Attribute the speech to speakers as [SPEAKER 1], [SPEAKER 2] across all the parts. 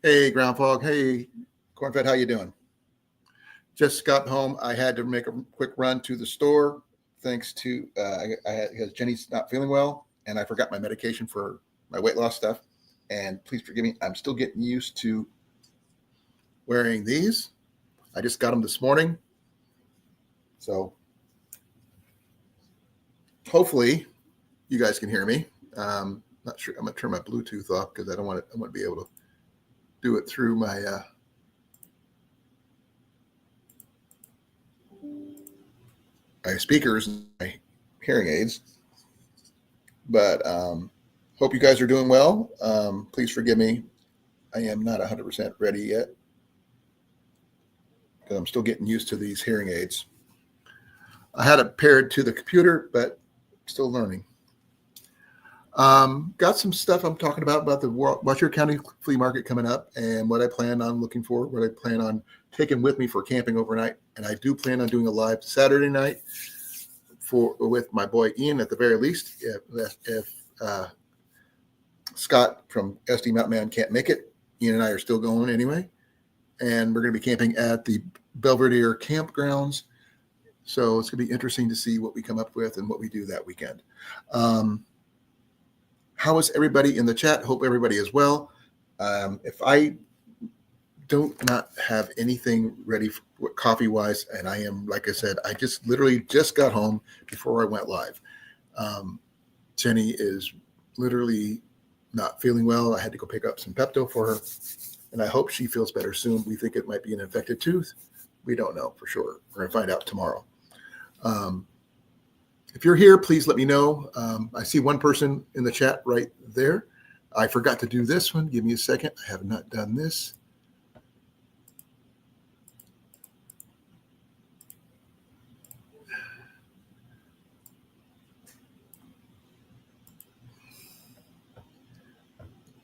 [SPEAKER 1] Hey, Ground Fog. Hey, Cornfed, how you doing? Just got home. I had to make a quick run to the store thanks to because Jenny's not feeling well, and I forgot my medication for my weight loss stuff. And please forgive me. I'm still getting used to wearing these. I just got them this morning, so hopefully you guys can hear me. Not sure. I'm gonna turn my Bluetooth off because I don't want to. I want to be able to do it through my speakers and my hearing aids. But hope you guys are doing well. Please forgive me. I am not 100% ready yet because I'm still getting used to these hearing aids. I had it paired to the computer, but still learning. Got some stuff I'm talking about the Cheer County Flea Market coming up and what I plan on looking for, what I plan on taking with me for camping overnight. And I do plan on doing a live Saturday night with my boy Ian at the very least. If Scott from SD Mountain Man can't make it, Ian and I are still going anyway. And we're going to be camping at the Belvedere campgrounds. So it's going to be interesting to see what we come up with and what we do that weekend. How is everybody in the chat? Hope everybody is well. If I don't not have anything ready coffee-wise, and I am, like I said, I just literally just got home before I went live. Jenny is literally not feeling well. I had to go pick up some Pepto for her, and I hope she feels better soon. We think it might be an infected tooth. We don't know for sure. We're going to find out tomorrow. If you're here, please let me know. I see one person in the chat right there. I forgot to do this one. Give me a second. I have not done this.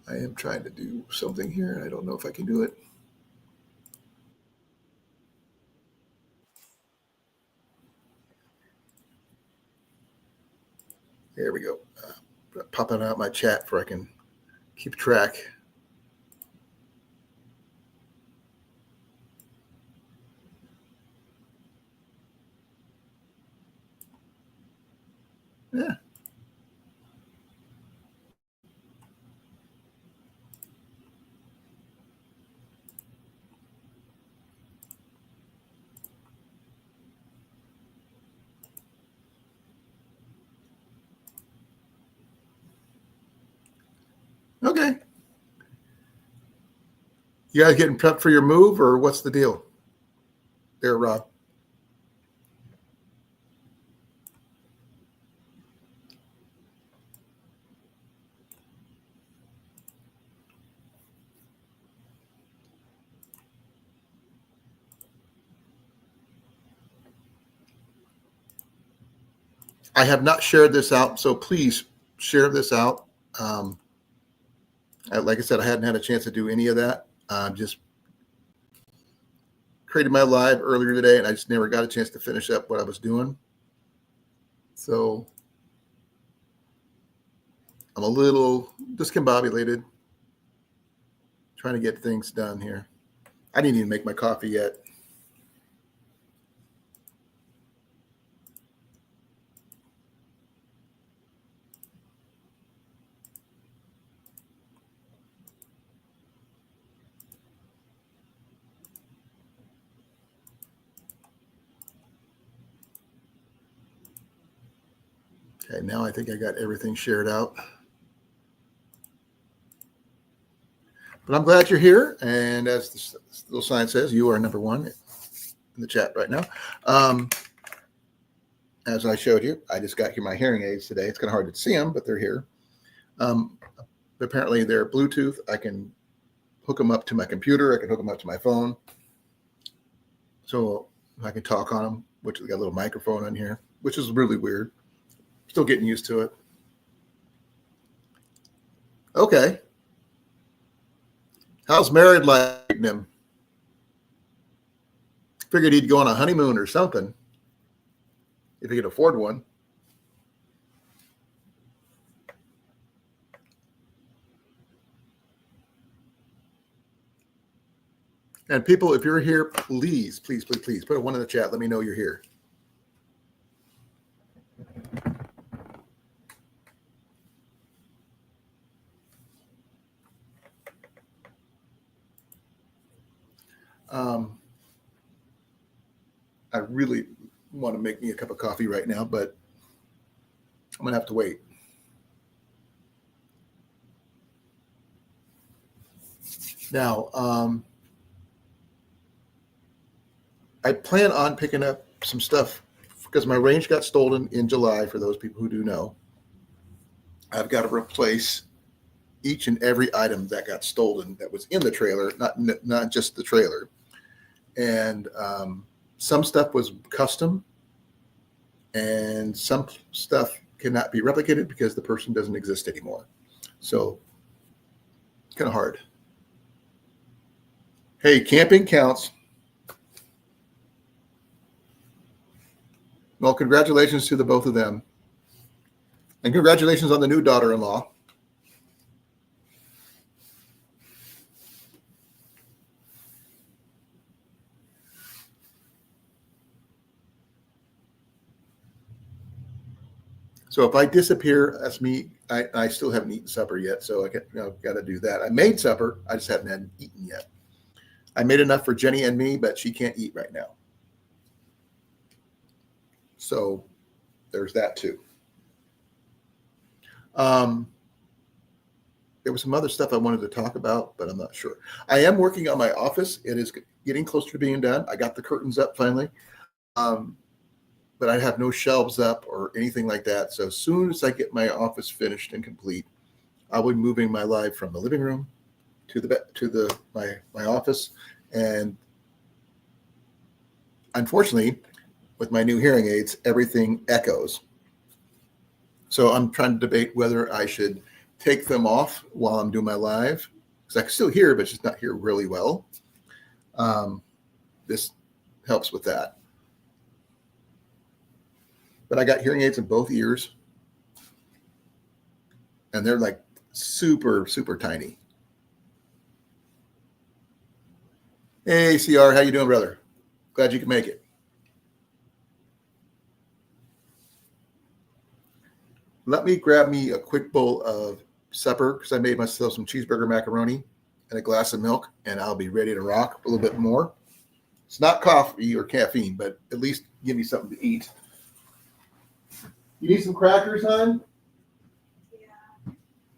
[SPEAKER 1] I am trying to do something here, and I don't know if I can do it. There we go. Popping out my chat so I can keep track. Yeah. Okay. You guys getting prepped for your move, or what's the deal there, Rob? I have not shared this out, so please share this out. Like I said, I hadn't had a chance to do any of that. Just created my live earlier today, and I just never got a chance to finish up what I was doing. So I'm a little discombobulated trying to get things done here. I didn't even make my coffee yet. Okay, now I think I got everything shared out. But I'm glad you're here. And as the little sign says, you are number one in the chat right now. As I showed you, I just got here my hearing aids today. It's kind of hard to see them, but they're here. Apparently, they're Bluetooth. I can hook them up to my computer. I can hook them up to my phone. So I can talk on them, which has got a little microphone on here, which is really weird. Still getting used to it. Okay. How's married life treating him? Figured he'd go on a honeymoon or something if he could afford one. And people, if you're here, please, please, please, please put a 1 in the chat. Let me know you're here. I really want to make me a cup of coffee right now, but I'm going to have to wait. Now, I plan on picking up some stuff because my range got stolen in July, for those people who do know. I've got to replace each and every item that got stolen that was in the trailer, not just the trailer. And some stuff was custom, and some stuff cannot be replicated because the person doesn't exist anymore. So, kind of hard. Hey, camping counts. Well, congratulations to the both of them. And congratulations on the new daughter-in-law. So if I disappear, that's me. I still haven't eaten supper yet, so I got to do that. I made supper. I just haven't eaten yet. I made enough for Jenny and me, but she can't eat right now. So there's that too. There was some other stuff I wanted to talk about, but I'm not sure. I am working on my office. It is getting closer to being done. I got the curtains up finally. But I have no shelves up or anything like that. So as soon as I get my office finished and complete, I'll be moving my live from the living room to my office. And unfortunately, with my new hearing aids, everything echoes. So I'm trying to debate whether I should take them off while I'm doing my live, because I can still hear, but just not hear really well. This helps with that. But I got hearing aids in both ears, and they're like super, super tiny. Hey, CR, how you doing, brother? Glad you could make it. Let me grab me a quick bowl of supper because I made myself some cheeseburger macaroni and a glass of milk, and I'll be ready to rock a little bit more. It's not coffee or caffeine, but at least give me something to eat. You need some crackers, hon? Yeah.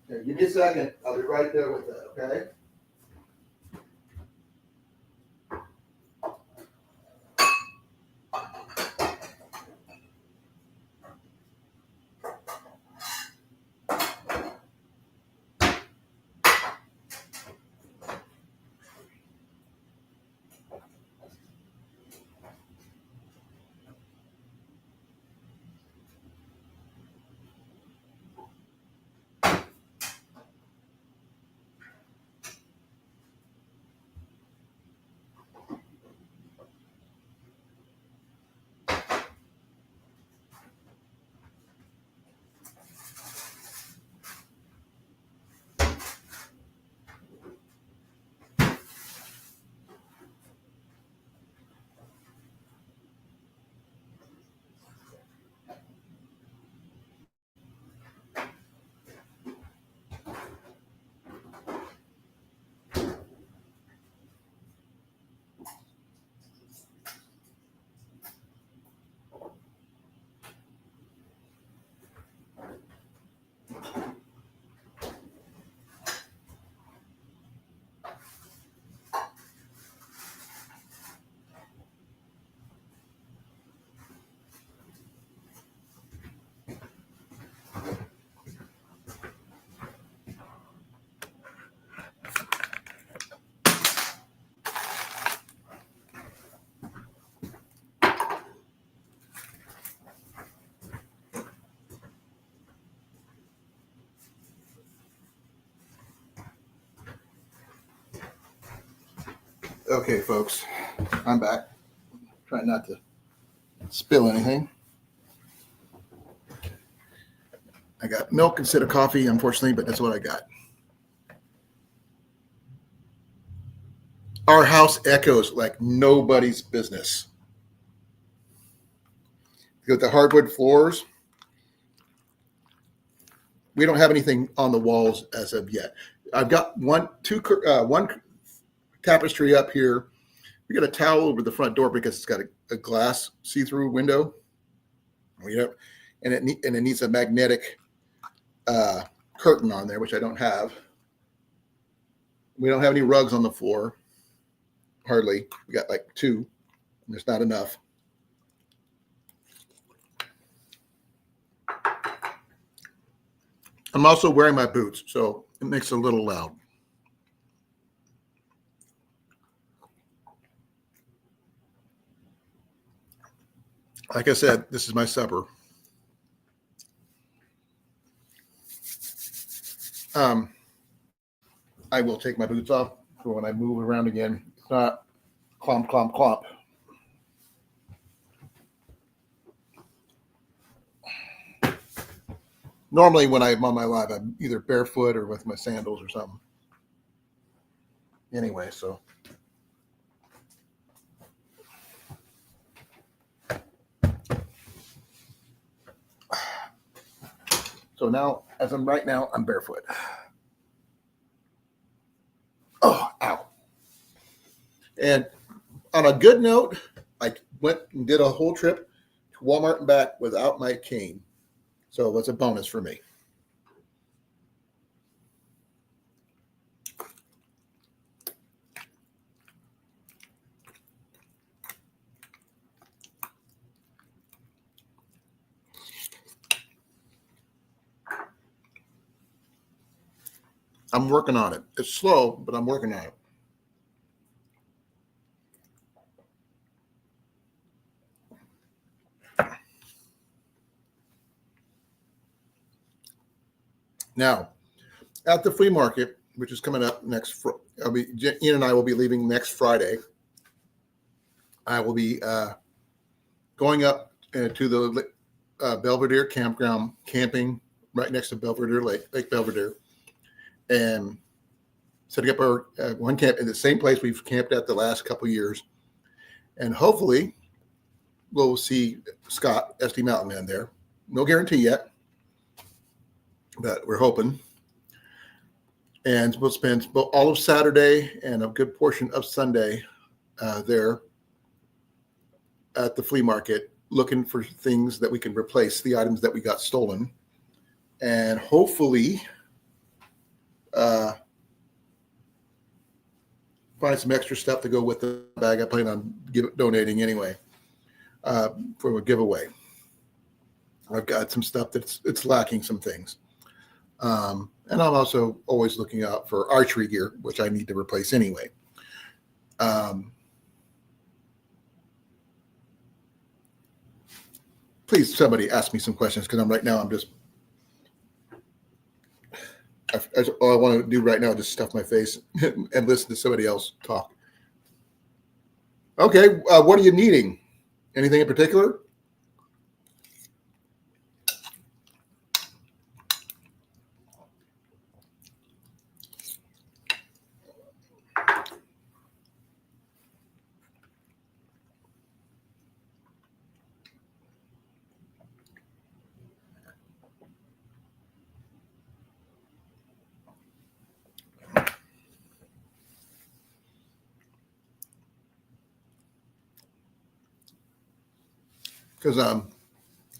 [SPEAKER 1] Okay, give me a second. I'll be right there with that, okay? Okay, folks, I'm back. Trying not to spill anything. I got milk instead of coffee, unfortunately, but that's what I got. Our house echoes like nobody's business. With the hardwood floors, we don't have anything on the walls as of yet. I've got one tapestry up here. We got a towel over the front door because it's got a glass see-through window. And it needs a magnetic curtain on there, which I don't have. We don't have any rugs on the floor, hardly. We got like 2, and there's not enough. I'm also wearing my boots, so it makes it a little loud. Like I said, this is my supper. I will take my boots off for when I move around again. It's not clomp, clomp, clomp. Normally when I'm on my live, I'm either barefoot or with my sandals or something. Anyway, so. So now, as I'm right now, I'm barefoot. Oh, ow. And on a good note, I went and did a whole trip to Walmart and back without my cane. So that's a bonus for me. I'm working on it. It's slow, but I'm working on it. Now, at the flea market, which is coming up next, Ian and I will be leaving next Friday. I will be going up to the Belvedere campground, camping right next to Belvedere Lake Belvedere, and setting up our one camp in the same place we've camped at the last couple of years. And hopefully we'll see Scott, SD Mountain Man there. No guarantee yet, but we're hoping. And we'll spend all of Saturday and a good portion of Sunday there at the flea market, looking for things that we can replace the items that we got stolen. And hopefully find some extra stuff to go with the bag I plan on donating anyway for a giveaway. I've got some stuff it's lacking some things. And I'm also always looking out for archery gear, which I need to replace anyway. Please, somebody ask me some questions because I'm just all I want to do right now is just stuff my face and listen to somebody else talk. Okay, what are you needing? Anything in particular? Because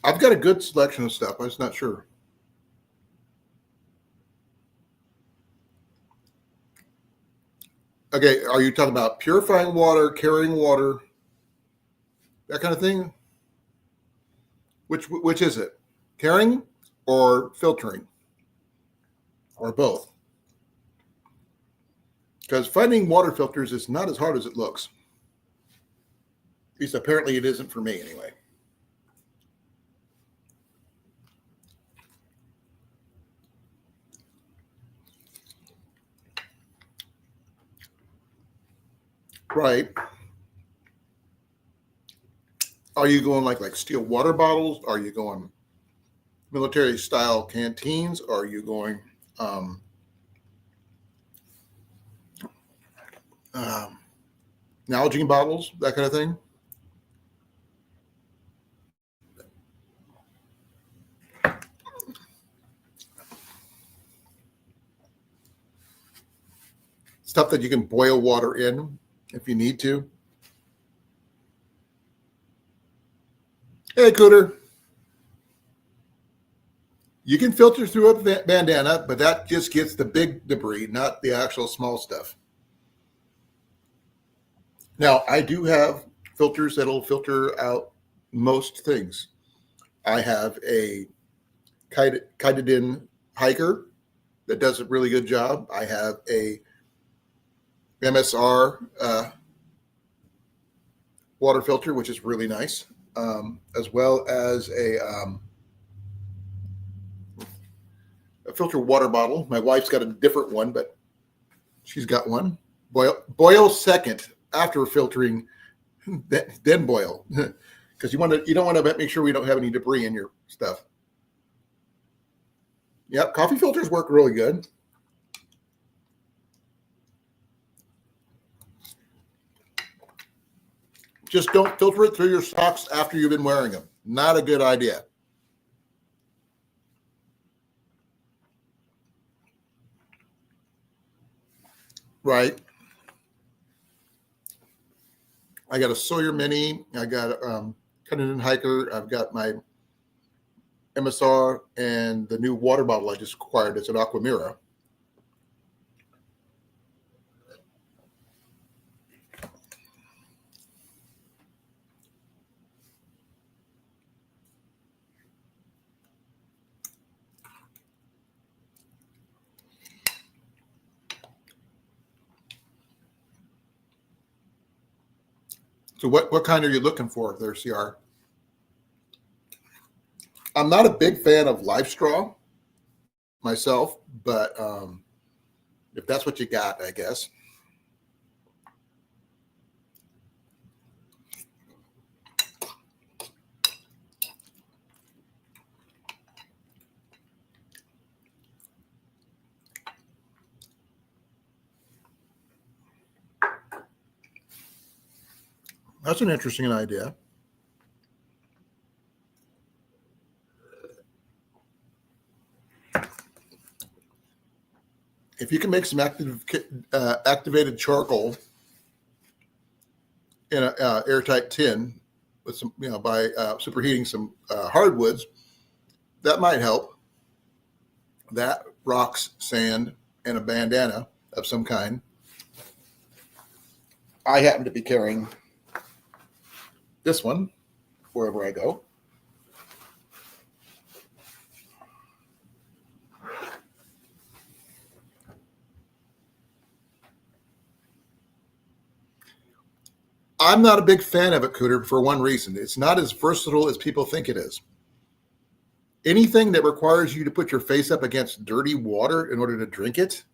[SPEAKER 1] I've got a good selection of stuff. I'm just not sure. Okay, are you talking about purifying water, carrying water, that kind of thing? Which is it? Carrying or filtering? Or both? Because finding water filters is not as hard as it looks. At least apparently it isn't for me anyway. Right. Are you going like steel water bottles? Are you going military style canteens? Are you going Nalgene bottles, that kind of thing. Stuff that you can boil water in if you need to. Hey, Cooter. You can filter through a bandana, but that just gets the big debris, not the actual small stuff. Now, I do have filters that'll filter out most things. I have a Kitedin hiker that does a really good job. I have a MSR water filter, which is really nice, as well as a filter water bottle. My wife's got a different one, but she's got one. Boil second after filtering, then boil, because you don't want to make sure we don't have any debris in your stuff. Yep, coffee filters work really good. Just don't filter it through your socks after you've been wearing them. Not a good idea. Right. I got a Sawyer Mini. I got a Cunningham Hiker. I've got my MSR and the new water bottle I just acquired. It's an Aquamira. So what kind are you looking for there, CR? I'm not a big fan of live straw myself, but if that's what you got, I guess. That's an interesting idea. If you can make some activated charcoal in an airtight tin with some, by superheating some hardwoods, that might help. That, rocks, sand, and a bandana of some kind. I happen to be carrying this one wherever I go. I'm not a big fan of it, Cooter, for one reason. It's not as versatile as people think it is. Anything that requires you to put your face up against dirty water in order to drink it,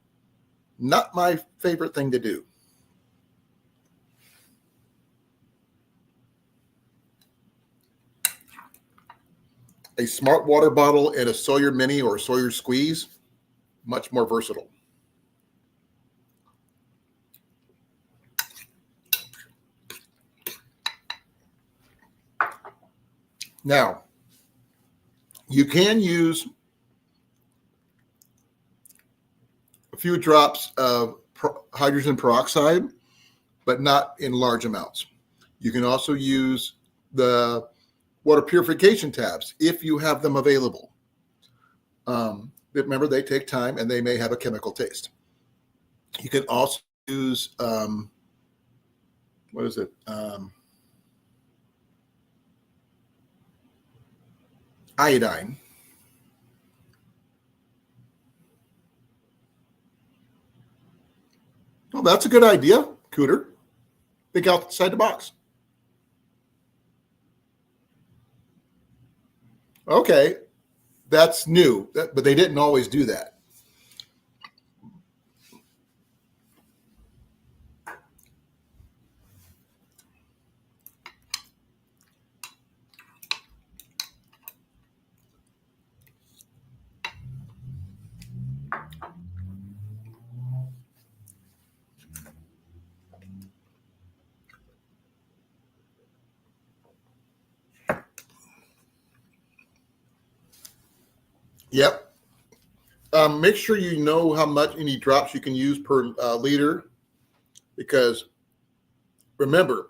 [SPEAKER 1] not my favorite thing to do. A smart water bottle and a Sawyer Mini or a Sawyer Squeeze, much more versatile. Now, you can use a few drops of hydrogen peroxide, but not in large amounts. You can also use the water purification tabs if you have them available. Remember, they take time and they may have a chemical taste. You can also use, what is it? Iodine. Well, that's a good idea, Cooter. Think outside the box. Okay, that's new, but they didn't always do that. Yep. Make sure you know how much any drops you can use per liter, because remember,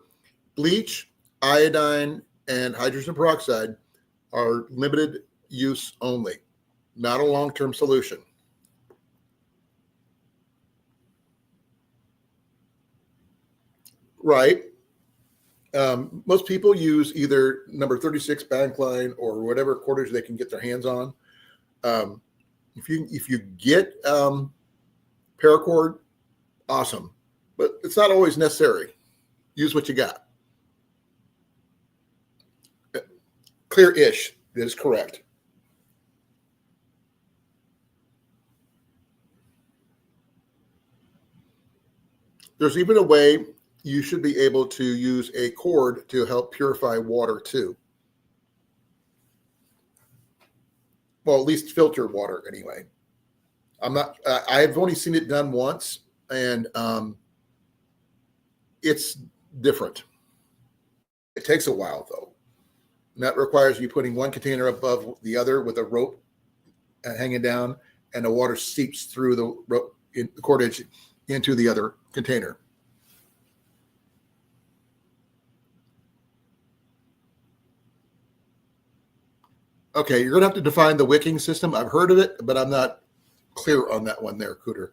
[SPEAKER 1] bleach, iodine, and hydrogen peroxide are limited use only, not a long-term solution. Right. Most people use either number 36 bank line or whatever cordage they can get their hands on. Um, if you get paracord, awesome, but it's not always necessary. Use what you got. Clear-ish is correct. There's even a way you should be able to use a cord to help purify water too. Well, at least filter water anyway. I've only seen it done once, and it's different. It takes a while though. And that requires you putting one container above the other with a rope hanging down, and the water seeps through the rope, the cordage into the other container. Okay, you're going to have to define the wicking system. I've heard of it, but I'm not clear on that one there, Cooter.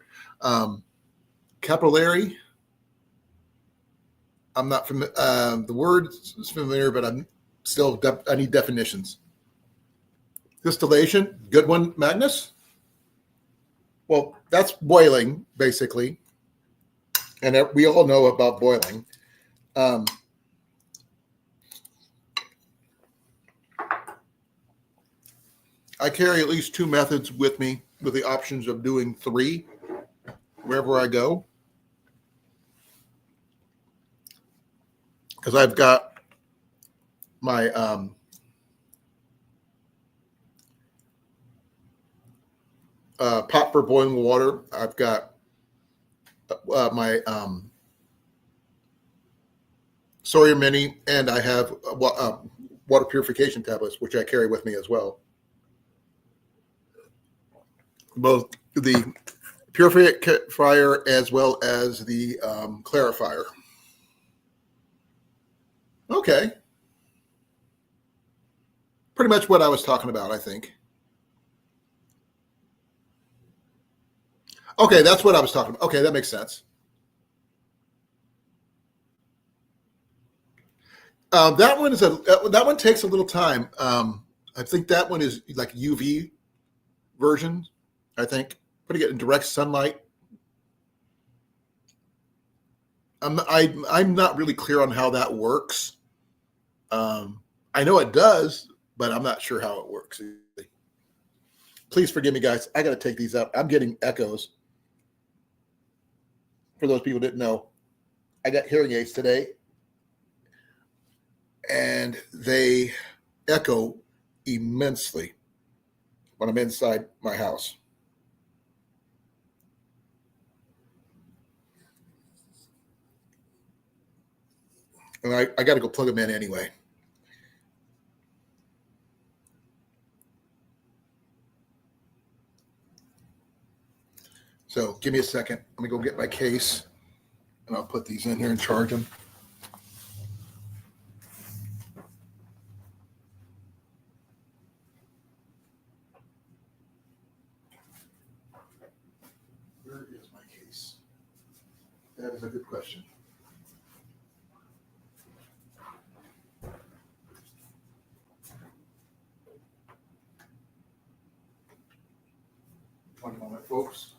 [SPEAKER 1] Capillary, I'm not familiar. The word is familiar, but I'm still, I need definitions. Distillation, good one, Magnus? Well, that's boiling, basically. And we all know about boiling. I carry at least 2 methods with me, with the options of doing 3 wherever I go. Because I've got my pot for boiling water. I've got my Sawyer Mini, and I have water purification tablets, which I carry with me as well. Both the purifier as well as the clarifier. Okay. Pretty much what I was talking about, I think. Okay, that's what I was talking about. Okay, that makes sense. That one takes a little time. I think that one is like UV version. I think putting it in direct sunlight. I'm not really clear on how that works. I know it does, but I'm not sure how it works. Please forgive me, guys. I got to take these out. I'm getting echoes. For those people who didn't know, I got hearing aids today, and they echo immensely when I'm inside my house. And I got to go plug them in anyway. So give me a second. Let me go get my case, and I'll put these in here and charge them. Where is my case? That is a good question. One moment, folks.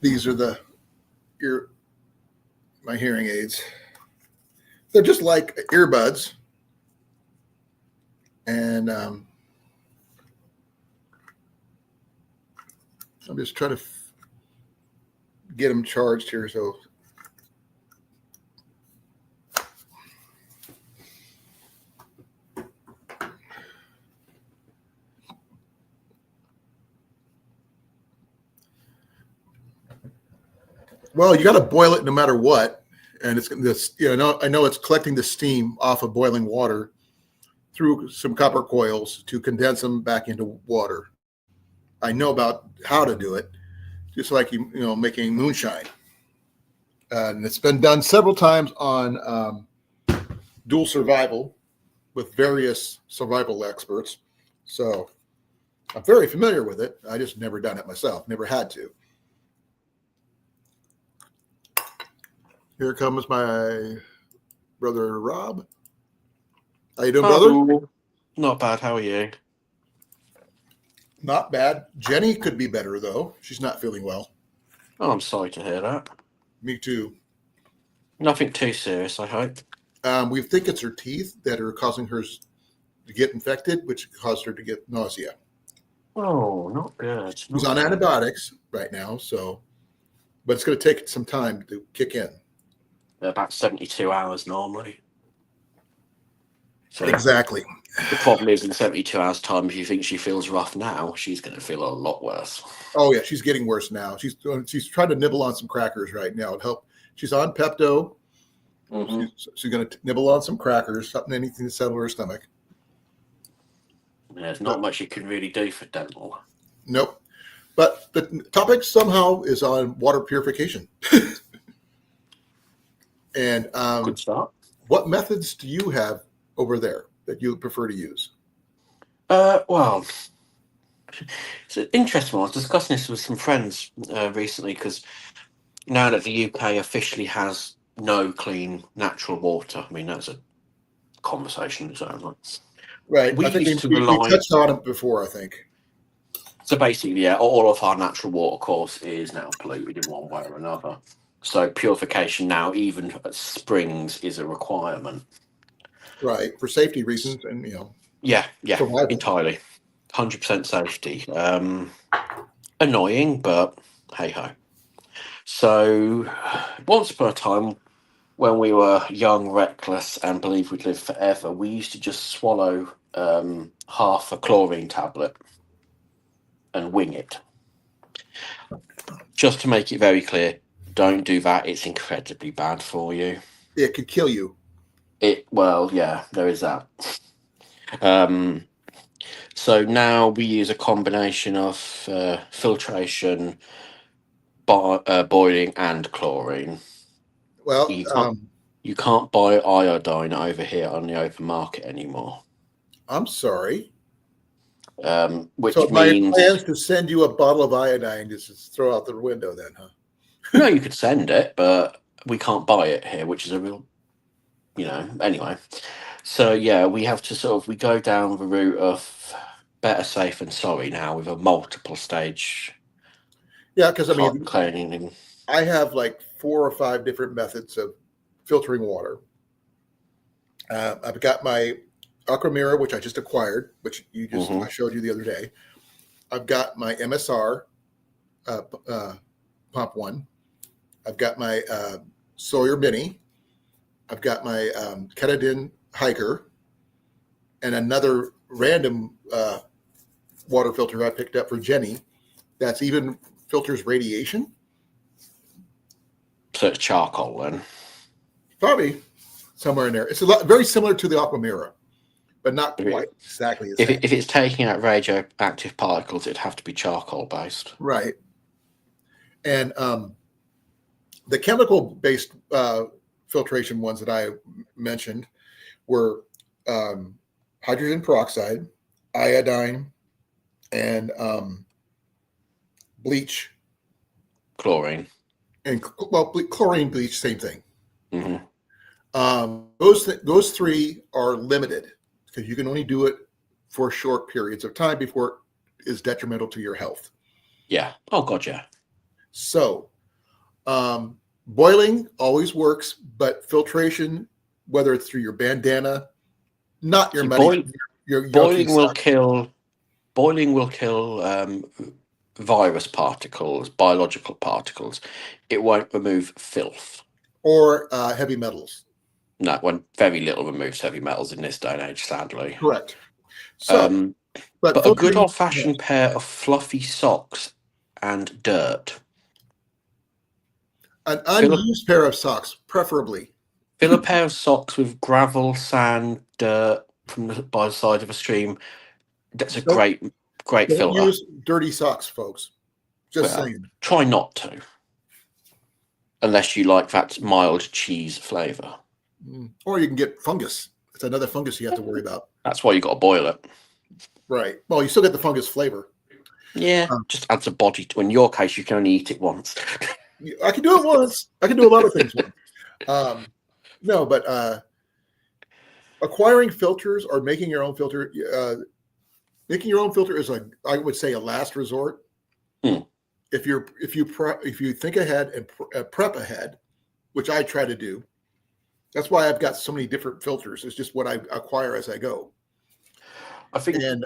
[SPEAKER 1] These are my hearing aids. They're just like earbuds, and I'm just trying to get them charged here. So Well, you got to boil it no matter what, and it's this. I know it's collecting the steam off of boiling water through some copper coils to condense them back into water. I know about how to do it, just like making moonshine, and it's been done several times on dual survival with various survival experts. So I'm very familiar with it. I just never done it myself. Never had to. Here comes my brother Rob. How you doing, brother?
[SPEAKER 2] Oh, not bad. How are you?
[SPEAKER 1] Not bad. Jenny could be better though. She's not feeling well.
[SPEAKER 2] Oh, I'm sorry to hear that.
[SPEAKER 1] Me too.
[SPEAKER 2] Nothing too serious, I hope.
[SPEAKER 1] We think it's her teeth that are causing her to get infected, which caused her to get nausea.
[SPEAKER 2] Oh, not good.
[SPEAKER 1] She's on antibiotics right now, but it's going to take some time to kick in.
[SPEAKER 2] About 72 hours normally. So
[SPEAKER 1] exactly.
[SPEAKER 2] The problem is, in 72 hours' time, if you think she feels rough now, she's going to feel a lot worse.
[SPEAKER 1] Oh yeah, she's getting worse now. She's trying to nibble on some crackers right now to help. She's on Pepto. Mm-hmm. She's going to nibble on some crackers, anything to settle her stomach.
[SPEAKER 2] There's not much you can really do for dental.
[SPEAKER 1] Nope. But the topic somehow is on water purification. And
[SPEAKER 2] good start.
[SPEAKER 1] What methods do you have over there that you prefer to use?
[SPEAKER 2] Well, it's an interesting one. I was discussing this with some friends recently because now that the UK officially has no clean natural water, I mean, that's a conversation in its own right.
[SPEAKER 1] Right. I think we touched on it before, I think.
[SPEAKER 2] So basically, yeah, all of our natural water course is now polluted in one way or another. So purification now, even at springs, is a requirement.
[SPEAKER 1] Right, for safety reasons, and
[SPEAKER 2] Yeah,
[SPEAKER 1] survival.
[SPEAKER 2] Entirely, 100% safety. Annoying, but hey ho. So once upon a time, when we were young, reckless, and believed we'd live forever, we used to just swallow half a chlorine tablet and wing it. Just to make it very clear, don't do that. It's incredibly bad for you.
[SPEAKER 1] It could kill you.
[SPEAKER 2] Yeah, there is that. So now we use a combination of filtration, boiling, and chlorine.
[SPEAKER 1] Well,
[SPEAKER 2] you can't buy iodine over here on the open market anymore.
[SPEAKER 1] I'm sorry.
[SPEAKER 2] Which
[SPEAKER 1] so
[SPEAKER 2] means
[SPEAKER 1] my plan is to send you a bottle of iodine just throw out the window then, huh?
[SPEAKER 2] No, you could send it, but we can't buy it here, which is a real, anyway. So yeah, we have to we go down the route of better safe than sorry now with a multiple stage.
[SPEAKER 1] Yeah, because
[SPEAKER 2] cleaning.
[SPEAKER 1] I have like 4 or 5 different methods of filtering water. I've got my Aquamira, which I just acquired, which I showed you the other day. I've got my MSR pump one. I've got my Sawyer Mini. I've got my Ketadin Hiker, and another random water filter I picked up for Jenny that's even filters radiation.
[SPEAKER 2] So it's charcoal then?
[SPEAKER 1] Probably somewhere in there. It's very similar to the Aquamira, but not quite exactly the same.
[SPEAKER 2] If it's taking out radioactive particles, it'd have to be charcoal based.
[SPEAKER 1] Right. And the chemical-based filtration ones that I mentioned were hydrogen peroxide, iodine, and bleach.
[SPEAKER 2] Chlorine.
[SPEAKER 1] And chlorine, bleach, same thing.
[SPEAKER 2] Mm-hmm.
[SPEAKER 1] Those 3 are limited because you can only do it for short periods of time before it is detrimental to your health.
[SPEAKER 2] Yeah. Oh, God, yeah.
[SPEAKER 1] So boiling always works, but filtration, whether it's through your bandana, not your money.
[SPEAKER 2] Boiling will kill virus particles, biological particles. It won't remove filth.
[SPEAKER 1] Or heavy metals.
[SPEAKER 2] No, very little removes heavy metals in this day and age, sadly.
[SPEAKER 1] Correct. So,
[SPEAKER 2] but a good old-fashioned pair of fluffy socks and dirt.
[SPEAKER 1] An
[SPEAKER 2] Fill a,
[SPEAKER 1] unused pair of socks, preferably.
[SPEAKER 2] fill a pair of socks with gravel, sand, dirt by the side of a stream. That's a
[SPEAKER 1] Don't
[SPEAKER 2] great
[SPEAKER 1] don't
[SPEAKER 2] filter.
[SPEAKER 1] use dirty socks, folks. Just
[SPEAKER 2] Well,
[SPEAKER 1] saying.
[SPEAKER 2] try not to, unless you like that mild cheese flavour.
[SPEAKER 1] Or you can get fungus. It's another fungus you have to worry about.
[SPEAKER 2] That's why you got to boil it.
[SPEAKER 1] Right. Well, you still get the fungus flavor.
[SPEAKER 2] Yeah, just adds a body to. In your case, you can only eat it once.
[SPEAKER 1] I can do it once. I can do a lot of things once. No, but acquiring filters or making your own filter, is I would say a last resort.
[SPEAKER 2] Hmm.
[SPEAKER 1] If you think ahead and prep ahead, which I try to do. That's why I've got so many different filters. It's just what I acquire as I go.
[SPEAKER 2] I think
[SPEAKER 1] And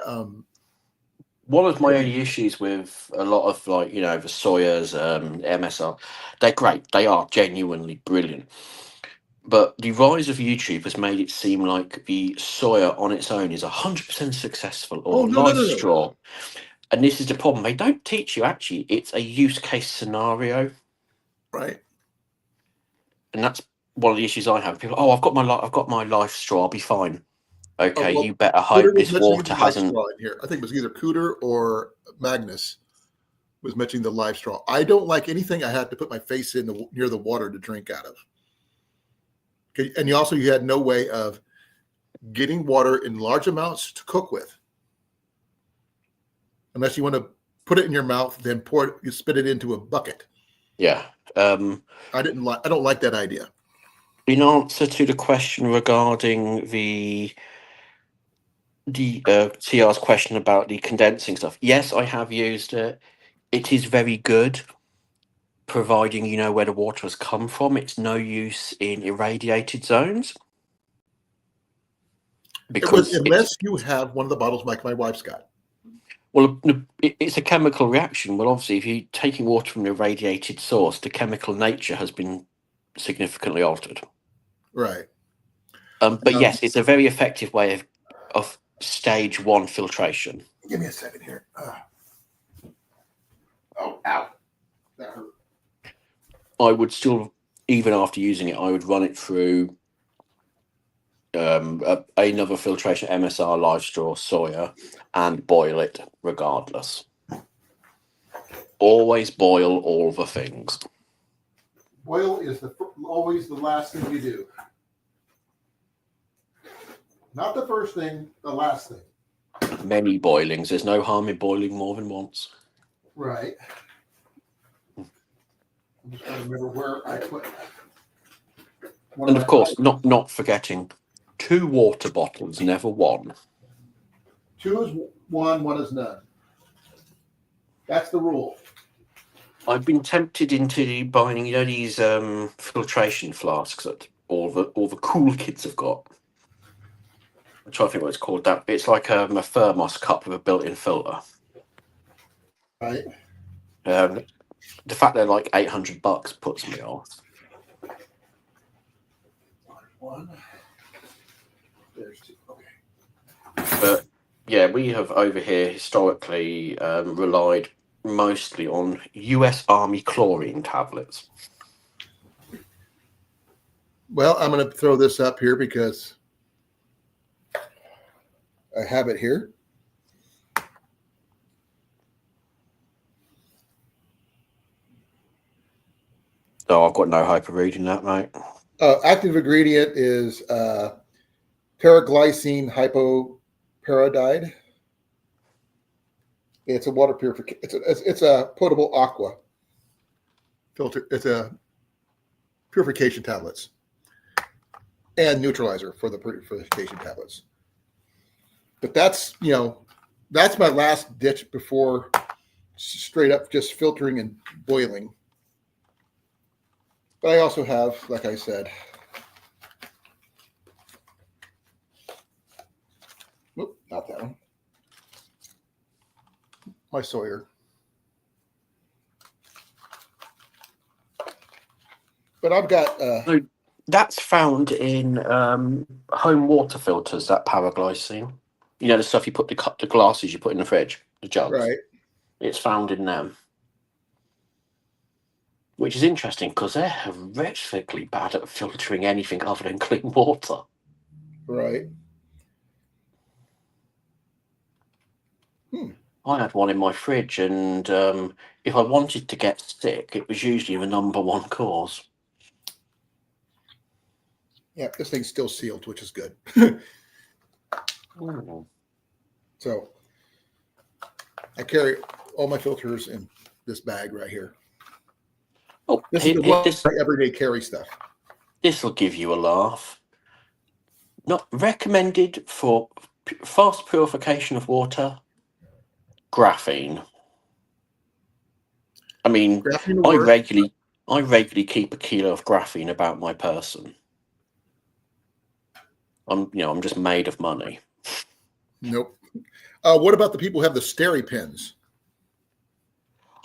[SPEAKER 2] one of my only issues with a lot of, like, the Sawyers, MSR, they're great. They are genuinely brilliant. But the rise of YouTube has made it seem like the Sawyer on its own is 100% successful, or
[SPEAKER 1] no.
[SPEAKER 2] Livestraw. And this is the problem. They don't teach you, actually. It's a use case scenario.
[SPEAKER 1] Right.
[SPEAKER 2] And that's one of the issues I have. People, I've got my Livestraw. I'll be fine. Okay,
[SPEAKER 1] Well,
[SPEAKER 2] you better
[SPEAKER 1] Cooter
[SPEAKER 2] hope
[SPEAKER 1] was
[SPEAKER 2] this
[SPEAKER 1] mentioning
[SPEAKER 2] water
[SPEAKER 1] the live
[SPEAKER 2] hasn't.
[SPEAKER 1] straw in here. I think it was either Cooter or Magnus was mentioning the live straw. I don't like anything I had to put my face in near the water to drink out of. Okay, and you had no way of getting water in large amounts to cook with, unless you want to put it in your mouth, then you spit it into a bucket.
[SPEAKER 2] Yeah.
[SPEAKER 1] I don't like that idea.
[SPEAKER 2] In answer to the question regarding the TR's question about the condensing stuff, yes, I have used it. It is very good, providing you know where the water has come from. It's no use in irradiated zones because
[SPEAKER 1] Unless you have one of the bottles like my wife's got.
[SPEAKER 2] well, it's a chemical reaction. Well, obviously, if you're taking water from an irradiated source, the chemical nature has been significantly altered.
[SPEAKER 1] Right.
[SPEAKER 2] But yes, it's a very effective way of stage 1 filtration.
[SPEAKER 1] Give me a second here. Oh, ow. That hurt.
[SPEAKER 2] I would still, even after using it, I would run it through another filtration, MSR, live straw, Sawyer, and boil it regardless. Always boil all the things.
[SPEAKER 1] Boil is always the last thing you do. Not the first thing, the last thing.
[SPEAKER 2] Many boilings. There's no harm in boiling more than once.
[SPEAKER 1] Right. I'm just trying to remember where I put.
[SPEAKER 2] And of course, not forgetting 2 water bottles, never 1.
[SPEAKER 1] 2 is 1, 1 is none. That's the rule.
[SPEAKER 2] I've been tempted into buying, these filtration flasks that all the cool kids have got. I'm trying to think what it's called. That it's like a thermos cup with a built-in filter.
[SPEAKER 1] Right.
[SPEAKER 2] The fact they're like $800 puts me off.
[SPEAKER 1] 1. There's 2. Okay.
[SPEAKER 2] But yeah, we have over here historically relied mostly on US Army chlorine tablets.
[SPEAKER 1] Well, I'm going to throw this up here because I have it here.
[SPEAKER 2] Oh, I've got no hope of reading that, mate.
[SPEAKER 1] Active ingredient is paraglycine hypoparidide. It's a water purification. It's a potable aqua filter. It's a purification tablets and neutralizer for the purification tablets. But that's my last ditch before straight up just filtering and boiling. But I also have, like I said, not that one. My Sawyer. But I've got.
[SPEAKER 2] So that's found in home water filters. That paraglycine, the stuff you put the glasses you put in the fridge, the jugs.
[SPEAKER 1] Right.
[SPEAKER 2] It's found in them. Which is interesting because they're horrifically bad at filtering anything other than clean water.
[SPEAKER 1] Right.
[SPEAKER 2] I had one in my fridge, and if I wanted to get sick, it was usually the number one cause.
[SPEAKER 1] Yeah, this thing's still sealed, which is good.
[SPEAKER 2] Mm.
[SPEAKER 1] So I carry all my filters in this bag right here.
[SPEAKER 2] Oh,
[SPEAKER 1] This is the one my everyday carry stuff.
[SPEAKER 2] This will give you a laugh. Not recommended for fast purification of water. Graphene. I mean,
[SPEAKER 1] Graphene
[SPEAKER 2] I
[SPEAKER 1] work.
[SPEAKER 2] regularly keep a kilo of graphene about my person. I'm just made of money.
[SPEAKER 1] Nope. What about the people who have the steri pins?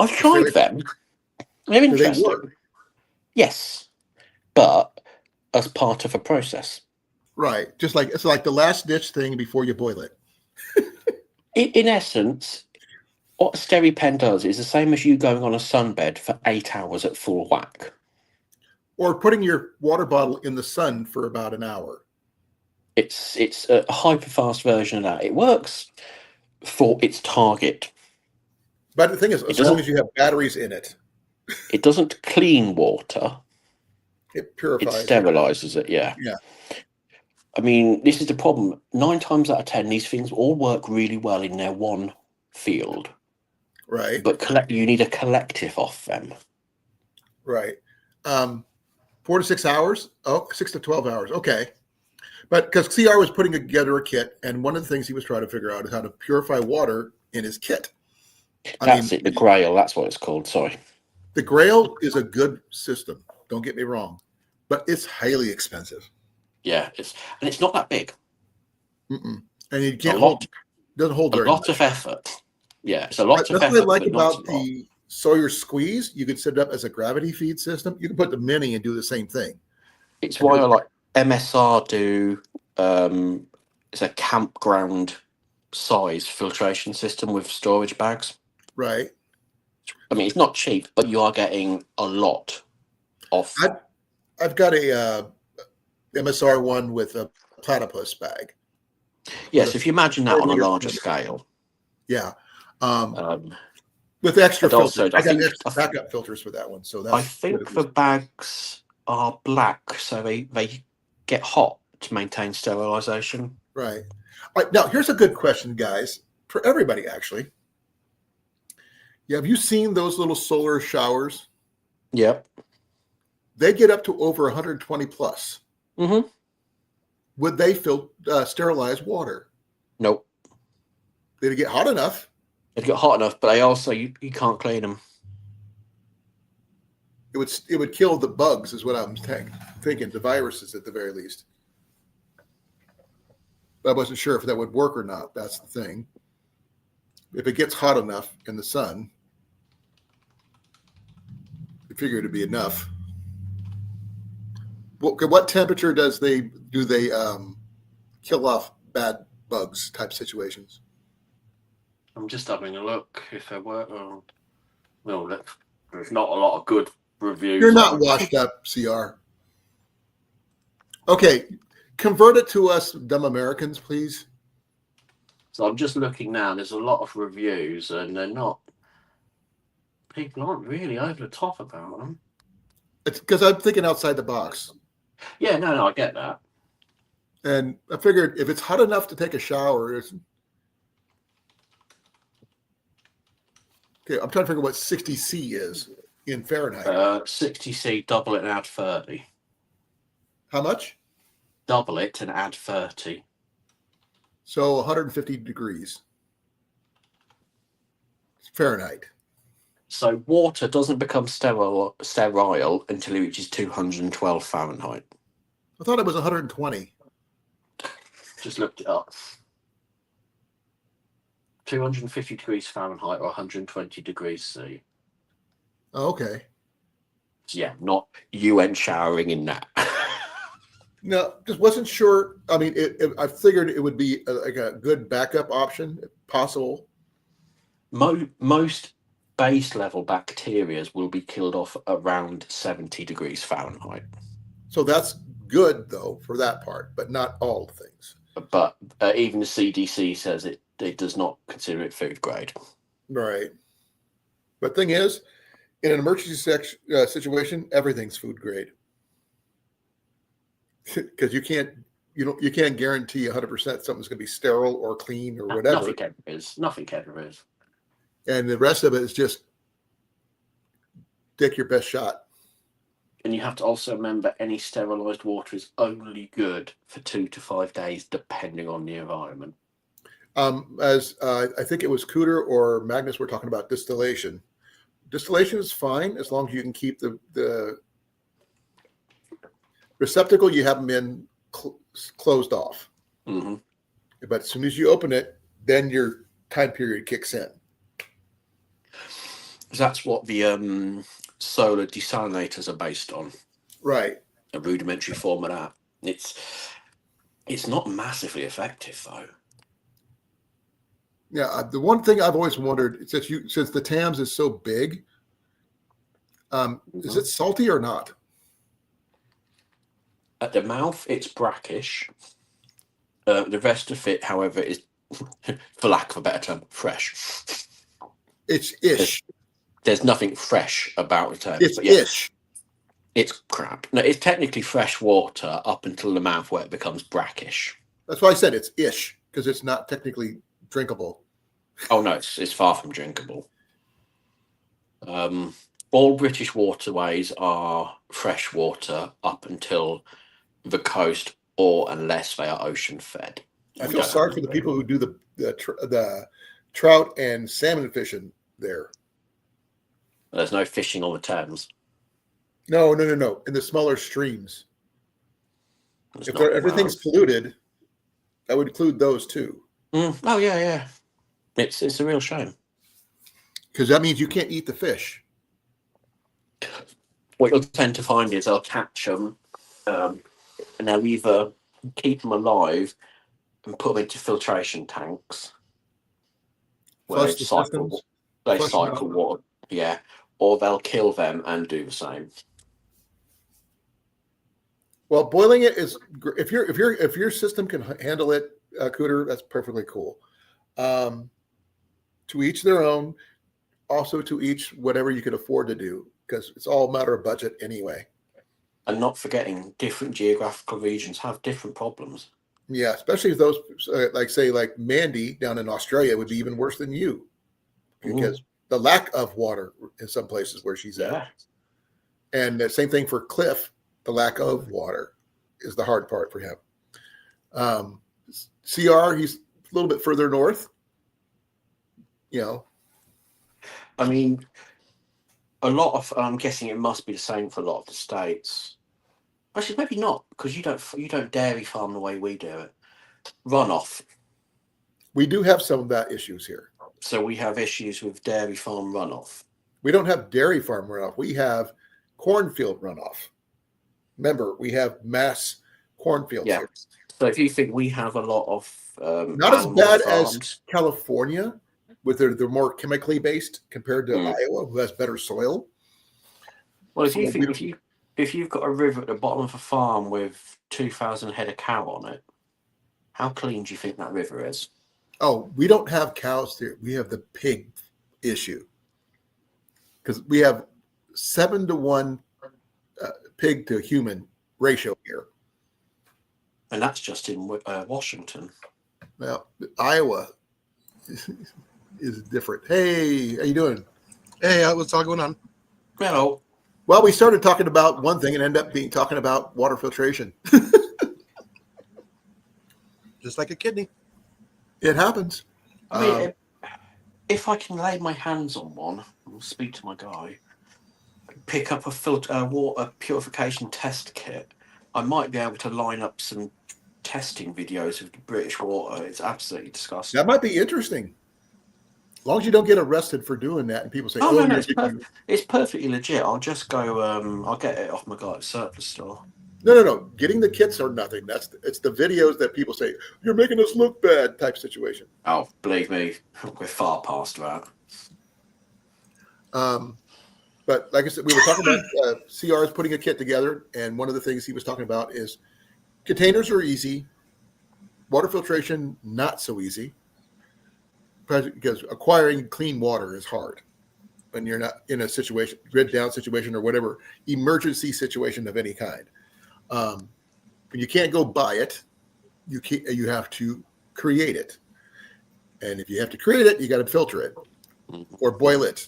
[SPEAKER 2] I've tried them. They're
[SPEAKER 1] Do they
[SPEAKER 2] interesting.
[SPEAKER 1] work?
[SPEAKER 2] Yes, but as part of a process.
[SPEAKER 1] Right. Just like it's like the last ditch thing before you boil it.
[SPEAKER 2] In essence, what a SteriPen does is the same as you going on a sunbed for 8 hours at full whack.
[SPEAKER 1] Or putting your water bottle in the sun for about an hour.
[SPEAKER 2] It's a hyper fast version of that. It works for its target.
[SPEAKER 1] But the thing is, as long as you have batteries in it,
[SPEAKER 2] it doesn't clean water.
[SPEAKER 1] It purifies.
[SPEAKER 2] It sterilizes it. Yeah.
[SPEAKER 1] Yeah.
[SPEAKER 2] I mean, this is the problem. 9 times out of 10, these things all work really well in their one field.
[SPEAKER 1] Right.
[SPEAKER 2] But you need a collective off them.
[SPEAKER 1] Right. 4 to 6 hours. Oh, 6 to 12 hours. Okay. But because CR was putting together a kit, and one of the things he was trying to figure out is how to purify water in his kit.
[SPEAKER 2] That's it, the Grail. That's what it's called. Sorry.
[SPEAKER 1] The Grail is a good system. Don't get me wrong, but it's highly expensive.
[SPEAKER 2] Yeah, it's not that big.
[SPEAKER 1] Mm-mm. And it can't doesn't hold very much.
[SPEAKER 2] A lot of effort. Yeah, it's a lot of effort.
[SPEAKER 1] That's what I like about the Sawyer Squeeze. You could set it up as a gravity feed system. You can put the Mini and do the same thing.
[SPEAKER 2] It's why I like MSR do. It's a campground size filtration system with storage bags.
[SPEAKER 1] Right.
[SPEAKER 2] I mean, it's not cheap, but you are getting a lot of.
[SPEAKER 1] I've got a MSR one with a platypus bag.
[SPEAKER 2] Yes, if you imagine that on a larger scale.
[SPEAKER 1] Yeah. With extra filters. I got extra backup filters for that one. So that's
[SPEAKER 2] I think the bags are black, so they get hot to maintain sterilization.
[SPEAKER 1] Right. All right. Now, here's a good question, guys, for everybody, actually. Yeah, have you seen those little solar showers?
[SPEAKER 2] Yep.
[SPEAKER 1] They get up to over 120 plus.
[SPEAKER 2] Mm-hmm.
[SPEAKER 1] Would they sterilize water?
[SPEAKER 2] Nope.
[SPEAKER 1] Did it get hot enough?
[SPEAKER 2] It got hot enough, but they also you can't clean them.
[SPEAKER 1] It would kill the bugs, is what I'm thinking. The viruses, at the very least. But I wasn't sure if that would work or not. That's the thing. If it gets hot enough in the sun, I figure it'd be enough. What temperature do they kill off bad bugs type situations?
[SPEAKER 2] I'm just having a look if there were. Well, there's not a lot of good reviews.
[SPEAKER 1] You're not washed up, CR. Okay, convert it to us dumb Americans, please.
[SPEAKER 2] So I'm just looking now. There's a lot of reviews, and they're not. People aren't really over the top about them.
[SPEAKER 1] It's because I'm thinking outside the box.
[SPEAKER 2] Yeah, no, I get that.
[SPEAKER 1] And I figured if it's hot enough to take a shower, okay, I'm trying to figure what 60C is in Fahrenheit.
[SPEAKER 2] 60C, double it and add 30.
[SPEAKER 1] How much?
[SPEAKER 2] Double it and add 30.
[SPEAKER 1] So 150 degrees Fahrenheit.
[SPEAKER 2] So water doesn't become sterile until it reaches 212 Fahrenheit.
[SPEAKER 1] I thought it was 120.
[SPEAKER 2] Just looked it up. 250 degrees Fahrenheit or 120 degrees C.
[SPEAKER 1] Oh, okay.
[SPEAKER 2] So yeah, not you went showering in that.
[SPEAKER 1] No, just wasn't sure. I mean, I figured it would be like a good backup option, if possible.
[SPEAKER 2] Most base level bacteria will be killed off around 70 degrees Fahrenheit.
[SPEAKER 1] So that's good, though, for that part, but not all things.
[SPEAKER 2] But even the CDC says it does not consider it food grade.
[SPEAKER 1] Right. But thing is, in an emergency situation, everything's food grade. Because you can't guarantee 100% something's going to be sterile or clean or whatever.
[SPEAKER 2] Nothing ever is. Nothing ever is.
[SPEAKER 1] And the rest of it is just take your best shot.
[SPEAKER 2] And you have to also remember any sterilised water is only good for 2 to 5 days, depending on the environment.
[SPEAKER 1] As I think it was Cooter or Magnus were talking about distillation. Distillation is fine as long as you can keep the receptacle you have them in closed off.
[SPEAKER 2] Mm-hmm.
[SPEAKER 1] But as soon as you open it, then your time period kicks in.
[SPEAKER 2] That's what the solar desalinators are based on.
[SPEAKER 1] Right.
[SPEAKER 2] A rudimentary form of that. It's not massively effective, though.
[SPEAKER 1] Yeah, the one thing I've always wondered, since the Thames is so big, is it salty or not?
[SPEAKER 2] At the mouth, it's brackish. The rest of it, however, is, for lack of a better term, fresh.
[SPEAKER 1] It's ish.
[SPEAKER 2] There's nothing fresh about the Thames.
[SPEAKER 1] It's ish.
[SPEAKER 2] It's crap. No, it's technically fresh water up until the mouth where it becomes brackish.
[SPEAKER 1] That's why I said it's ish, because it's not technically drinkable.
[SPEAKER 2] Oh no, it's far from drinkable. All British waterways are fresh water up until the coast, or unless they are ocean fed.
[SPEAKER 1] I feel sorry for the people who do the trout and salmon fishing there.
[SPEAKER 2] There's no fishing on the Thames.
[SPEAKER 1] No. In the smaller streams. If everything's polluted, I would include those too.
[SPEAKER 2] Oh yeah. It's a real shame.
[SPEAKER 1] Because that means you can't eat the fish.
[SPEAKER 2] What you'll tend to find is they'll catch them, and they'll either keep them alive and put them into filtration tanks where they cycle water, or they'll kill them and do the same.
[SPEAKER 1] Well, boiling it is, if your system can handle it, Cooter, that's perfectly cool. To each their own. Also, to each whatever you can afford to do, because it's all a matter of budget anyway.
[SPEAKER 2] And not forgetting, different geographical regions have different problems.
[SPEAKER 1] Yeah, especially if those, like Mandy down in Australia would be even worse than you, because the lack of water in some places where she's at. And the same thing for Cliff. The lack of water is the hard part for him. CR, he's a little bit further north.
[SPEAKER 2] I mean, a lot of, I'm guessing it must be the same for a lot of the states. Actually, maybe not, because you don't dairy farm the way we do it. Runoff.
[SPEAKER 1] We do have some of that issues here.
[SPEAKER 2] So we have issues with dairy farm runoff.
[SPEAKER 1] We don't have dairy farm runoff. We have cornfield runoff. Remember, we have mass cornfields here.
[SPEAKER 2] So if you think we have a lot of
[SPEAKER 1] not as bad
[SPEAKER 2] farms,
[SPEAKER 1] as California, with they're more chemically based compared to Iowa, who has better soil.
[SPEAKER 2] Well, if you've got a river at the bottom of a farm with 2,000 head of cow on it, how clean do you think that river is?
[SPEAKER 1] Oh, we don't have cows here. We have the pig issue, because we have 7-to-1 pig to human ratio here.
[SPEAKER 2] And that's just in Washington.
[SPEAKER 1] Now, Iowa is different. Hey, how you doing?
[SPEAKER 3] Hey, what's all going on?
[SPEAKER 2] Hello.
[SPEAKER 1] Well, we started talking about one thing and ended up talking about water filtration.
[SPEAKER 3] Just like a kidney.
[SPEAKER 1] It happens.
[SPEAKER 2] I mean, if I can lay my hands on one, I'll speak to my guy, pick up a water purification test kit, I might be able to line up some testing videos of the British water. It's absolutely disgusting.
[SPEAKER 1] That might be interesting. As long as you don't get arrested for doing that, and people say,
[SPEAKER 2] no, it's perfectly legit. I'll just go. I'll get it off my guy at surplus store.
[SPEAKER 1] No. Getting the kits are nothing. It's the videos that people say you're making us look bad type situation.
[SPEAKER 2] Oh, believe me, we're far past that.
[SPEAKER 1] But like I said, we were talking about CR's putting a kit together, and one of the things he was talking about is containers are easy, water filtration not so easy, because acquiring clean water is hard when you're not in a situation, grid down situation or whatever emergency situation of any kind. When you can't go buy it, you have to create it, and if you have to create it, you got to filter it or boil it.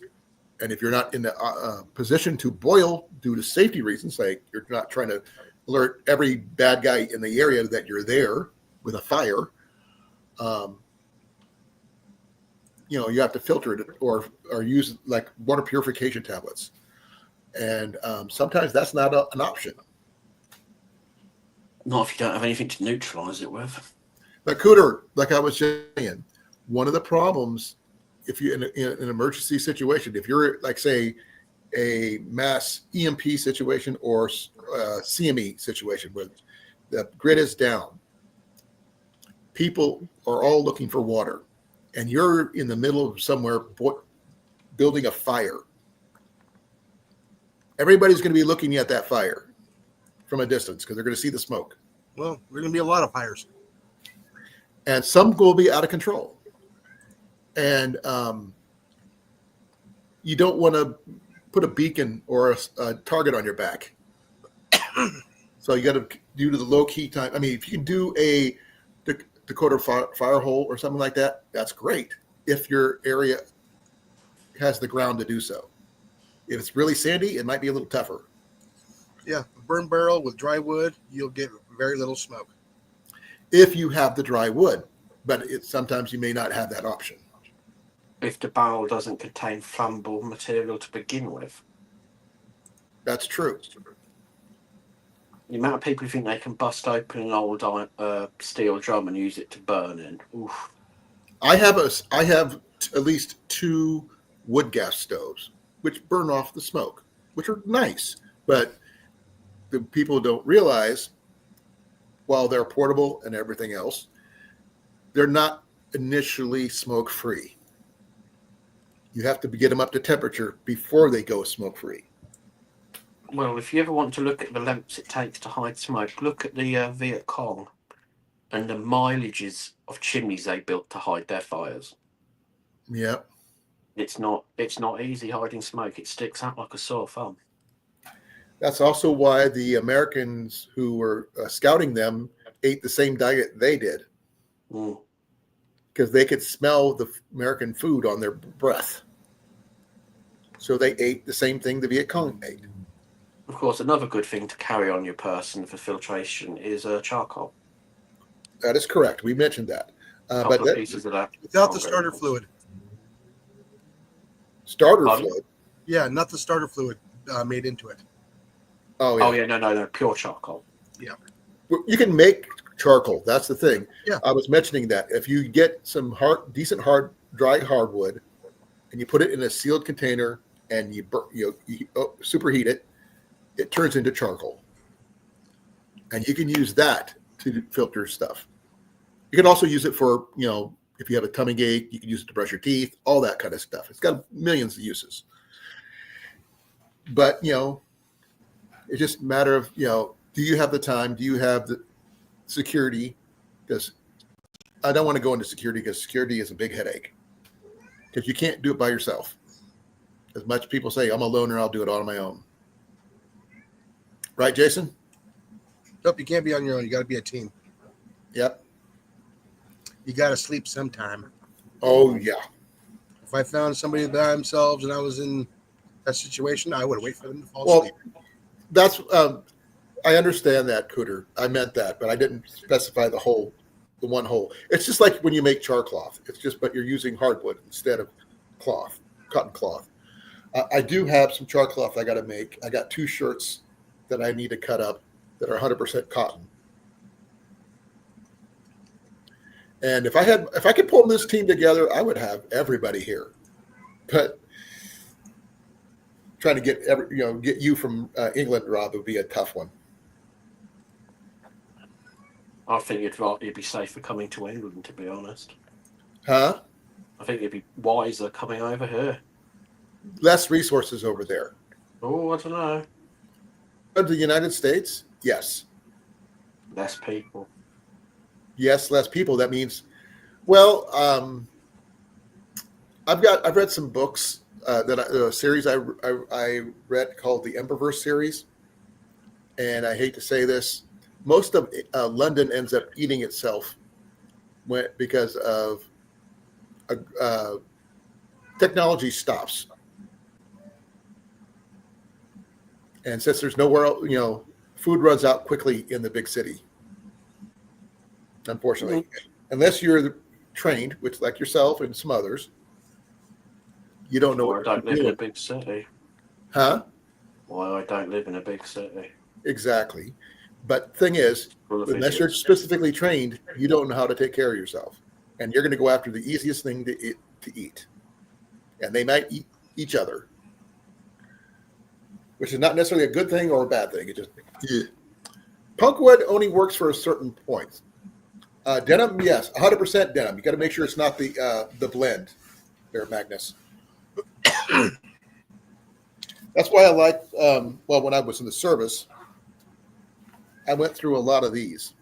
[SPEAKER 1] And if you're not in the position to boil due to safety reasons, like you're not trying to alert every bad guy in the area that you're there with a fire, you have to filter it or use like water purification tablets. And sometimes that's not an option.
[SPEAKER 2] Not if you don't have anything to neutralize it with.
[SPEAKER 1] But Cooter, like I was saying, one of the problems, if you're in an emergency situation, if you're like, say, a mass EMP situation or CME situation where the grid is down, people are all looking for water, and you're in the middle of somewhere building a fire. Everybody's going to be looking at that fire from a distance because they're going to see the smoke.
[SPEAKER 3] Well, there are going to be a lot of fires.
[SPEAKER 1] And some will be out of control. And you don't want to put a beacon or a target on your back. So you got to do the low key time. I mean, if you can do a Dakota fire hole or something like that, that's great. If your area has the ground to do so. If it's really sandy, it might be a little tougher.
[SPEAKER 3] Yeah, a burn barrel with dry wood, you'll get very little smoke.
[SPEAKER 1] If you have the dry wood, but sometimes you may not have that option.
[SPEAKER 2] If the barrel doesn't contain flammable material to begin with.
[SPEAKER 1] That's true.
[SPEAKER 2] The amount of people who think they can bust open an old steel drum and use it to burn in. Oof.
[SPEAKER 1] I have at least 2 wood gas stoves, which burn off the smoke, which are nice. But the people don't realize, while they're portable and everything else, they're not initially smoke free. You have to get them up to temperature before they go smoke free.
[SPEAKER 2] Well, if you ever want to look at the lengths it takes to hide smoke, look at the Viet Cong and the mileages of chimneys they built to hide their fires.
[SPEAKER 1] Yeah.
[SPEAKER 2] It's not easy hiding smoke. It sticks out like a sore thumb.
[SPEAKER 1] That's also why the Americans who were scouting them ate the same diet they did. Because they could smell the American food on their breath. So they ate the same thing the Viet Cong ate.
[SPEAKER 2] Of course, another good thing to carry on your person for filtration is charcoal.
[SPEAKER 1] That is correct. We mentioned that.
[SPEAKER 2] Couple of pieces of that.
[SPEAKER 3] Without the starter fluid.
[SPEAKER 1] Starter fluid?
[SPEAKER 3] Yeah, not the starter fluid made into it.
[SPEAKER 1] Oh, yeah.
[SPEAKER 2] Oh, yeah, no, pure charcoal.
[SPEAKER 3] Yeah.
[SPEAKER 1] You can make charcoal. That's the thing.
[SPEAKER 3] Yeah.
[SPEAKER 1] I was mentioning that. If you get some decent dry hardwood and you put it in a sealed container and you superheat it, it turns into charcoal. And you can use that to filter stuff. You can also use it for, if you have a tummy ache, you can use it to brush your teeth, all that kind of stuff. It's got millions of uses. But, it's just a matter of, do you have the time? Do you have the security? Because I don't want to go into security because security is a big headache. Because you can't do it by yourself. As much people say, I'm a loner, I'll do it all on my own. Right, Jason?
[SPEAKER 3] Nope, you can't be on your own. You got to be a team.
[SPEAKER 1] Yep.
[SPEAKER 3] You got to sleep sometime.
[SPEAKER 1] Oh, yeah.
[SPEAKER 3] If I found somebody by themselves and I was in that situation, I would wait for them to fall asleep.
[SPEAKER 1] That's I understand that, Cooter. I meant that, but I didn't specify the one hole. It's just like when you make char cloth. But you're using hardwood instead of cotton cloth. I do have some char cloth I got to make. I got 2 shirts that I need to cut up that are 100% cotton. And if I could pull this team together, I would have everybody here. But trying to get you from England, Rob, would be a tough one.
[SPEAKER 2] I think you'd be safer coming to England, to be honest.
[SPEAKER 1] Huh?
[SPEAKER 2] I think you'd be wiser coming over here.
[SPEAKER 1] less resources over there.
[SPEAKER 2] Oh, I don't know.
[SPEAKER 1] But the United States, yes.
[SPEAKER 2] Less people.
[SPEAKER 1] Yes, less people. That means, well, I've read some books a series I read called the Emberverse series, and I hate to say this, most of London ends up eating itself because of technology stops, and since there's nowhere else, food runs out quickly in the big city. Unfortunately, unless you're trained, which like yourself and some others, you don't know
[SPEAKER 2] Why I
[SPEAKER 1] what
[SPEAKER 2] don't
[SPEAKER 1] you're
[SPEAKER 2] live in a
[SPEAKER 1] doing.
[SPEAKER 2] big city.
[SPEAKER 1] Huh?
[SPEAKER 2] Why I don't live in a big city.
[SPEAKER 1] Exactly. But thing is,
[SPEAKER 2] Full of
[SPEAKER 1] unless you're
[SPEAKER 2] idiots.
[SPEAKER 1] specifically trained, you don't know how to take care of yourself, and you're going to go after the easiest thing to eat, and they might eat each other, which is not necessarily a good thing or a bad thing. It just Punkwood only works for a certain point. Denim, yes, 100% denim. You got to make sure it's not the blend there, Magnus. That's why I like. When I was in the service, I went through a lot of these.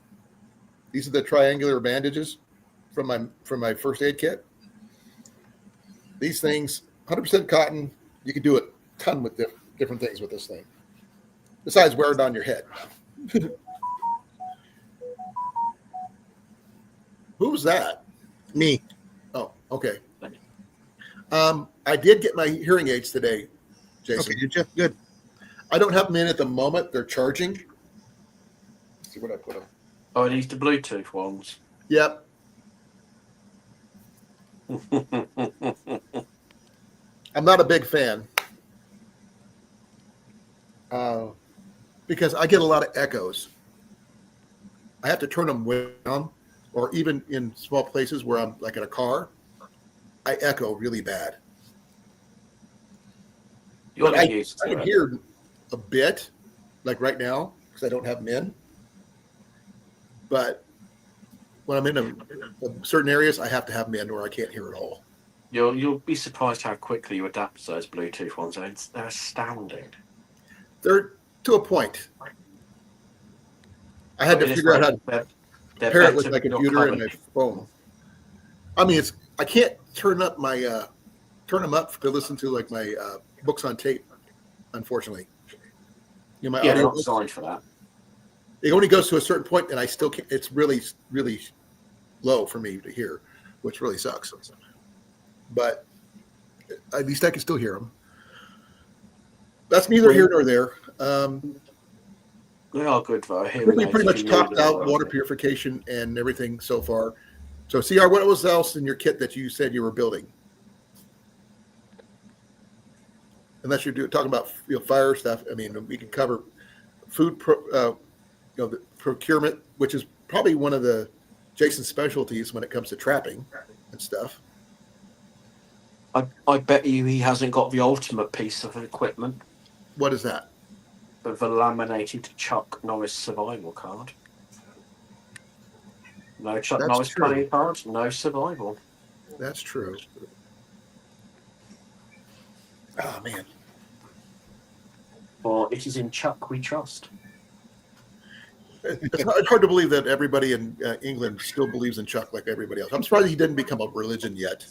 [SPEAKER 1] These are the triangular bandages from my first aid kit. These things, 100% cotton. You can do a ton with different things with this thing. Besides wear it on your head. Who's that?
[SPEAKER 3] Me.
[SPEAKER 1] Oh, okay. I did get my hearing aids today, Jason.
[SPEAKER 3] Okay, did you? Good.
[SPEAKER 1] I don't have them in at the moment. They're charging. Let's see where I put them.
[SPEAKER 2] Oh, these the Bluetooth ones.
[SPEAKER 1] Yep. I'm not a big fan because I get a lot of echoes. I have to turn them way down, or even in small places where I'm like in a car, I echo really bad.
[SPEAKER 2] You'll
[SPEAKER 1] But
[SPEAKER 2] get used
[SPEAKER 1] I
[SPEAKER 2] to
[SPEAKER 1] can
[SPEAKER 2] it.
[SPEAKER 1] hear a bit, like right now, because I don't have them in. But when I'm in certain areas, I have to have them in, or I can't hear at all.
[SPEAKER 2] You'll be surprised how quickly you adapt to those Bluetooth ones. They're astounding.
[SPEAKER 1] They're to a point. I had to figure out how to
[SPEAKER 2] they're
[SPEAKER 1] pair it with
[SPEAKER 2] better
[SPEAKER 1] my
[SPEAKER 2] than your
[SPEAKER 1] computer and
[SPEAKER 2] current.
[SPEAKER 1] my phone. I mean, I can't turn up turn them up to listen to like my books on tape. Unfortunately, my
[SPEAKER 2] Yeah, they're
[SPEAKER 1] audio
[SPEAKER 2] not
[SPEAKER 1] books,
[SPEAKER 2] designed for that.
[SPEAKER 1] it only goes to a certain point, and I still can't. It's really, really low for me to hear, which really sucks. But at least I can still hear them. That's neither here nor there.
[SPEAKER 2] They are good though.
[SPEAKER 1] I think
[SPEAKER 2] Hearing
[SPEAKER 1] we
[SPEAKER 2] aids,
[SPEAKER 1] pretty
[SPEAKER 2] if
[SPEAKER 1] much
[SPEAKER 2] you need
[SPEAKER 1] topped
[SPEAKER 2] them,
[SPEAKER 1] out water purification and everything so far. So, CR, what was else in your kit that you said you were building? Unless you're talking about fire stuff, I mean, we can cover food, the procurement, which is probably one of the Jason's specialties when it comes to trapping and stuff.
[SPEAKER 2] I bet you he hasn't got the ultimate piece of equipment.
[SPEAKER 1] What is that?
[SPEAKER 2] The laminated Chuck Norris survival card. No Chuck
[SPEAKER 1] That's
[SPEAKER 2] Norris
[SPEAKER 1] true.
[SPEAKER 2] playing cards, no survival.
[SPEAKER 1] That's true. Oh, man.
[SPEAKER 2] Or it is in Chuck we trust.
[SPEAKER 1] It's hard to believe that everybody in England still believes in Chuck like everybody else. I'm surprised he didn't become a religion yet.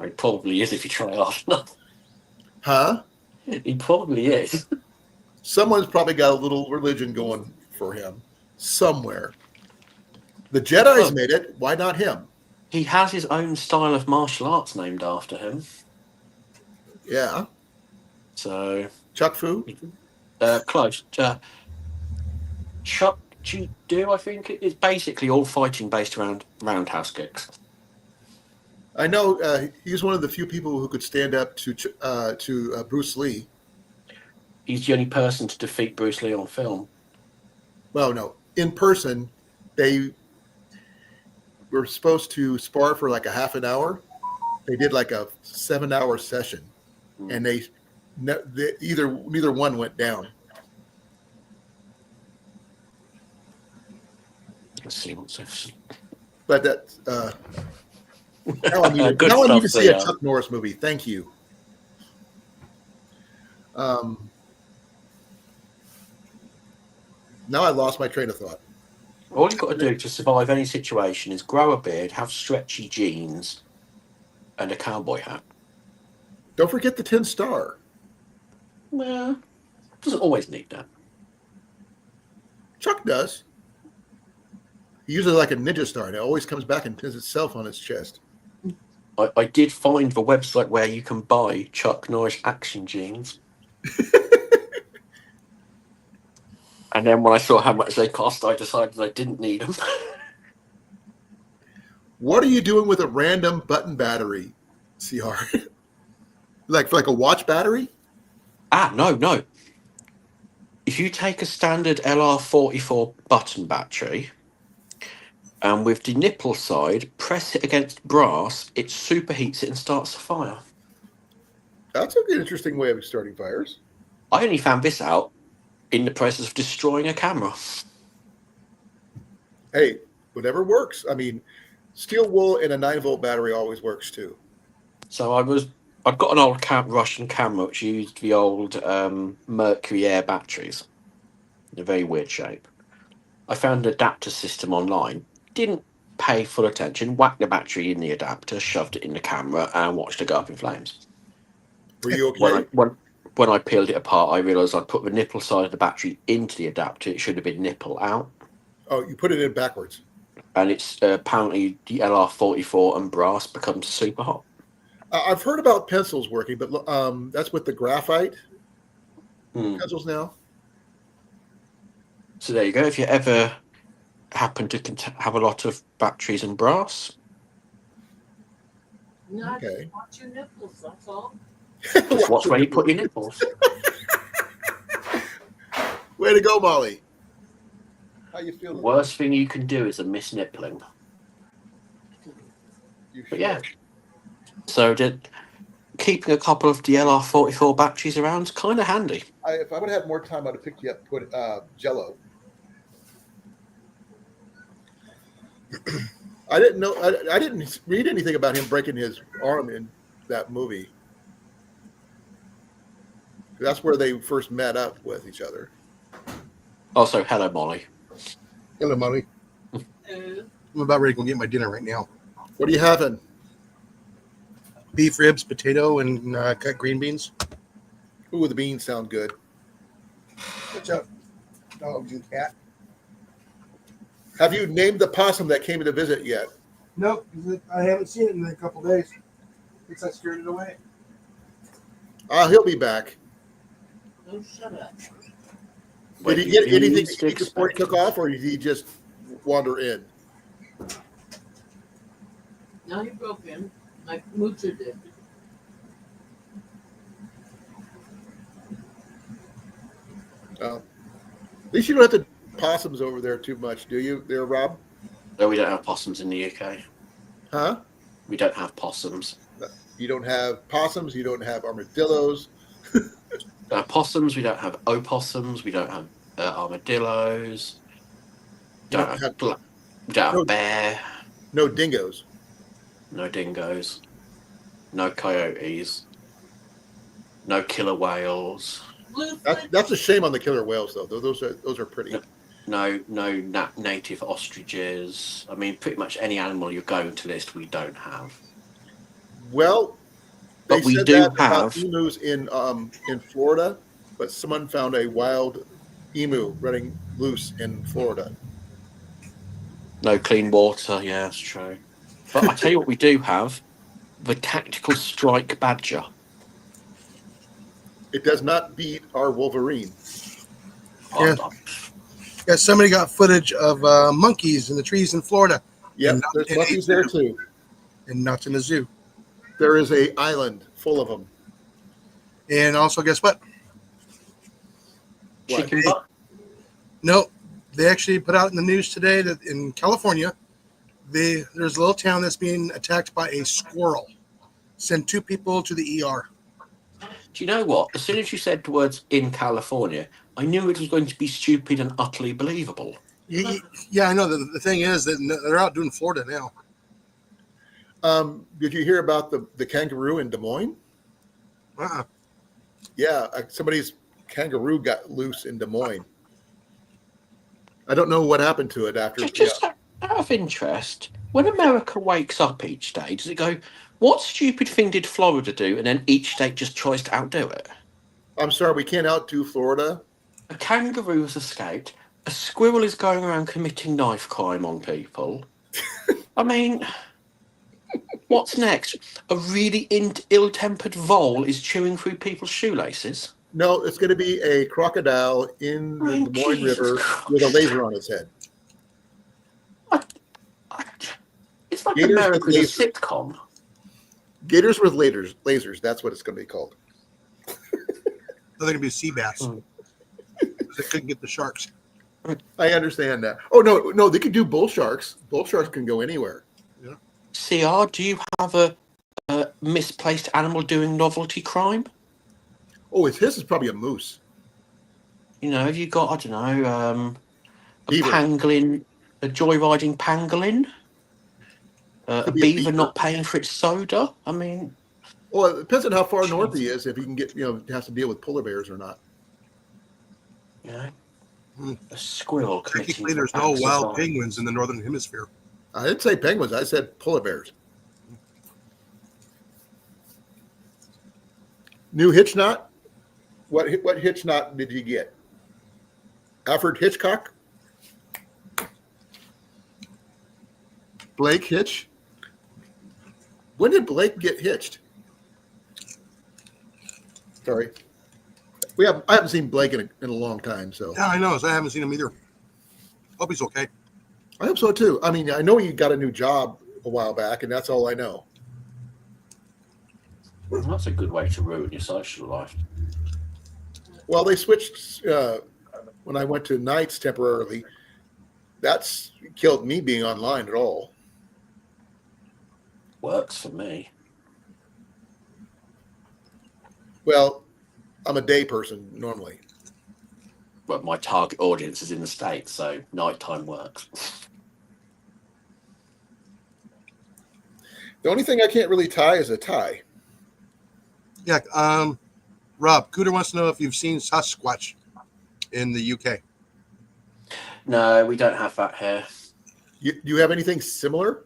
[SPEAKER 2] He probably is if you try hard enough.
[SPEAKER 1] Huh?
[SPEAKER 2] He probably is.
[SPEAKER 1] Someone's probably got a little religion going for him somewhere. The Jedi's made it. Why not him?
[SPEAKER 2] He has his own style of martial arts named after him.
[SPEAKER 1] Yeah.
[SPEAKER 2] So
[SPEAKER 1] Chuck Fu?
[SPEAKER 2] close. Chuck Judo, I think. It's basically all fighting based around roundhouse kicks.
[SPEAKER 1] I know he's one of the few people who could stand up to Bruce Lee.
[SPEAKER 2] He's the only person to defeat Bruce Lee on film.
[SPEAKER 1] Well, no. In person, they were supposed to spar for like a half an hour. They did like a 7-hour session, and neither one went down.
[SPEAKER 2] Let's see what's this.
[SPEAKER 1] But that's now I need to see a Chuck Norris movie. Thank you. Um, now I lost my train of thought.
[SPEAKER 2] All you've got to do to survive any situation is grow a beard, have stretchy jeans, and a cowboy hat.
[SPEAKER 1] Don't forget the Tin Star.
[SPEAKER 2] Well, doesn't always need that.
[SPEAKER 1] Chuck does. He uses it like a ninja star, and it always comes back and pins itself on his chest.
[SPEAKER 2] I did find the website where you can buy Chuck Norris action jeans. And then when I saw how much they cost, I decided I didn't need them.
[SPEAKER 1] What are you doing with a random button battery, CR? like a watch battery?
[SPEAKER 2] No. If you take a standard LR44 button battery, and with the nipple side, press it against brass, it superheats it and starts a fire.
[SPEAKER 1] That's an interesting way of starting fires.
[SPEAKER 2] I only found this out in the process of destroying a camera.
[SPEAKER 1] Hey, whatever works. I mean, steel wool and a 9-volt battery always works too.
[SPEAKER 2] So I'd got an old Russian camera which used the old Mercury Air batteries in a very weird shape. I found an adapter system online, didn't pay full attention, whacked the battery in the adapter, shoved it in the camera, and watched it go up in flames.
[SPEAKER 1] Were you okay?
[SPEAKER 2] When I peeled it apart, I realised I'd put the nipple side of the battery into the adapter. It should have been nipple out.
[SPEAKER 1] Oh, you put it in backwards.
[SPEAKER 2] And it's apparently the LR44 and brass becomes super hot.
[SPEAKER 1] I've heard about pencils working, but that's with the graphite pencils now.
[SPEAKER 2] So there you go. If you ever happen to have a lot of batteries and brass.
[SPEAKER 4] No,
[SPEAKER 1] Okay.
[SPEAKER 4] just watch your nipples, that's all.
[SPEAKER 2] Just watch where you put your nipples.
[SPEAKER 1] Way to go, Molly. How you
[SPEAKER 2] The
[SPEAKER 1] feeling?
[SPEAKER 2] worst thing you can do is a misnippling. But yeah. So keeping a couple of the LR44 batteries around is kind of handy.
[SPEAKER 1] If I would have had more time, I'd have picked you up, put Jello. I didn't know. I didn't read anything about him breaking his arm in that movie. That's where they first met up with each other.
[SPEAKER 2] Also, hello, Molly.
[SPEAKER 3] Hello, Molly. I'm about ready to go get my dinner right now.
[SPEAKER 1] What are you having?
[SPEAKER 3] Beef ribs, potato, and cut green beans.
[SPEAKER 1] Ooh, the beans sound good.
[SPEAKER 3] What's up, dogs and cat?
[SPEAKER 1] Have you named the possum that came to visit yet?
[SPEAKER 3] Nope, I haven't seen it in a couple days. Looks like I scared it away.
[SPEAKER 1] He'll be back.
[SPEAKER 4] Oh, shut up.
[SPEAKER 1] Did he get anything to eat before he took off, or did he just wander in?
[SPEAKER 4] Now he broke in, like Moocher did.
[SPEAKER 1] At least you don't have to possums over there too much, do you, there, Rob?
[SPEAKER 2] No, we don't have possums in the UK.
[SPEAKER 1] Huh?
[SPEAKER 2] We don't have possums.
[SPEAKER 1] You don't have possums. You don't have armadillos.
[SPEAKER 2] Possums. We don't have opossums. We don't have armadillos. Don't have bear.
[SPEAKER 1] No dingoes.
[SPEAKER 2] No dingoes. No coyotes. No killer whales.
[SPEAKER 1] That's a shame on the killer whales, though. Those are pretty.
[SPEAKER 2] No native ostriches. I mean, pretty much any animal you're going to list, we don't have.
[SPEAKER 1] Well, they
[SPEAKER 2] But we
[SPEAKER 1] said
[SPEAKER 2] do
[SPEAKER 1] that
[SPEAKER 2] have
[SPEAKER 1] about emus in Florida, but someone found a wild emu running loose in Florida.
[SPEAKER 2] no clean water. Yeah, that's true. But I tell you what, we do have the tactical strike badger.
[SPEAKER 1] It does not beat our Wolverine.
[SPEAKER 3] Yeah. Yeah, somebody got footage of monkeys in the trees in Florida.
[SPEAKER 1] Yep, there's monkeys there too.
[SPEAKER 3] And not in a zoo.
[SPEAKER 1] There is a island full of them.
[SPEAKER 3] And also, guess what?
[SPEAKER 2] Chicken butt.
[SPEAKER 3] No, they actually put out in the news today that in California, there's a little town that's being attacked by a squirrel. Send 2 people to the ER.
[SPEAKER 2] Do you know what? As soon as you said the words "in California," I knew it was going to be stupid and utterly believable.
[SPEAKER 3] Yeah, I know. The thing is that they're out doing Florida now.
[SPEAKER 1] Did you hear about the kangaroo in Des Moines? Yeah, somebody's kangaroo got loose in Des Moines. I don't know what happened to it after.
[SPEAKER 2] Just out of interest, when America wakes up each day, does it go, what stupid thing did Florida do? And then each state just tries to outdo it.
[SPEAKER 1] I'm sorry, we can't outdo Florida.
[SPEAKER 2] A kangaroo has escaped. A squirrel is going around committing knife crime on people. I mean, what's next? A really ill-tempered vole is chewing through people's shoelaces.
[SPEAKER 1] No, it's going to be a crocodile in the Des Moines
[SPEAKER 2] Jesus
[SPEAKER 1] River
[SPEAKER 2] Christ.
[SPEAKER 1] with a laser on its head.
[SPEAKER 2] It's like
[SPEAKER 1] Gators with
[SPEAKER 2] America's a
[SPEAKER 1] lasers.
[SPEAKER 2] sitcom.
[SPEAKER 1] Gators with lasers. That's what it's going to be called.
[SPEAKER 3] They're going to be sea bass. They couldn't get the sharks.
[SPEAKER 1] I understand that. Oh no, they could do bull sharks. Bull sharks can go anywhere.
[SPEAKER 3] Yeah.
[SPEAKER 2] CR, do you have a misplaced animal doing novelty crime?
[SPEAKER 1] Oh, his is probably a moose.
[SPEAKER 2] You know, have you got, I don't know, a
[SPEAKER 1] Beaver.
[SPEAKER 2] pangolin, a joyriding pangolin? A
[SPEAKER 1] Could be a
[SPEAKER 2] beaver not paying for its soda? I mean...
[SPEAKER 1] Well, it depends on how far north he is, if he can get, has to deal with polar bears or not.
[SPEAKER 2] You know, a squirrel.
[SPEAKER 3] Technically, there's no wild penguins in the northern hemisphere.
[SPEAKER 1] I didn't say penguins. I said polar bears. New hitch knot? What hitch knot did you get? Alfred Hitchcock? Blake Hitch? When did Blake get hitched? Sorry. I haven't seen Blake in a long time, so.
[SPEAKER 3] Yeah, I know. So I haven't seen him either. Hope he's okay.
[SPEAKER 1] I hope so too. I mean, I know he got a new job a while back, and that's all I know.
[SPEAKER 2] Well, that's a good way to ruin your social life.
[SPEAKER 1] Well, they switched when I went to nights temporarily. That's killed me being online at all.
[SPEAKER 2] Works for me.
[SPEAKER 1] Well, I'm a day person normally.
[SPEAKER 2] But my target audience is in the States, so nighttime works.
[SPEAKER 1] The only thing I can't really tie is a tie.
[SPEAKER 3] Yeah. Rob, Cooter wants to know if you've seen Sasquatch in the UK.
[SPEAKER 2] No, we don't have that here.
[SPEAKER 1] You have anything similar?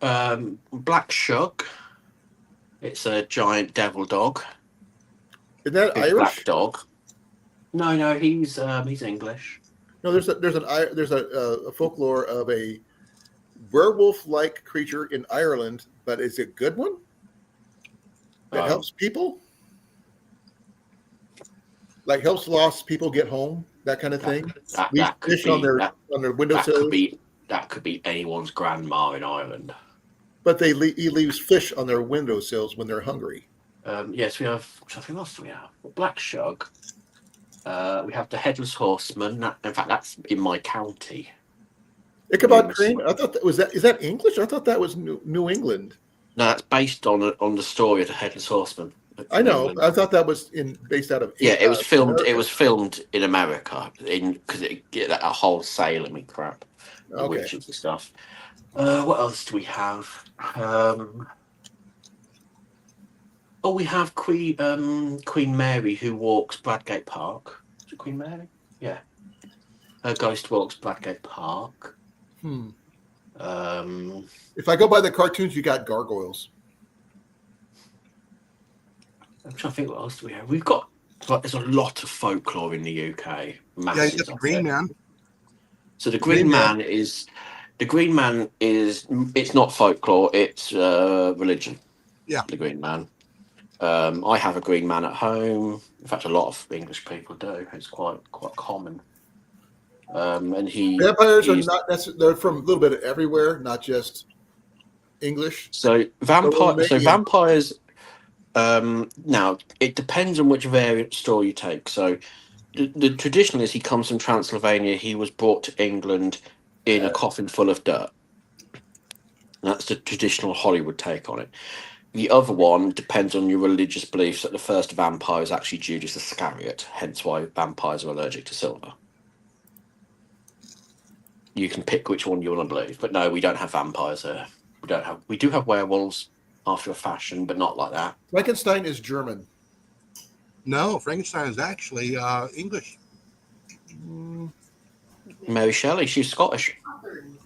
[SPEAKER 2] Black Shug. It's a giant devil dog.
[SPEAKER 1] Is that
[SPEAKER 2] Big
[SPEAKER 1] Irish?
[SPEAKER 2] Black dog. No, he's English.
[SPEAKER 1] No, there's a folklore of a werewolf-like creature in Ireland, but is it a good one that helps people? Like helps lost people get home, that kind of thing.
[SPEAKER 2] That could
[SPEAKER 1] Fish
[SPEAKER 2] be
[SPEAKER 1] on their windowsill.
[SPEAKER 2] That could be anyone's grandma in Ireland.
[SPEAKER 1] But he leaves fish on their windowsills when they're hungry.
[SPEAKER 2] Yes, we have. What else do we have? Black Shug. We have the Headless Horseman. In fact, that's in my county.
[SPEAKER 1] Ichabod Crane. I thought is that English? I thought that was New England.
[SPEAKER 2] No, that's based on the story of the Headless Horseman.
[SPEAKER 1] I know.
[SPEAKER 2] England.
[SPEAKER 1] I thought that was based out of.
[SPEAKER 2] Yeah, it was filmed.
[SPEAKER 1] America.
[SPEAKER 2] It was filmed in America because it get that whole Salem and crap, the
[SPEAKER 1] Okay.
[SPEAKER 2] witches and stuff. What else do we have? We have Queen Mary who walks Bradgate Park. Is it Queen Mary? Yeah. Her ghost walks Bradgate Park.
[SPEAKER 1] If I go by the cartoons, you got gargoyles.
[SPEAKER 2] I'm trying to think what else do we have. We've got there's a lot of folklore in the UK.
[SPEAKER 3] Yeah, you
[SPEAKER 2] Masses
[SPEAKER 3] got the
[SPEAKER 2] of
[SPEAKER 3] Green
[SPEAKER 2] it.
[SPEAKER 3] Man.
[SPEAKER 2] So the Green Man is it's not folklore, it's religion.
[SPEAKER 3] Yeah.
[SPEAKER 2] The Green Man. I have a Green Man at home. In fact, a lot of English people do. It's quite common. And
[SPEAKER 1] Vampires are not necessarily, they're from a little bit of everywhere, not just English.
[SPEAKER 2] So vampires. Now it depends on which variant story you take. So the traditional is he comes from Transylvania. He was brought to England in a coffin full of dirt. That's the traditional Hollywood take on it. The other one depends on your religious beliefs that the first vampire is actually Judas Iscariot, hence why vampires are allergic to silver. You can pick which one you want to believe, but no, we don't have vampires here. We do have werewolves after a fashion, but not like that.
[SPEAKER 1] Frankenstein is German.
[SPEAKER 3] No, Frankenstein is actually English.
[SPEAKER 1] Mm,
[SPEAKER 2] Mary Shelley, she's Scottish.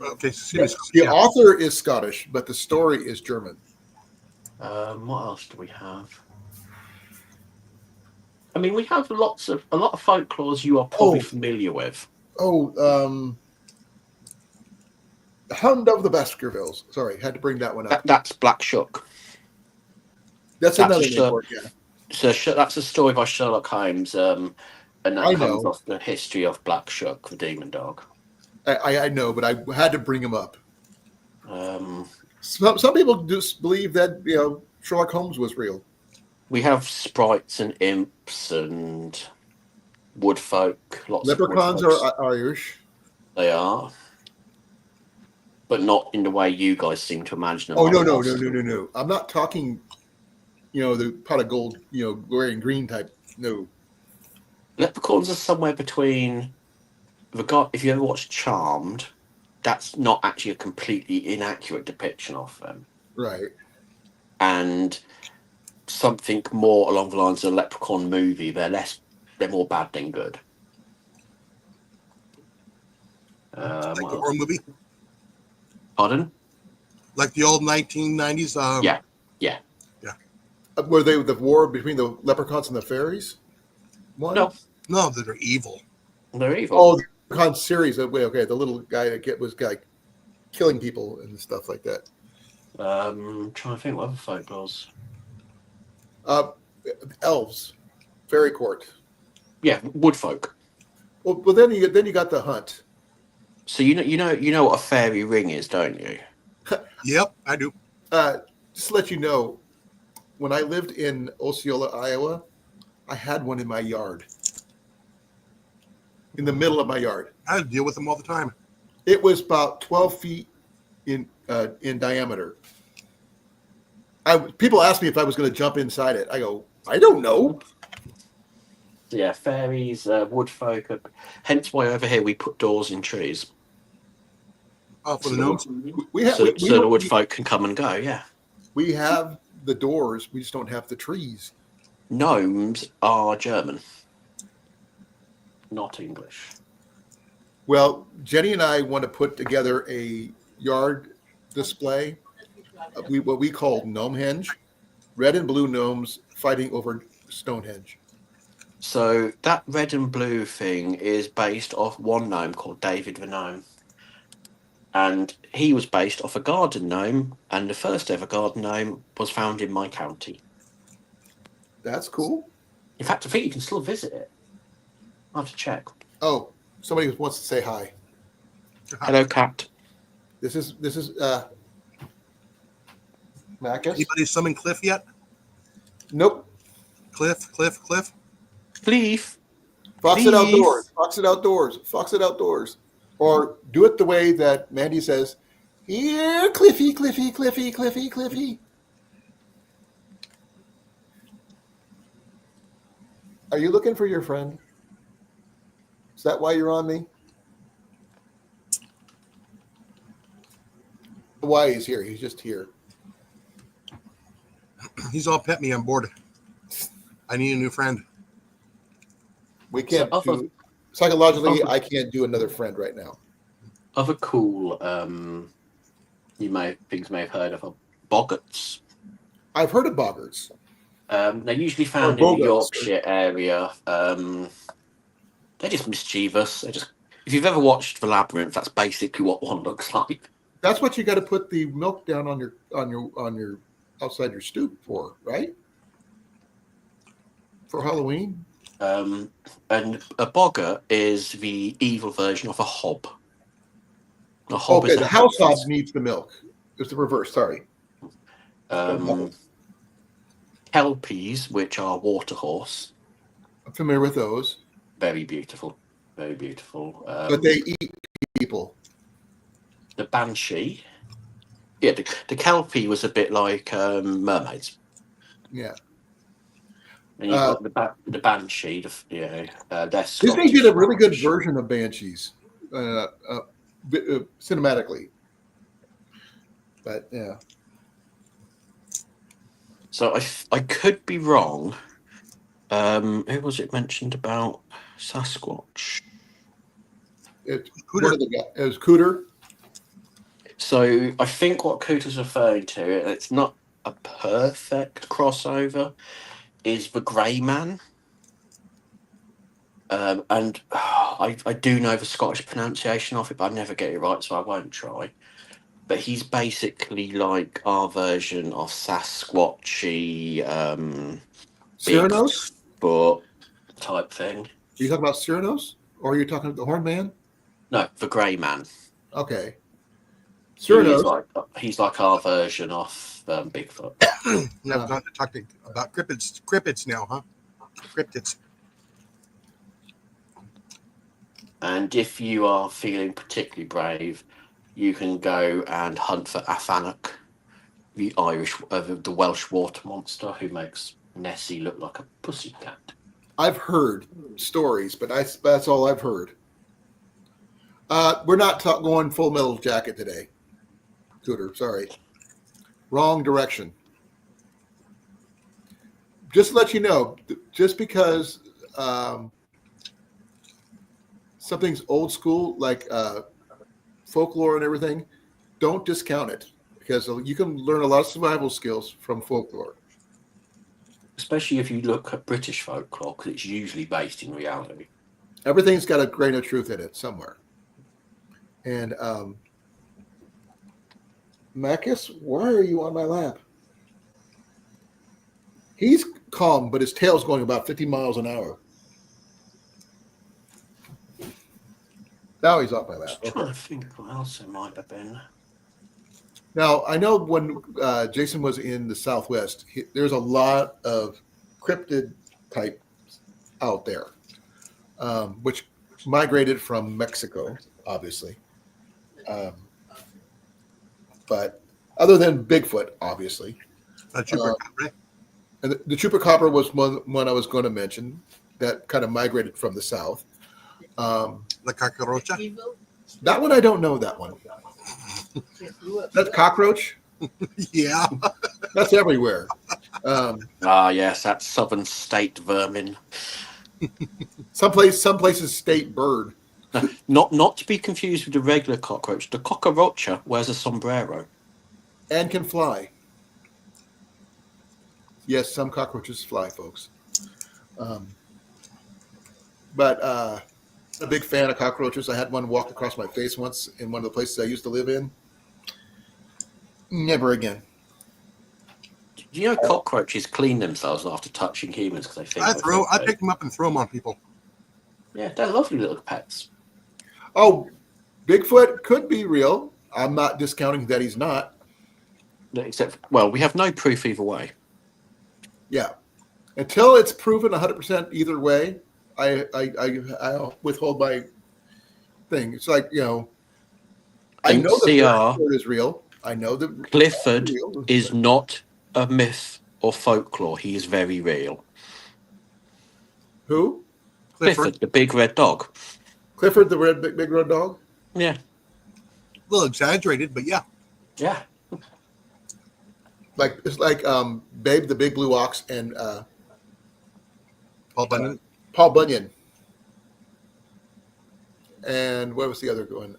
[SPEAKER 3] Okay,
[SPEAKER 1] yes,
[SPEAKER 3] serious.
[SPEAKER 1] the
[SPEAKER 3] Yeah.
[SPEAKER 1] author is Scottish, but the story is German.
[SPEAKER 2] What else do we have? I mean, we have a lot of folklores you are probably familiar with.
[SPEAKER 1] Hound of the Baskervilles. Sorry, had to bring that one up.
[SPEAKER 2] That's Black Shuck.
[SPEAKER 1] That's
[SPEAKER 2] That's
[SPEAKER 1] another
[SPEAKER 2] a
[SPEAKER 1] name for it. Yeah,
[SPEAKER 2] So that's a story by Sherlock Holmes, and that
[SPEAKER 1] I
[SPEAKER 2] comes
[SPEAKER 1] know,
[SPEAKER 2] off the history of Black Shuck, the demon dog.
[SPEAKER 1] I know, but I had to bring him up.
[SPEAKER 2] Um,
[SPEAKER 1] Some people just believe that Sherlock Holmes was real.
[SPEAKER 2] we have sprites and imps and woodfolk, lots of
[SPEAKER 1] Leprechauns
[SPEAKER 2] woodfolks.
[SPEAKER 1] are Irish.
[SPEAKER 2] They are, but not in the way you guys seem to imagine them.
[SPEAKER 1] Oh
[SPEAKER 2] like
[SPEAKER 1] no, no, no,
[SPEAKER 2] Boston.
[SPEAKER 1] no, no, no! I'm not talking, the pot of gold, wearing green type. No,
[SPEAKER 2] Leprechauns are somewhere between if you ever watched Charmed, that's not actually a completely inaccurate depiction of them.
[SPEAKER 1] right.
[SPEAKER 2] And something more along the lines of a Leprechaun movie, they're more bad than good.
[SPEAKER 3] Like
[SPEAKER 2] What
[SPEAKER 3] the
[SPEAKER 2] else?
[SPEAKER 3] horror movie,
[SPEAKER 2] Pardon?
[SPEAKER 3] like the old 1990s.
[SPEAKER 2] Yeah.
[SPEAKER 1] Were they the war between the leprechauns and the fairies? One?
[SPEAKER 2] No,
[SPEAKER 3] No, that are evil.
[SPEAKER 2] they're evil.
[SPEAKER 1] Oh, the leprechaun series. Okay, the little guy that was like killing people and stuff like that.
[SPEAKER 2] Trying to think what other folklores.
[SPEAKER 1] Uh, Elves, fairy court.
[SPEAKER 2] Yeah, woodfolk.
[SPEAKER 1] Well, then you got the hunt.
[SPEAKER 2] So you know what a fairy ring is, don't you?
[SPEAKER 3] Yep, I do.
[SPEAKER 1] Just to let you know, when I lived in Osceola, Iowa, I had one in my yard, in the middle of my yard.
[SPEAKER 3] I deal with them all the time.
[SPEAKER 1] It was about 12 feet in diameter. People asked me if I was going to jump inside it. I go, I don't know.
[SPEAKER 2] So yeah, fairies, woodfolk. Hence why over here we put doors in trees.
[SPEAKER 3] Oh, for
[SPEAKER 2] So
[SPEAKER 3] the gnomes.
[SPEAKER 2] so the woodfolk can come and go. Yeah.
[SPEAKER 1] We have the doors. We just don't have the trees.
[SPEAKER 2] Gnomes are German, not English.
[SPEAKER 1] Well, Jenny and I want to put together a yard display. What we call Gnomehenge, red and blue gnomes fighting over Stonehenge.
[SPEAKER 2] So that red and blue thing is based off one gnome called David the Gnome. And he was based off a garden gnome, and the first ever garden gnome was found in my county.
[SPEAKER 1] That's cool.
[SPEAKER 2] In fact, I think you can still visit it. I'll have to check.
[SPEAKER 1] Oh, somebody wants to say hi.
[SPEAKER 2] Hello, cat.
[SPEAKER 1] This is Macus.
[SPEAKER 3] Anybody summon Cliff yet?
[SPEAKER 1] Nope.
[SPEAKER 3] Cliff.
[SPEAKER 2] Leaf.
[SPEAKER 1] Fox
[SPEAKER 2] Please.
[SPEAKER 1] it outdoors. Fox it outdoors. Fox it outdoors. Or do it the way that Mandy says, here, Cliffy, Cliffy, Cliffy, Cliffy, Cliffy. Are you looking for your friend? Is that why you're on me? Why he's here? He's just here.
[SPEAKER 3] He's all pet me. I'm bored. I need a new friend.
[SPEAKER 1] We can't
[SPEAKER 2] So
[SPEAKER 1] do psychologically. I can't do another friend right now.
[SPEAKER 2] Other cool, things may have heard of are boggarts.
[SPEAKER 1] I've heard of boggarts.
[SPEAKER 2] They're usually found
[SPEAKER 1] Or
[SPEAKER 2] in the
[SPEAKER 1] bogarts,
[SPEAKER 2] Yorkshire area. They're just mischievous. If you've ever watched The Labyrinth, that's basically what one looks like.
[SPEAKER 1] That's what you got to put the milk down on your outside your stoop for, right? For Halloween.
[SPEAKER 2] And a boggart is the evil version of a hob. A hob
[SPEAKER 1] Okay,
[SPEAKER 2] is a
[SPEAKER 1] the house hob
[SPEAKER 2] hob.
[SPEAKER 1] needs the milk. It's the reverse. Sorry.
[SPEAKER 2] Kelpies, which are water horse,
[SPEAKER 1] I'm familiar with those,
[SPEAKER 2] very beautiful, very beautiful.
[SPEAKER 1] but they eat people.
[SPEAKER 2] The banshee, yeah, the kelpie was a bit like mermaids.
[SPEAKER 1] Yeah.
[SPEAKER 2] And you've got the banshee, they're
[SPEAKER 1] Disney did a really good
[SPEAKER 2] Scottish.
[SPEAKER 1] version of Banshees, cinematically. But yeah.
[SPEAKER 2] So I could be wrong, Who was it mentioned about Sasquatch?
[SPEAKER 1] It's
[SPEAKER 3] Cooter.
[SPEAKER 1] one of the guys. It was Cooter.
[SPEAKER 2] So I think what Cooter's referring to, and it's not a perfect crossover, is the Grey Man. And I do know the Scottish pronunciation of it, but I never get it right, so I won't try. But he's basically like our version of Sasquatchy,
[SPEAKER 1] Cyrano's?
[SPEAKER 2] Bigfoot type thing.
[SPEAKER 1] Are you talking about Cyrano's? Or are you talking about the Horn Man?
[SPEAKER 2] No, the Grey Man.
[SPEAKER 1] Okay.
[SPEAKER 2] He's
[SPEAKER 1] Cyrano's.
[SPEAKER 2] like our version of Bigfoot.
[SPEAKER 3] Now, not talking about cryptids now, huh? Cryptids.
[SPEAKER 2] And if you are feeling particularly brave, you can go and hunt for Afanach, the the Welsh water monster who makes Nessie look like a pussycat.
[SPEAKER 1] I've heard stories, but that's all I've heard. We're not going Full Metal Jacket today. Cooter, sorry. Wrong direction. Just to let you know, just because something's old school, like folklore and everything, don't discount it, because you can learn a lot of survival skills from folklore.
[SPEAKER 2] Especially if you look at British folklore, because it's usually based in reality.
[SPEAKER 1] Everything's got a grain of truth in it somewhere. And Marcus, why are you on my lap? He's calm, but his tail's going about 50 miles an hour. Now he's off my lap.
[SPEAKER 2] I'm trying to think what else it might have been.
[SPEAKER 1] Now, I know when Jason was in the Southwest, there's a lot of cryptid types out there, which migrated from Mexico, obviously. But other than Bigfoot, obviously.
[SPEAKER 3] Chupacabra.
[SPEAKER 1] And the Chupacabra was one I was going to mention that kind of migrated from the South.
[SPEAKER 3] La Cacarocha.
[SPEAKER 4] Evil.
[SPEAKER 1] That one, I don't know that one. That's cockroach?
[SPEAKER 3] Yeah.
[SPEAKER 1] That's everywhere.
[SPEAKER 2] Yes, that's southern state vermin.
[SPEAKER 1] Some places state bird.
[SPEAKER 2] Not to be confused with the regular cockroach. The cockroacha wears a sombrero.
[SPEAKER 1] And can fly. Yes, some cockroaches fly, folks. But I'm a big fan of cockroaches. I had one walk across my face once in one of the places I used to live in. Never again.
[SPEAKER 2] Do you know cockroaches clean themselves after touching humans because they think
[SPEAKER 3] I pick them up and throw them on people.
[SPEAKER 2] Yeah, they're lovely little pets.
[SPEAKER 1] Oh, Bigfoot could be real. I'm not discounting that he's not.
[SPEAKER 2] Except, well, we have no proof either way.
[SPEAKER 1] Yeah. Until it's proven 100% either way, I withhold my thing. It's like, I know the Clifford is real. I know that
[SPEAKER 2] Clifford is not a myth or folklore. He is very real.
[SPEAKER 1] Who?
[SPEAKER 2] Clifford, the big red dog.
[SPEAKER 1] Clifford, the big red dog?
[SPEAKER 2] Yeah.
[SPEAKER 3] A little exaggerated, but yeah.
[SPEAKER 2] Yeah.
[SPEAKER 1] It's like Babe, the big blue ox, and
[SPEAKER 3] Paul Bunyan.
[SPEAKER 1] Paul Bunyan. And what was the other one?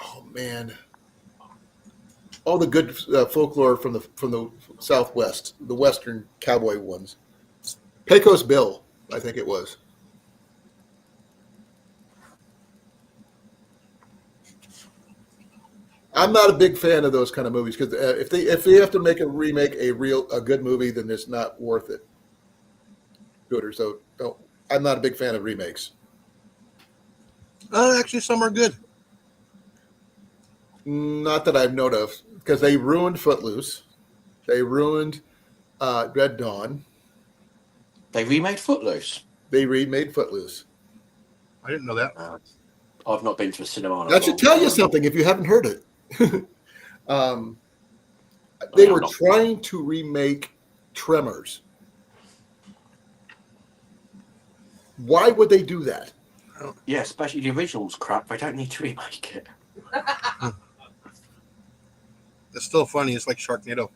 [SPEAKER 1] Oh man! All the good folklore from the Southwest, the Western cowboy ones. Pecos Bill, I think it was. I'm not a big fan of those kind of movies because if they have to make a good movie, then it's not worth it. So I'm not a big fan of remakes.
[SPEAKER 3] Actually, some are good.
[SPEAKER 1] Not that I've known of, because they ruined Footloose. They ruined Red Dawn.
[SPEAKER 2] They remade Footloose.
[SPEAKER 1] They remade Footloose.
[SPEAKER 3] I didn't know that.
[SPEAKER 2] I've not been to a cinema.
[SPEAKER 1] That should tell you something if you haven't heard it. They were trying to remake Tremors. Why would they do that?
[SPEAKER 2] Yeah, especially the original's crap. They don't need to remake it.
[SPEAKER 3] It's still funny. It's like Sharknado.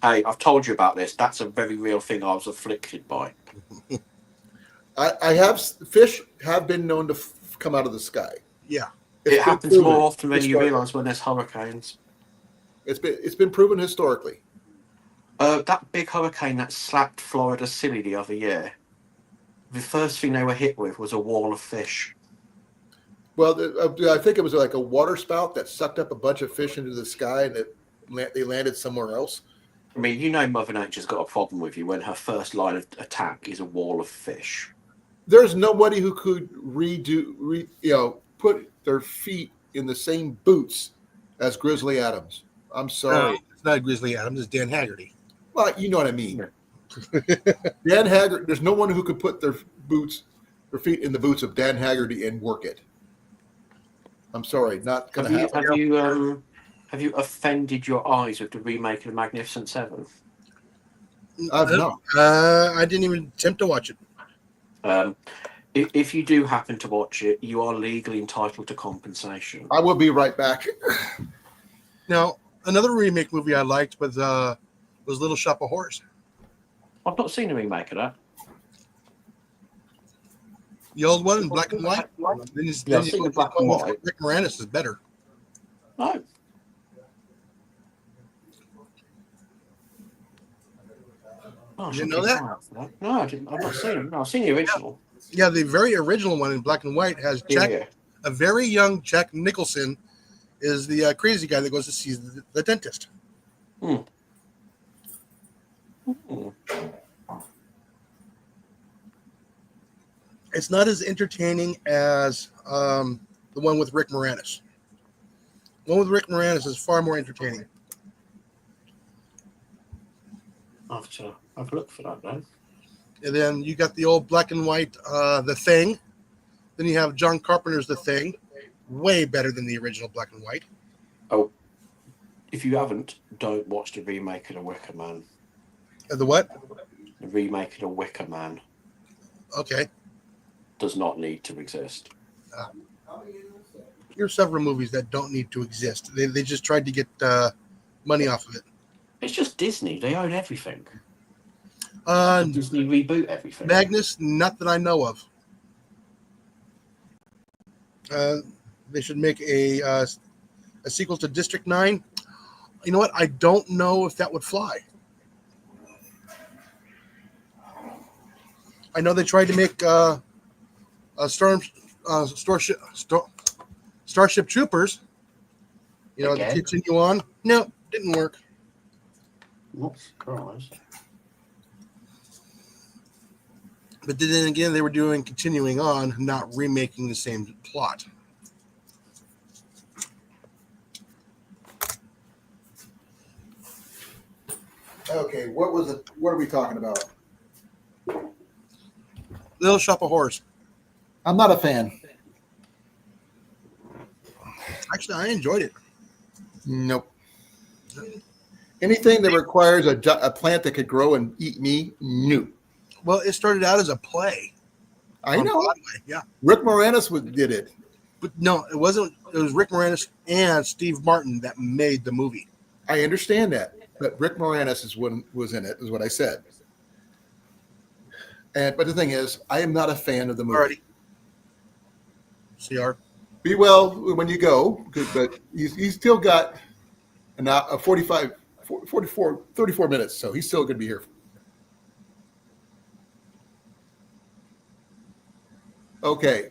[SPEAKER 2] Hey, I've told you about this. That's a very real thing I was afflicted by.
[SPEAKER 1] I have fish have been known to come out of the sky.
[SPEAKER 3] Yeah.
[SPEAKER 2] It happens more often than you
[SPEAKER 1] historically.
[SPEAKER 2] realise when there's hurricanes.
[SPEAKER 1] It's been proven historically.
[SPEAKER 2] That big hurricane that slapped Florida silly the other year, the first thing they were hit with was a wall of fish.
[SPEAKER 1] Well, I think it was like a water spout that sucked up a bunch of fish into the sky, and they landed somewhere else.
[SPEAKER 2] I mean, you know Mother Nature's got a problem with you when her first line of attack is a wall of fish.
[SPEAKER 1] There's nobody who could put their feet in the same boots as Grizzly Adams. I'm sorry.
[SPEAKER 3] No, it's not Grizzly Adams. It's Dan Haggerty.
[SPEAKER 1] Well, you know what I mean. Dan Haggerty. There's no one who could put their feet in the boots of Dan Haggerty and work it. I'm sorry, not going to happen.
[SPEAKER 2] Have you offended your eyes with the remake of The Magnificent Seven?
[SPEAKER 1] I've not.
[SPEAKER 3] I didn't even attempt to watch it.
[SPEAKER 2] If you do happen to watch it, you are legally entitled to compensation.
[SPEAKER 1] I will be right back.
[SPEAKER 3] Now, another remake movie I liked was Little Shop of Horrors.
[SPEAKER 2] I've not seen a remake of that.
[SPEAKER 3] The old one in black and white.
[SPEAKER 2] I've seen the black and white.
[SPEAKER 3] Rick Moranis is better.
[SPEAKER 2] No. Oh,
[SPEAKER 3] You didn't know that?
[SPEAKER 2] No, I didn't. I've not seen it. No, I've seen the original.
[SPEAKER 3] Yeah, the very original one in black and white has a very young Jack Nicholson is the crazy guy that goes to see the dentist.
[SPEAKER 2] Hmm.
[SPEAKER 3] It's not as entertaining as the one with Rick Moranis. The one with Rick Moranis is far more entertaining.
[SPEAKER 2] I'll have to have a look for that then.
[SPEAKER 3] And then you got the old black and white The Thing. Then you have John Carpenter's The Thing. Way better than the original black and white.
[SPEAKER 2] Oh, if you haven't, don't watch the remake of The Wicker Man.
[SPEAKER 3] The what?
[SPEAKER 2] The remake of The Wicker Man
[SPEAKER 3] Okay.
[SPEAKER 2] does not need to exist.
[SPEAKER 3] Here's several movies that don't need to exist. They just tried to get money off of it.
[SPEAKER 2] It's just Disney. They own everything.
[SPEAKER 3] Uh,
[SPEAKER 2] Disney reboot everything.
[SPEAKER 3] Magnus, not that I know of. They should make a sequel to District 9. You know what? I don't know if that would fly. I know they tried to make a Starship Troopers. You know,
[SPEAKER 2] Again?
[SPEAKER 3] to continue on. No, didn't work.
[SPEAKER 2] Not surprised.
[SPEAKER 3] But then again, they were doing continuing on, not remaking the same plot.
[SPEAKER 1] Okay, what was it? What are we talking about?
[SPEAKER 3] Little Shop of Horrors.
[SPEAKER 1] I'm not a fan.
[SPEAKER 3] Actually, I enjoyed it.
[SPEAKER 1] Nope. Anything that requires a plant that could grow and eat me, no.
[SPEAKER 3] Well, it started out as a play.
[SPEAKER 1] I
[SPEAKER 3] on
[SPEAKER 1] know.
[SPEAKER 3] Broadway, yeah.
[SPEAKER 1] Rick Moranis did it.
[SPEAKER 3] But no, it wasn't. It was Rick Moranis and Steve Martin that made the movie.
[SPEAKER 1] I understand that, but Rick Moranis was in it, is what I said. But the thing is, I am not a fan of the movie.
[SPEAKER 3] Alrighty. CR.
[SPEAKER 1] Be well when you go, but he's still got a 34 minutes, so he's still going to be here. Okay.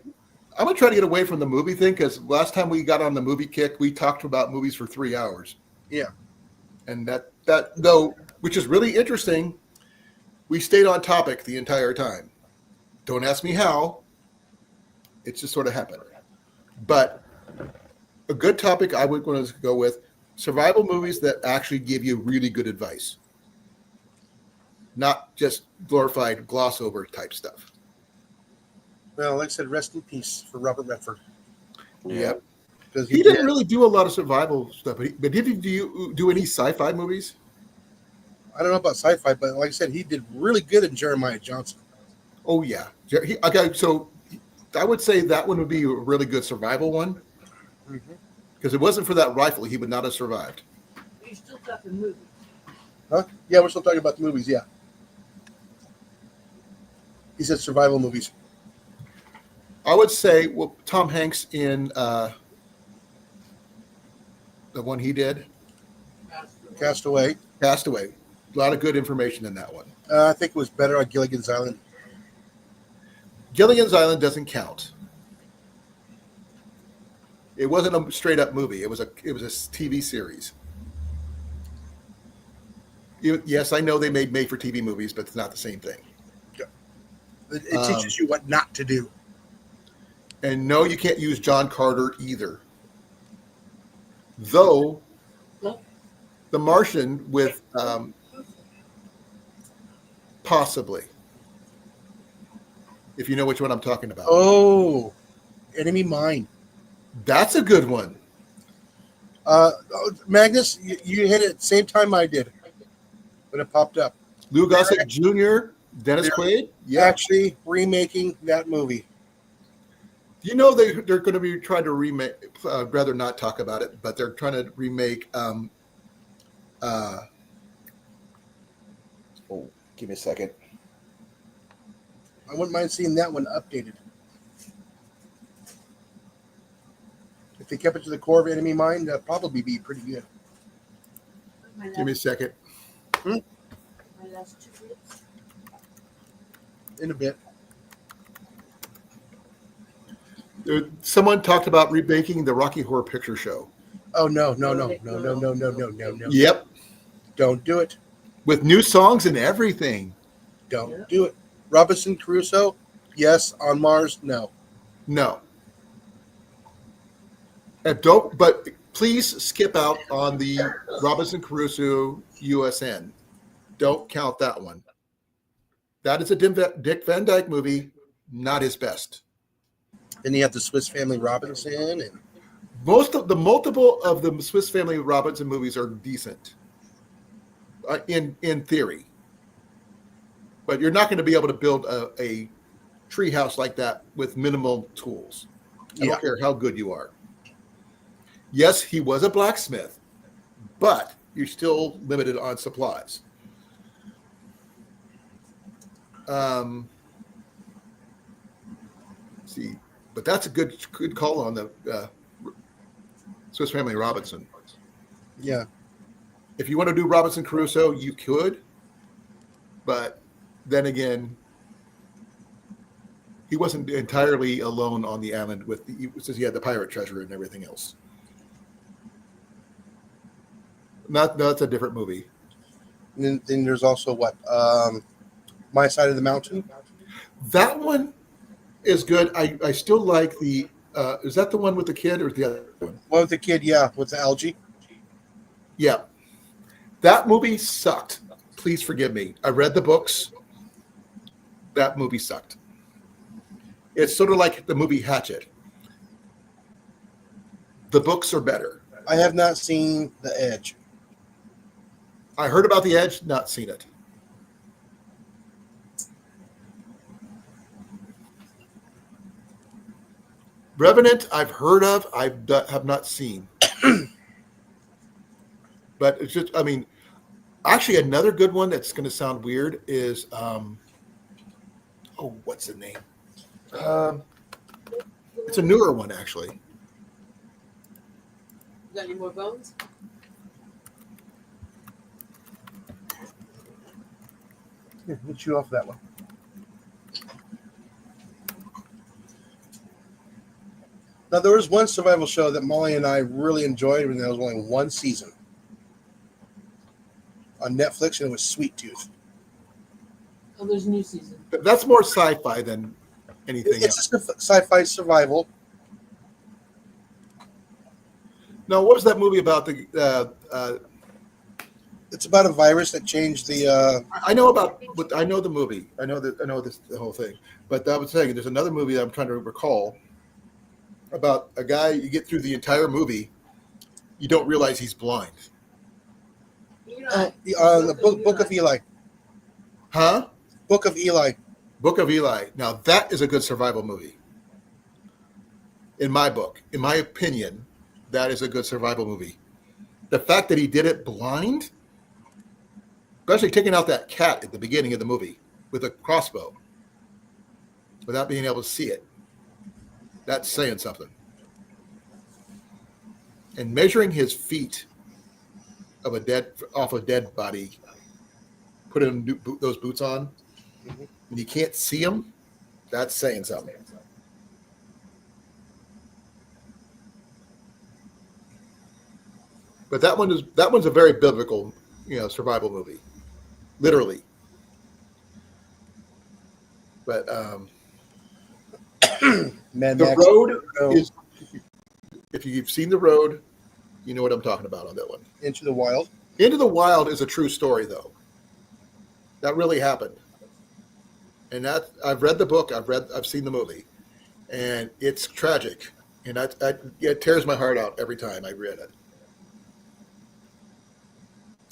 [SPEAKER 1] I'm going to try to get away from the movie thing because last time we got on the movie kick, we talked about movies for 3 hours.
[SPEAKER 3] Yeah.
[SPEAKER 1] And that though, which is really interesting, we stayed on topic the entire time. Don't ask me how. It just sort of happened. But a good topic I would want to go with survival movies that actually give you really good advice. Not just glorified gloss over type stuff.
[SPEAKER 3] Well, like I said, rest in peace for Robert Redford.
[SPEAKER 1] Yep.
[SPEAKER 3] Because
[SPEAKER 1] He didn't really do a lot of survival stuff, but did you do any sci-fi movies?
[SPEAKER 3] I don't know about sci-fi, but like I said, he did really good in Jeremiah Johnson.
[SPEAKER 1] Oh yeah. Okay, so I would say that one would be a really good survival one. Because if it wasn't for that rifle, he would not have survived.
[SPEAKER 4] You still got the movie.
[SPEAKER 3] Huh? Yeah, we're still talking about the movies. Yeah. He said survival movies.
[SPEAKER 1] I would say, well, Tom Hanks in the one he did,
[SPEAKER 3] Castaway.
[SPEAKER 1] Castaway. A lot of good information in that one.
[SPEAKER 3] I think it was better on Gilligan's Island.
[SPEAKER 1] Gilligan's Island doesn't count. It wasn't a straight up movie. It was a TV series. Yes, I know they made for TV movies, but it's not the same thing.
[SPEAKER 3] It teaches you what not to do.
[SPEAKER 1] And no, you can't use John Carter either. Though, The Martian with possibly, if you know which one I'm talking about.
[SPEAKER 3] Oh, Enemy Mine.
[SPEAKER 1] That's a good one.
[SPEAKER 3] Magnus, you hit it at the same time I did when it popped up.
[SPEAKER 1] Lou Gossett Jr., Dennis Quaid. Yeah,
[SPEAKER 3] Actually remaking that movie.
[SPEAKER 1] you know they're going to be trying to remake. Rather not talk about it, but they're trying to remake. Give me a second.
[SPEAKER 3] I wouldn't mind seeing that one updated. If they kept it to the core of Enemy Mine, that'd probably be pretty good.
[SPEAKER 1] Give me a second.
[SPEAKER 4] My last 2 weeks.
[SPEAKER 3] In a bit.
[SPEAKER 1] Someone talked about remaking the Rocky Horror Picture Show.
[SPEAKER 3] Oh no.
[SPEAKER 1] Yep,
[SPEAKER 3] Don't do it.
[SPEAKER 1] with new songs and everything.
[SPEAKER 3] Don't do it. Robinson Crusoe, yes. On Mars, no.
[SPEAKER 1] No. Don't. But please skip out on the Robinson Crusoe USN. Don't count that one. That is a Dick Van Dyke movie, not his best.
[SPEAKER 3] Then you have the Swiss Family Robinson, and
[SPEAKER 1] Multiple of the Swiss Family Robinson movies are decent, in theory. But you're not going to be able to build a tree house like that with minimal tools. I don't care how good you are. Yes, he was a blacksmith, but you're still limited on supplies. See, but that's a good call on the Swiss Family Robinson.
[SPEAKER 3] yeah.
[SPEAKER 1] If you want to do Robinson Crusoe, you could, but then again, he wasn't entirely alone on the island since he had the pirate treasure and everything else. That's a different movie.
[SPEAKER 3] And then there's also what? My Side of the Mountain.
[SPEAKER 1] That one is good. I still like the. Is that the one with the kid or the other one?
[SPEAKER 3] One with the kid, yeah, with the algae.
[SPEAKER 1] Yeah, that movie sucked. Please forgive me. I read the books. That movie sucked. It's sort of like the movie Hatchet. The books are better.
[SPEAKER 3] I have not seen The Edge.
[SPEAKER 1] I heard about The Edge, not seen it. Revenant, I've heard of, have not seen. But it's just, I mean, actually another good one that's going to sound weird is, what's the name? It's a newer one, actually.
[SPEAKER 4] Got any more bones?
[SPEAKER 3] Here, we'll chew off that one. Now, there was one survival show that Molly and I really enjoyed when there was only one season on Netflix, and it was Sweet Tooth.
[SPEAKER 4] Oh, there's a new season.
[SPEAKER 1] That's more sci-fi than anything else.
[SPEAKER 3] It's a sci-fi survival.
[SPEAKER 1] No, what was that movie about?
[SPEAKER 3] It's about a virus that changed the.
[SPEAKER 1] I know the movie. I know the whole thing. But I was saying there's another movie that I'm trying to recall about a guy. You get through the entire movie, you don't realize he's blind.
[SPEAKER 3] The Book of Eli.
[SPEAKER 1] Huh?
[SPEAKER 3] Book of Eli.
[SPEAKER 1] Book of Eli. Now that is a good survival movie. In my book, in my opinion, that is a good survival movie. The fact that he did it blind, especially taking out that cat at the beginning of the movie with a crossbow without being able to see it. That's saying something. And measuring his feet off a dead body, putting those boots on, and you can't see them, that's saying something. But that one's a very biblical, survival movie, literally. But
[SPEAKER 3] Mad
[SPEAKER 1] The
[SPEAKER 3] Max.
[SPEAKER 1] Road is, if you've seen The Road, you know what I'm talking about on that one.
[SPEAKER 3] Into the Wild.
[SPEAKER 1] Into the Wild is a true story, though. That really happened. And that I've read the book, I've seen the movie, and it's tragic. And it tears my heart out every time I read it.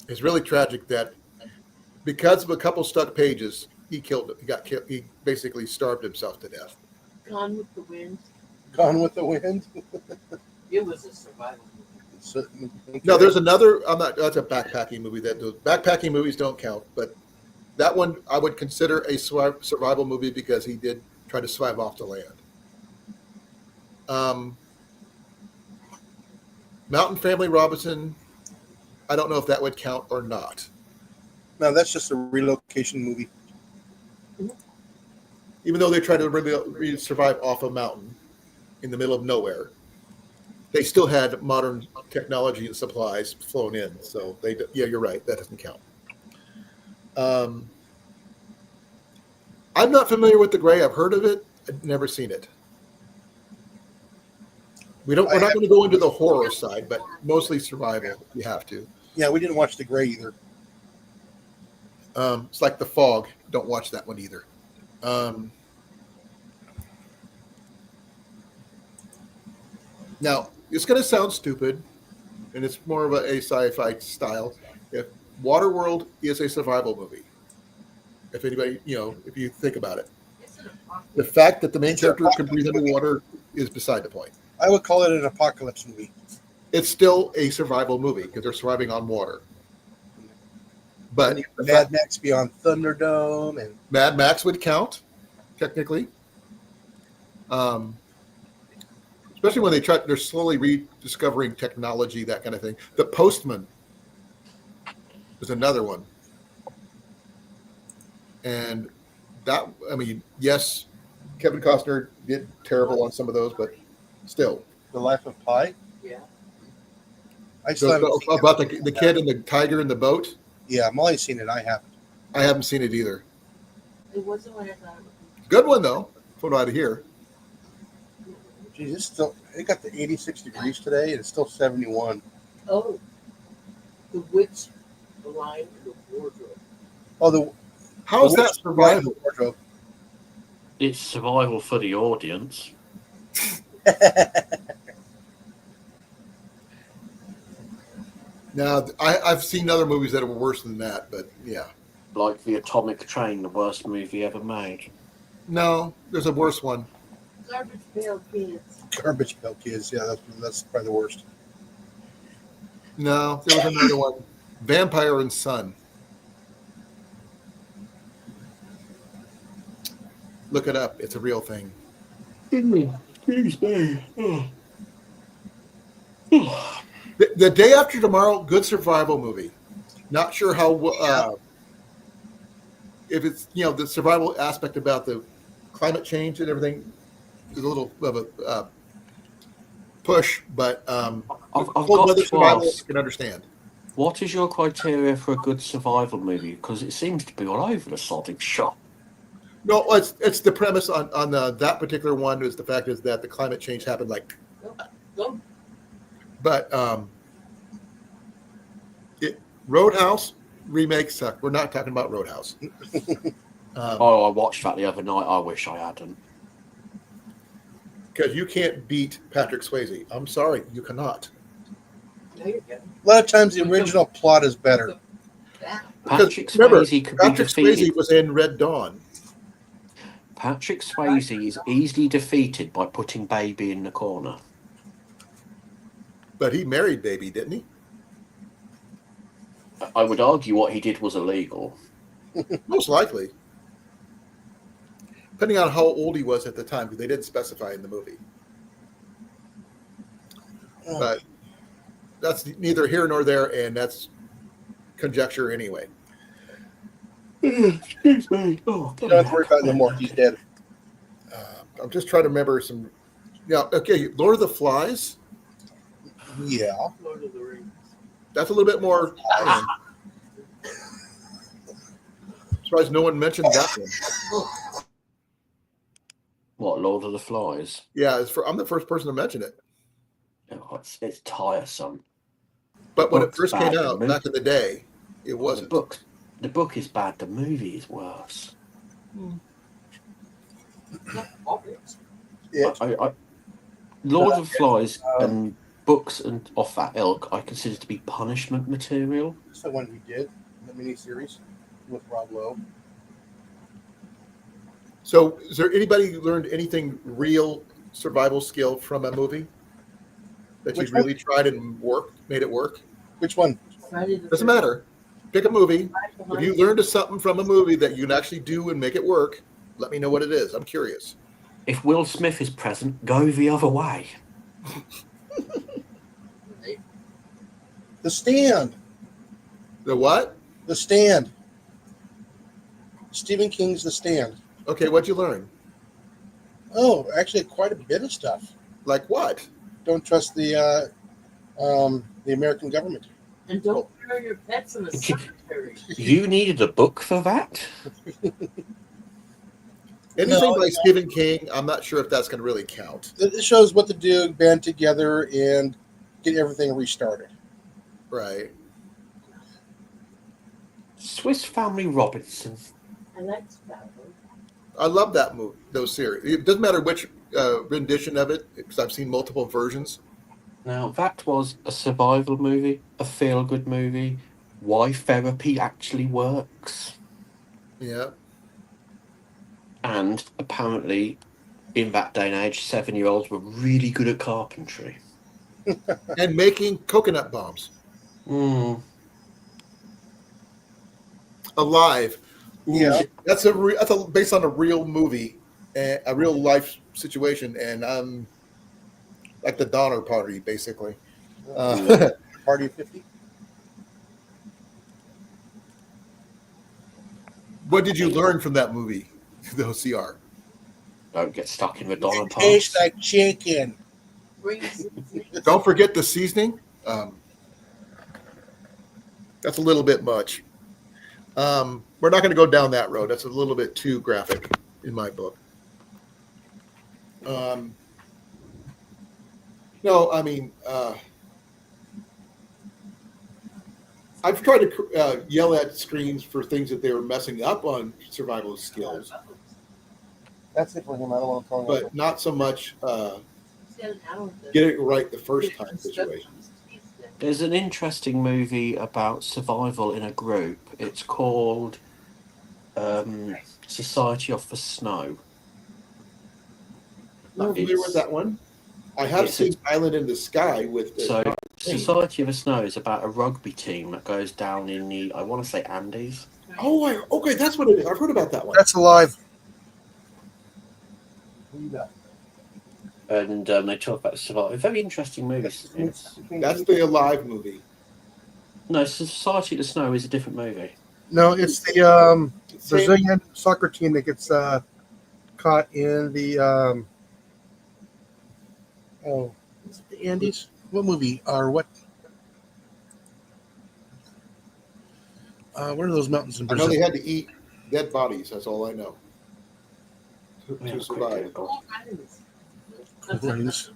[SPEAKER 1] It's really tragic that because of a couple stuck pages, he got killed. He basically starved himself to death.
[SPEAKER 4] Gone with the Wind.
[SPEAKER 3] Gone with the Wind.
[SPEAKER 4] It was a survival movie.
[SPEAKER 1] No, there's another. That's a backpacking movie. Backpacking movies don't count, but that one I would consider a survival movie because he did try to survive off the land. Mountain Family Robinson, I don't know if that would count or not.
[SPEAKER 3] No, that's just a relocation movie.
[SPEAKER 1] Even though they try to survive off a mountain in the middle of nowhere, they still had modern technology and supplies flown in. So you're right. That doesn't count. I'm not familiar with The Gray. I've heard of it. I've never seen it. We're not going to go into the horror side, but mostly survival. You have to.
[SPEAKER 3] Yeah, we didn't watch The Gray either.
[SPEAKER 1] It's like The Fog. Don't watch that one either. Now, it's going to sound stupid, and it's more of a sci-fi style. If Waterworld is a survival movie, if anybody, if you think about it, the fact that the main character can breathe underwater is beside the point.
[SPEAKER 3] I would call it an apocalypse movie.
[SPEAKER 1] It's still a survival movie because they're surviving on water. But
[SPEAKER 3] Mad Max Beyond Thunderdome and
[SPEAKER 1] Mad Max would count, technically. Especially when they're slowly rediscovering technology, that kind of thing. The Postman is another one. And that, yes, Kevin Costner did terrible on some of those, but still.
[SPEAKER 3] The Life of Pi.
[SPEAKER 4] Yeah.
[SPEAKER 3] I still haven't seen
[SPEAKER 1] about the kid and the tiger in the boat.
[SPEAKER 3] Yeah, I'm only seen it. I
[SPEAKER 1] haven't seen it either.
[SPEAKER 4] It wasn't what I thought it would
[SPEAKER 1] Good one though, from what I hear.
[SPEAKER 3] Geez, it got to 86 degrees today, and it's still 71.
[SPEAKER 4] be. Oh. The Witch, the Lion, and the Wardrobe.
[SPEAKER 3] Oh,
[SPEAKER 1] How is that survival?
[SPEAKER 3] Wardrobe.
[SPEAKER 2] It's survival for the audience.
[SPEAKER 1] Now, I've seen other movies that were worse than that, but yeah.
[SPEAKER 2] Like The Atomic Train, the worst movie ever made.
[SPEAKER 1] No, there's a worse one.
[SPEAKER 4] Garbage Pail Kids.
[SPEAKER 3] Garbage Pail Kids. Yeah, that's probably the worst.
[SPEAKER 1] No, there was another one. Vampire and Son. Look it up. It's a real thing. The Day After Tomorrow, good survival movie. Not sure how if it's the survival aspect about the climate change and everything is a little of a push, but
[SPEAKER 2] I've
[SPEAKER 1] cold
[SPEAKER 2] got
[SPEAKER 1] weather
[SPEAKER 2] to
[SPEAKER 1] survival
[SPEAKER 2] ask,
[SPEAKER 1] I can understand.
[SPEAKER 2] what is your criteria for a good survival movie? Because it seems to be all over the sodding shop.
[SPEAKER 1] No, it's the premise on that particular one is the fact is that the climate change happened
[SPEAKER 4] Go.
[SPEAKER 1] but Roadhouse remake sucked. We're not talking about Roadhouse.
[SPEAKER 2] I watched that the other night. I wish I hadn't.
[SPEAKER 1] Because you can't beat Patrick Swayze. I'm sorry, you cannot.
[SPEAKER 4] No, you're good.
[SPEAKER 3] A lot of times the original plot is better.
[SPEAKER 2] Patrick
[SPEAKER 1] remember,
[SPEAKER 2] Swayze could
[SPEAKER 1] Patrick
[SPEAKER 2] be defeated.
[SPEAKER 1] Swayze was in Red Dawn.
[SPEAKER 2] Patrick Swayze is easily defeated by putting Baby in the corner.
[SPEAKER 1] But he married Baby, didn't he?
[SPEAKER 2] I would argue what he did was illegal.
[SPEAKER 1] Most likely. Depending on how old he was at the time, because they didn't specify in the movie. But that's neither here nor there, and that's conjecture anyway.
[SPEAKER 2] Excuse me. Oh,
[SPEAKER 3] You don't have to worry about it no more. He's dead.
[SPEAKER 1] I'm just trying to remember some. Yeah, okay. Lord of the Flies.
[SPEAKER 3] Yeah.
[SPEAKER 4] Lord of the Rings.
[SPEAKER 1] That's a little bit more. Surprised no one mentioned that one.
[SPEAKER 2] What, Lord of the Flies?
[SPEAKER 1] Yeah, I'm the first person to mention it.
[SPEAKER 2] Oh, it's tiresome.
[SPEAKER 1] But when it
[SPEAKER 2] book's
[SPEAKER 1] first
[SPEAKER 2] bad,
[SPEAKER 1] came
[SPEAKER 2] the
[SPEAKER 1] out
[SPEAKER 2] movie-
[SPEAKER 1] back in the day, it
[SPEAKER 2] The
[SPEAKER 1] wasn't.
[SPEAKER 2] book is bad. The movie is worse.
[SPEAKER 3] Yeah.
[SPEAKER 2] Lord of the Flies and books and off that ilk, I consider to be punishment material.
[SPEAKER 3] That's the one we did, the miniseries with Rob Lowe.
[SPEAKER 1] So, is there anybody who learned anything real survival skill from a movie that
[SPEAKER 3] Which
[SPEAKER 1] you really tried and made it work?
[SPEAKER 3] Which one?
[SPEAKER 1] Doesn't matter. Pick a movie. If you learned something from a movie that you can actually do and make it work, let me know what it is. I'm curious.
[SPEAKER 2] If Will Smith is present, go the other way.
[SPEAKER 3] The Stand.
[SPEAKER 1] The what?
[SPEAKER 3] The Stand. Stephen King's The Stand.
[SPEAKER 1] Okay, what'd you learn?
[SPEAKER 3] Oh, actually, quite a bit of stuff.
[SPEAKER 1] Like what?
[SPEAKER 3] Don't trust the American government.
[SPEAKER 4] And don't carry your pets in the cemetery.
[SPEAKER 2] You needed a book for that?
[SPEAKER 1] Anything
[SPEAKER 3] No,
[SPEAKER 1] by Stephen King, I'm not sure if that's going to really count.
[SPEAKER 3] It shows what to do, band together, and get everything restarted.
[SPEAKER 1] Right.
[SPEAKER 2] Swiss Family Robinson.
[SPEAKER 4] I like that one.
[SPEAKER 1] I love that movie, those series. It doesn't matter which rendition of it, because I've seen multiple versions.
[SPEAKER 2] Now, that was a survival movie, a feel-good movie, why therapy actually works.
[SPEAKER 1] Yeah.
[SPEAKER 2] And apparently, in that day and age, 7-year-olds were really good at carpentry.
[SPEAKER 1] And making coconut bombs. Alive. Ooh,
[SPEAKER 3] Yeah.
[SPEAKER 1] That's based on a real movie, a real life situation, and like the Donner Party, basically.
[SPEAKER 3] Party of 50.
[SPEAKER 1] What did you learn from that movie, the OCR?
[SPEAKER 2] Don't get stuck in the Donner Party.
[SPEAKER 3] Tastes like chicken.
[SPEAKER 1] Don't forget the seasoning. That's a little bit much. We're not going to go down that road. That's a little bit too graphic in my book. No, I mean, I've tried to yell at screens for things that they were messing up on survival skills,
[SPEAKER 3] That's it for him. I don't want to call him.
[SPEAKER 1] but not so much get it right the first time situation.
[SPEAKER 2] There's an interesting movie about survival in a group. It's called Society of the Snow.
[SPEAKER 1] Not familiar with that one. I have seen Island in the Sky with.
[SPEAKER 2] Society of the Snow is about a rugby team that goes down in the, I want to say, Andes.
[SPEAKER 1] Oh, okay, that's what it is. I've heard about that one.
[SPEAKER 3] That's alive.
[SPEAKER 2] And they talk about survival. Very interesting movie.
[SPEAKER 1] That's the Alive movie.
[SPEAKER 2] No, Society of the Snow is a different movie.
[SPEAKER 3] No, it's the Brazilian soccer team that gets caught in the the Andes. What movie or what? What are those mountains in
[SPEAKER 1] I know
[SPEAKER 3] Brazil?
[SPEAKER 1] they had to eat dead bodies. That's all I know. To survive.
[SPEAKER 3] Brains.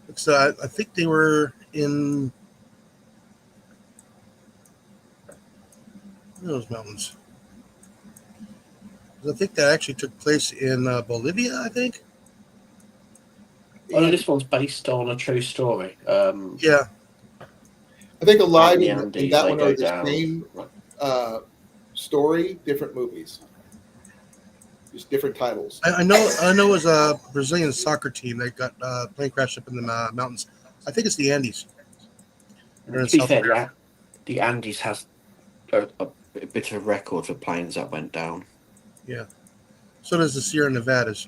[SPEAKER 3] It's I think they were in those mountains. I think that actually took place in Bolivia. I think.
[SPEAKER 2] Oh, no, this one's based on a true story.
[SPEAKER 3] Yeah.
[SPEAKER 1] I think Alive
[SPEAKER 2] the
[SPEAKER 1] and
[SPEAKER 2] Andes,
[SPEAKER 1] that
[SPEAKER 2] they
[SPEAKER 1] one
[SPEAKER 2] go
[SPEAKER 1] are the
[SPEAKER 2] down.
[SPEAKER 1] same story, different movies. just different titles.
[SPEAKER 3] I know it was a Brazilian soccer team that got plane crashed up in the mountains. I think it's the Andes. They're in
[SPEAKER 2] To be
[SPEAKER 3] South
[SPEAKER 2] fair,
[SPEAKER 3] America.
[SPEAKER 2] the Andes has a bit of a record for planes that went down.
[SPEAKER 3] Yeah. So does the Sierra Nevadas.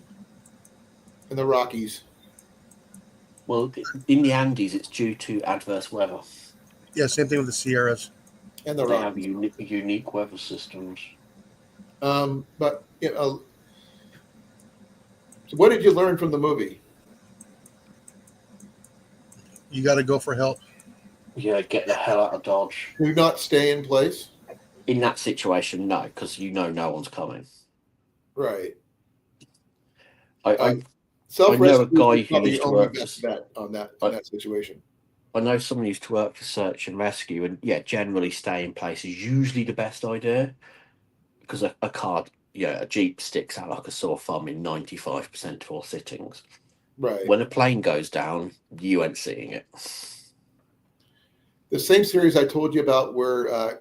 [SPEAKER 1] And the Rockies.
[SPEAKER 2] Well, in the Andes, it's due to adverse weather.
[SPEAKER 3] Yeah, same thing with the Sierras.
[SPEAKER 1] And the
[SPEAKER 2] They have
[SPEAKER 1] Rockies.
[SPEAKER 2] unique weather systems.
[SPEAKER 1] But so what did you learn from the movie?
[SPEAKER 3] You got to go for help.
[SPEAKER 2] Yeah, get the hell out of Dodge.
[SPEAKER 1] Do not stay in place.
[SPEAKER 2] In that situation, no, because no one's coming.
[SPEAKER 1] Right.
[SPEAKER 2] I know a
[SPEAKER 1] Self-rescue
[SPEAKER 2] guy
[SPEAKER 1] is
[SPEAKER 2] who
[SPEAKER 1] probably
[SPEAKER 2] used
[SPEAKER 1] your
[SPEAKER 2] to
[SPEAKER 1] only
[SPEAKER 2] work
[SPEAKER 1] best
[SPEAKER 2] for.
[SPEAKER 1] bet on that situation.
[SPEAKER 2] I know someone used to work for search and rescue, and yeah, generally stay in place is usually the best idea because a car, a Jeep sticks out like a sore thumb in 95% of all sittings.
[SPEAKER 1] Right.
[SPEAKER 2] When a plane goes down, you ain't seeing it.
[SPEAKER 1] The same series I told you about where a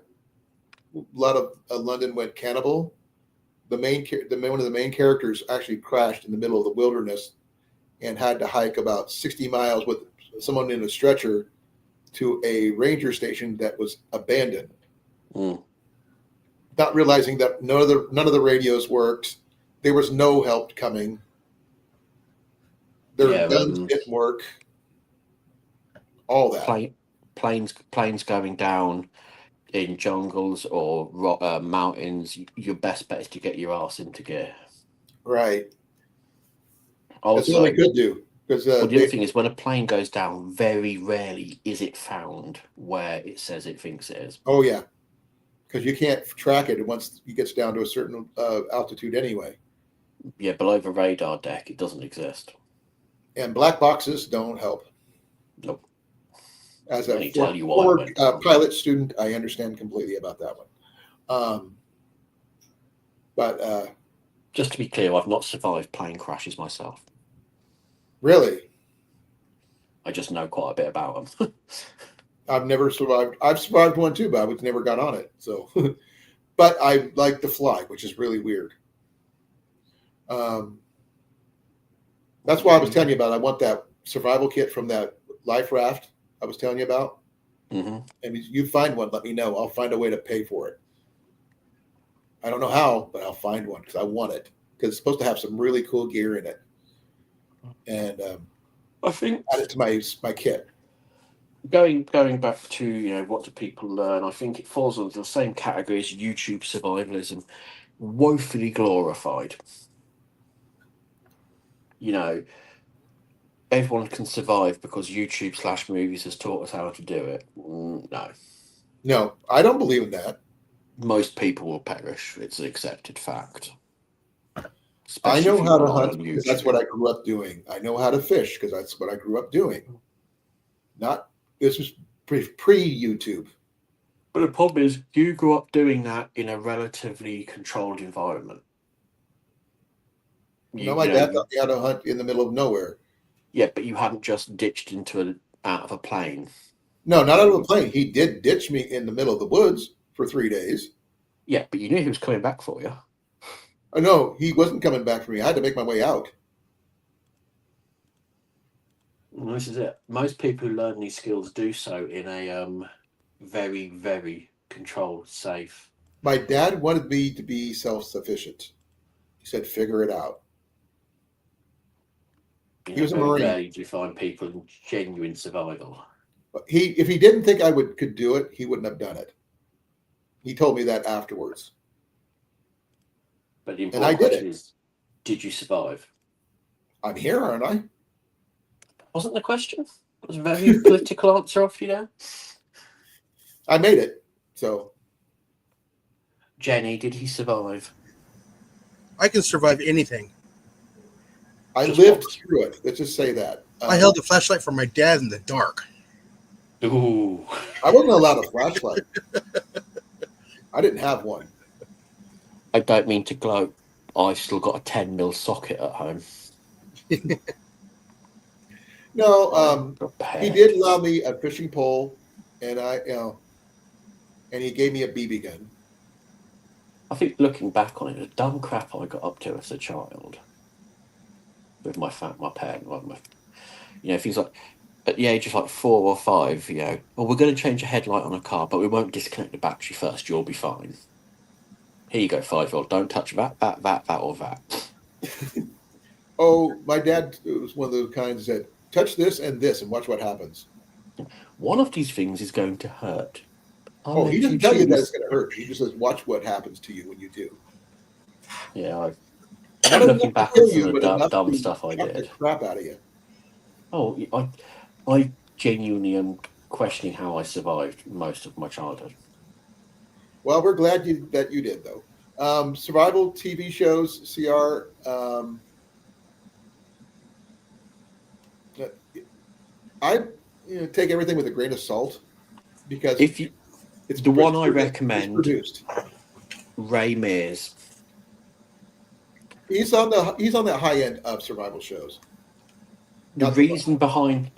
[SPEAKER 1] lot of London went cannibal. One of the main characters actually crashed in the middle of the wilderness and had to hike about 60 miles with someone in a stretcher to a ranger station that was abandoned.
[SPEAKER 2] Mm.
[SPEAKER 1] Not realizing that none of the radios worked. There was no help coming. Their guns didn't work. All that.
[SPEAKER 2] Planes going down in jungles or mountains. Your best bet is to get your ass into gear.
[SPEAKER 1] Right.
[SPEAKER 2] Also,
[SPEAKER 1] that's all they could do. Because
[SPEAKER 2] the other thing is, when a plane goes down, very rarely is it found where it says it thinks it is.
[SPEAKER 1] Oh yeah, because you can't track it once it gets down to a certain altitude anyway.
[SPEAKER 2] Yeah, below the radar deck, it doesn't exist.
[SPEAKER 1] And black boxes don't help.
[SPEAKER 2] Nope.
[SPEAKER 1] As a former pilot student, I understand completely about that one. But
[SPEAKER 2] just to be clear, I've not survived plane crashes myself.
[SPEAKER 1] Really?
[SPEAKER 2] I just know quite a bit about them.
[SPEAKER 1] I've never survived. I've survived one too, but I was never got on it. So, but I like to fly, which is really weird. That's why I was telling you about. I want that survival kit from that life raft I was telling you about.
[SPEAKER 2] Mm-hmm.
[SPEAKER 1] And you find one, let me know. I'll find a way to pay for it. I don't know how, but I'll find one because I want it. Because it's supposed to have some really cool gear in it. And
[SPEAKER 2] I think
[SPEAKER 1] add it to my kit.
[SPEAKER 2] Going back to what do people learn? I think it falls under the same category as YouTube survivalism, woefully glorified. Everyone can survive because YouTube / movies has taught us how to do it.
[SPEAKER 1] No, I don't believe in that.
[SPEAKER 2] Most people will perish. It's an accepted fact.
[SPEAKER 1] I know how to hunt because that's what I grew up doing. I know how to fish because that's what I grew up doing. This was pre-YouTube.
[SPEAKER 2] But the problem is, you grew up doing that in a relatively controlled environment.
[SPEAKER 1] My dad taught me how to hunt in the middle of nowhere.
[SPEAKER 2] Yeah, but you hadn't just ditched out of a plane.
[SPEAKER 1] No, not out of a plane. He did ditch me in the middle of the woods for 3 days.
[SPEAKER 2] Yeah, but you knew he was coming back for you.
[SPEAKER 1] No, he wasn't coming back for me. I had to make my way out.
[SPEAKER 2] Well, this is it. Most people who learn these skills do so in a very, very controlled, safe.
[SPEAKER 1] My dad wanted me to be self-sufficient. He said, figure it out. He was a Marine.
[SPEAKER 2] Rarely do you find people in genuine survival.
[SPEAKER 1] If he didn't think I could do it, he wouldn't have done it. He told me that afterwards.
[SPEAKER 2] But the important question is, did you survive?
[SPEAKER 1] I'm here, aren't I?
[SPEAKER 2] Wasn't the question? It was a very political answer off you there.
[SPEAKER 1] I made it. So,
[SPEAKER 2] Jenny, did he survive?
[SPEAKER 3] I can survive anything.
[SPEAKER 1] I lived through it. Let's just say that.
[SPEAKER 3] I held the flashlight for my dad in the dark.
[SPEAKER 2] Ooh.
[SPEAKER 1] I wasn't allowed a flashlight. I didn't have one.
[SPEAKER 2] I don't mean to gloat. I've still got a 10mm socket at home.
[SPEAKER 1] No, he did allow me a fishing pole, and and he gave me a BB gun.
[SPEAKER 2] I think looking back on it, the dumb crap I got up to as a child with my parent, things like at the age of like 4 or 5, well, we're going to change a headlight on a car, but we won't disconnect the battery first. You'll be fine. Here you go, 5-year-old. Don't touch that, or that.
[SPEAKER 1] Oh, my dad was one of those kinds that said, touch this and watch what happens.
[SPEAKER 2] One of these things is going to hurt. I'll
[SPEAKER 1] He
[SPEAKER 2] let
[SPEAKER 1] doesn't
[SPEAKER 2] you
[SPEAKER 1] tell you that it's
[SPEAKER 2] choose.
[SPEAKER 1] going to hurt you. He just says, watch what happens to you when you do.
[SPEAKER 2] Yeah, I
[SPEAKER 1] Not
[SPEAKER 2] think
[SPEAKER 1] enough
[SPEAKER 2] looking
[SPEAKER 1] to
[SPEAKER 2] back on
[SPEAKER 1] kill
[SPEAKER 2] some
[SPEAKER 1] you,
[SPEAKER 2] of
[SPEAKER 1] but
[SPEAKER 2] the
[SPEAKER 1] enough
[SPEAKER 2] dumb
[SPEAKER 1] to
[SPEAKER 2] stuff I
[SPEAKER 1] shock the
[SPEAKER 2] did.
[SPEAKER 1] crap out of you.
[SPEAKER 2] Oh, I genuinely am questioning how I survived most of my childhood.
[SPEAKER 1] Well, we're glad that you did, though. Survival TV shows, CR. I take everything with a grain of salt because
[SPEAKER 2] If you,
[SPEAKER 1] it's
[SPEAKER 2] the one I
[SPEAKER 1] it's
[SPEAKER 2] recommend,
[SPEAKER 1] produced.
[SPEAKER 2] Ray Mears.
[SPEAKER 1] He's on the high end of survival shows.
[SPEAKER 2] The
[SPEAKER 1] Not the
[SPEAKER 2] reason behind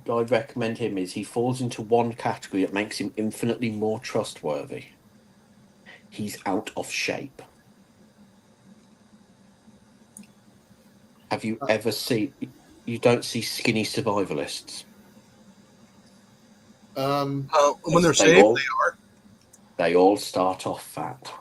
[SPEAKER 2] I recommend him is he falls into one category that makes him infinitely more trustworthy. He's out of shape. Have you ever seen? You don't see skinny survivalists.
[SPEAKER 3] When they're
[SPEAKER 2] They
[SPEAKER 3] safe,
[SPEAKER 2] all-
[SPEAKER 3] they are.
[SPEAKER 2] They all start off fat.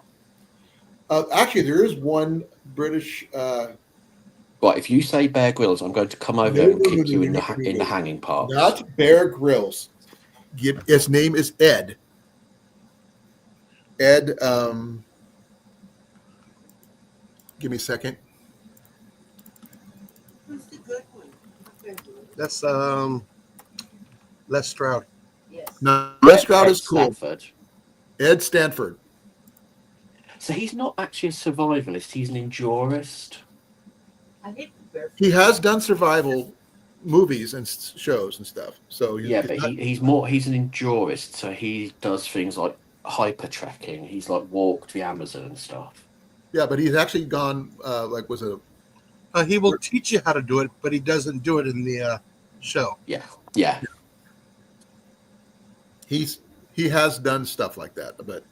[SPEAKER 1] Actually, there is one British.
[SPEAKER 2] Right, if you say Bear Grylls, I'm going to come over there and kick you in the hanging parts.
[SPEAKER 1] Not Bear Grylls. His name is Ed. Ed. Give me a second.
[SPEAKER 4] Who's the good one? Okay.
[SPEAKER 3] That's Les Stroud.
[SPEAKER 4] Yes.
[SPEAKER 1] No, Les Stroud
[SPEAKER 2] Ed
[SPEAKER 1] is cool.
[SPEAKER 2] Stanford.
[SPEAKER 1] Ed Stanford.
[SPEAKER 2] So he's not actually a survivalist. He's an endurist.
[SPEAKER 4] I hate bear.
[SPEAKER 1] He has done survival movies and shows and stuff. So
[SPEAKER 2] Yeah, but he's an endurist. So he does things like hyper trekking. He's like walked the Amazon and stuff.
[SPEAKER 1] Yeah, but he's actually gone.
[SPEAKER 3] He will teach you how to do it, but he doesn't do it in the show.
[SPEAKER 2] Yeah.
[SPEAKER 1] He has done stuff like that, but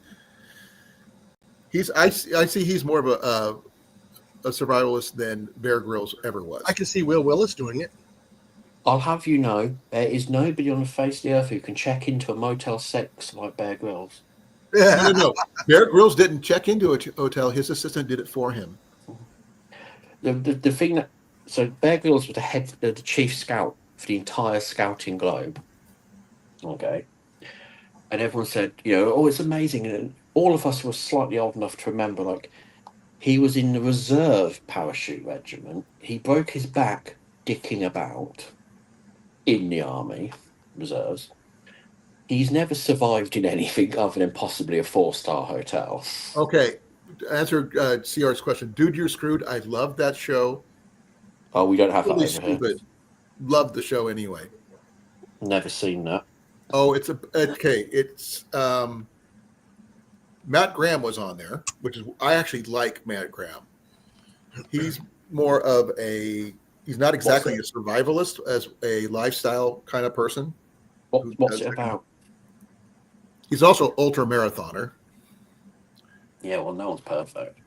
[SPEAKER 1] I see he's more of a survivalist than Bear Grylls ever was.
[SPEAKER 3] I can see Will Willis doing it.
[SPEAKER 2] I'll have you know, there is nobody on the face of the earth who can check into a Motel 6 like Bear Grylls.
[SPEAKER 1] No. Bear Grylls didn't check into a hotel. His assistant did it for him.
[SPEAKER 2] The thing that Bear Grylls was the chief scout for the entire scouting globe. Okay. And everyone said, oh, it's amazing. And all of us were slightly old enough to remember, like, he was in the reserve parachute regiment. He broke his back dicking about in the army reserves. He's never survived in anything other than possibly a 4-star hotel.
[SPEAKER 1] Okay. To answer CR's question, Dude, You're Screwed. I love that show.
[SPEAKER 2] Oh, we don't have
[SPEAKER 1] Really
[SPEAKER 2] that over here.
[SPEAKER 1] stupid. Loved the show anyway.
[SPEAKER 2] Never seen that.
[SPEAKER 1] Oh, it's Matt Graham was on there, which is I actually like Matt Graham. He's more of he's not exactly a survivalist as a lifestyle kind of person.
[SPEAKER 2] What's it about?
[SPEAKER 1] He's also ultra marathoner.
[SPEAKER 2] Yeah, well, no one's perfect.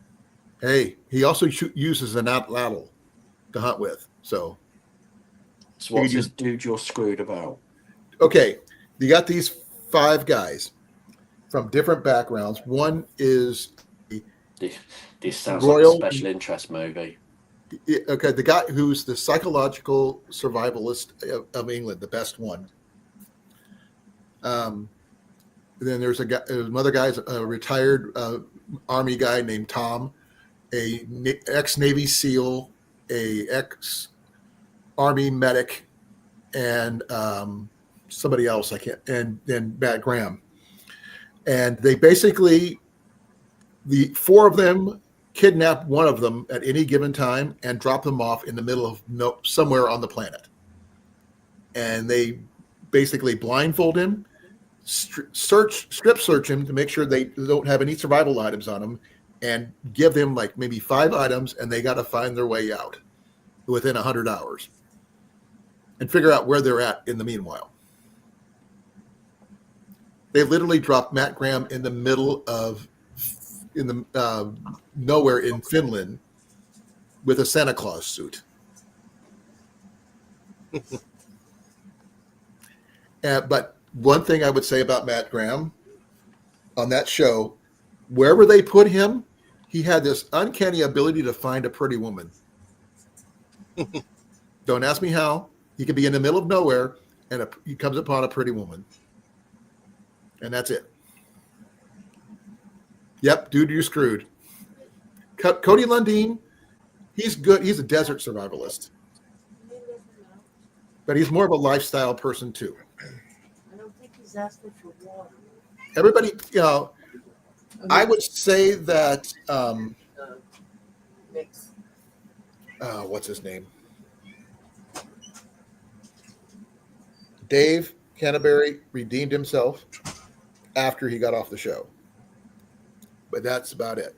[SPEAKER 1] Hey, he also uses an atlatl to hunt with. So
[SPEAKER 2] what's this Dude You're Screwed about?
[SPEAKER 1] Okay, you got these 5 guys from different backgrounds. One is
[SPEAKER 2] this sounds like a special interest movie.
[SPEAKER 1] Okay, the guy who's the psychological survivalist of England, the best one. Then there's another guy's a retired Army guy named Tom, a ex-Navy SEAL, a ex-Army medic, and somebody else and then Matt Graham. And they basically, the 4 of them kidnap one of them at any given time and drop them off in the middle of somewhere on the planet. And they basically blindfold him, strip search him to make sure they don't have any survival items on him, and give them like maybe 5 items, and they got to find their way out within 100 hours and figure out where they're at in the meanwhile. They literally dropped Matt Graham in the middle of in the nowhere in Finland with a Santa Claus suit. But one thing I would say about Matt Graham on that show, wherever they put him, he had this uncanny ability to find a pretty woman. Don't ask me how. He could be in the middle of nowhere and he comes upon a pretty woman. And that's it. Yep, dude, you're screwed. Cody Lundin, he's good. He's a desert survivalist. But he's more of a lifestyle person, too.
[SPEAKER 4] I don't think he's asking for water.
[SPEAKER 1] Everybody, I would say that,
[SPEAKER 4] Mix.
[SPEAKER 1] what's his name? Dave Canterbury redeemed himself after he got off the show. But that's about it.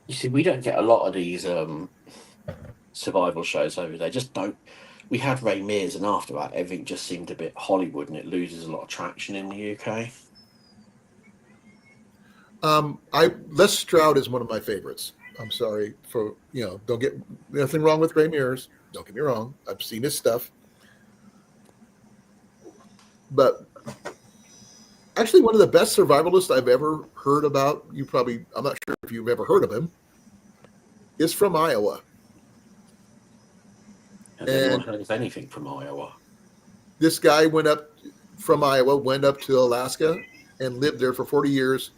[SPEAKER 2] You see, we don't get a lot of these survival shows over there. Just don't. We had Ray Mears, and after that, everything just seemed a bit Hollywood, and it loses a lot of traction in the UK.
[SPEAKER 1] Les Stroud is one of my favorites. I'm sorry for, don't get nothing wrong with Ray Mears. Don't get me wrong. I've seen his stuff. But actually, one of the best survivalists I've ever heard about, I'm not sure if you've ever heard of him, is from Iowa.
[SPEAKER 2] Has anyone heard of anything from Iowa?
[SPEAKER 1] This guy went up to Alaska and lived there for 40 years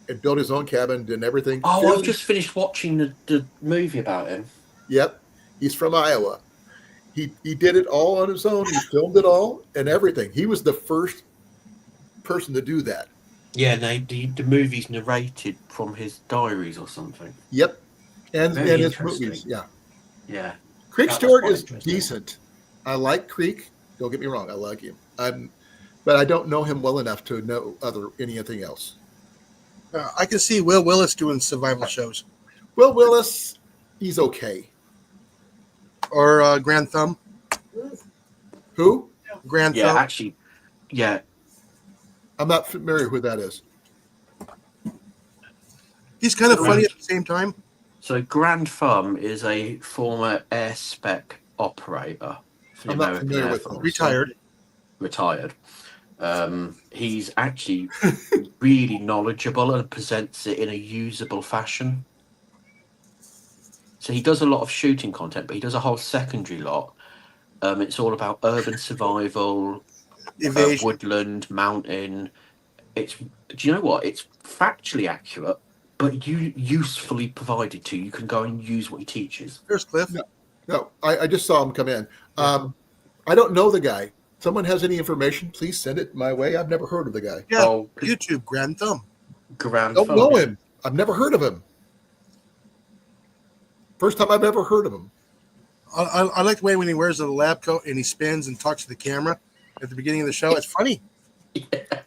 [SPEAKER 1] and built his own cabin and everything.
[SPEAKER 2] Oh, I've just finished watching the movie about him.
[SPEAKER 1] Yep. He's from Iowa. He did it all on his own. He filmed it all and everything. He was the first person to do that.
[SPEAKER 2] Yeah, the movie's narrated from his diaries or something.
[SPEAKER 1] Yep. And
[SPEAKER 2] Very
[SPEAKER 1] his
[SPEAKER 2] interesting.
[SPEAKER 1] movies. Yeah.
[SPEAKER 2] Yeah.
[SPEAKER 1] Creek
[SPEAKER 2] That's
[SPEAKER 1] Stewart
[SPEAKER 2] quite
[SPEAKER 1] is
[SPEAKER 2] interesting.
[SPEAKER 1] decent. I like Creek. Don't get me wrong. I like him. But I don't know him well enough to know anything else.
[SPEAKER 3] I can see Will Willis doing survival shows.
[SPEAKER 1] Will Willis, he's okay.
[SPEAKER 3] Or Grand Thumb.
[SPEAKER 1] Who?
[SPEAKER 3] Grand
[SPEAKER 2] Yeah,
[SPEAKER 3] Thumb.
[SPEAKER 2] actually, yeah.
[SPEAKER 1] I'm not familiar who that is.
[SPEAKER 3] He's kind of funny at the same time.
[SPEAKER 2] So Grand Thumb is a former air spec operator for the
[SPEAKER 1] I'm not
[SPEAKER 2] American
[SPEAKER 1] familiar
[SPEAKER 2] Air
[SPEAKER 1] with
[SPEAKER 2] Force.
[SPEAKER 1] him.
[SPEAKER 3] Retired.
[SPEAKER 2] He's actually really knowledgeable and presents it in a usable fashion. So he does a lot of shooting content, but he does a whole secondary lot. It's all about urban survival,
[SPEAKER 3] Evasion.
[SPEAKER 2] woodland, mountain. Do you know what? It's factually accurate, but usefully provided to you. You can go and use what he teaches.
[SPEAKER 3] There's Cliff.
[SPEAKER 1] No, I just saw him come in. I don't know the guy. Someone has any information, please send it my way. I've never heard of the guy.
[SPEAKER 3] Yeah,
[SPEAKER 2] Oh,
[SPEAKER 3] YouTube, Grand Thumb.
[SPEAKER 2] Grand
[SPEAKER 1] Don't
[SPEAKER 2] Thumb.
[SPEAKER 1] know him. I've never heard of him. First time I've ever heard of him.
[SPEAKER 3] I like the way when he wears the lab coat and he spins and talks to the camera at the beginning of the show. It's funny.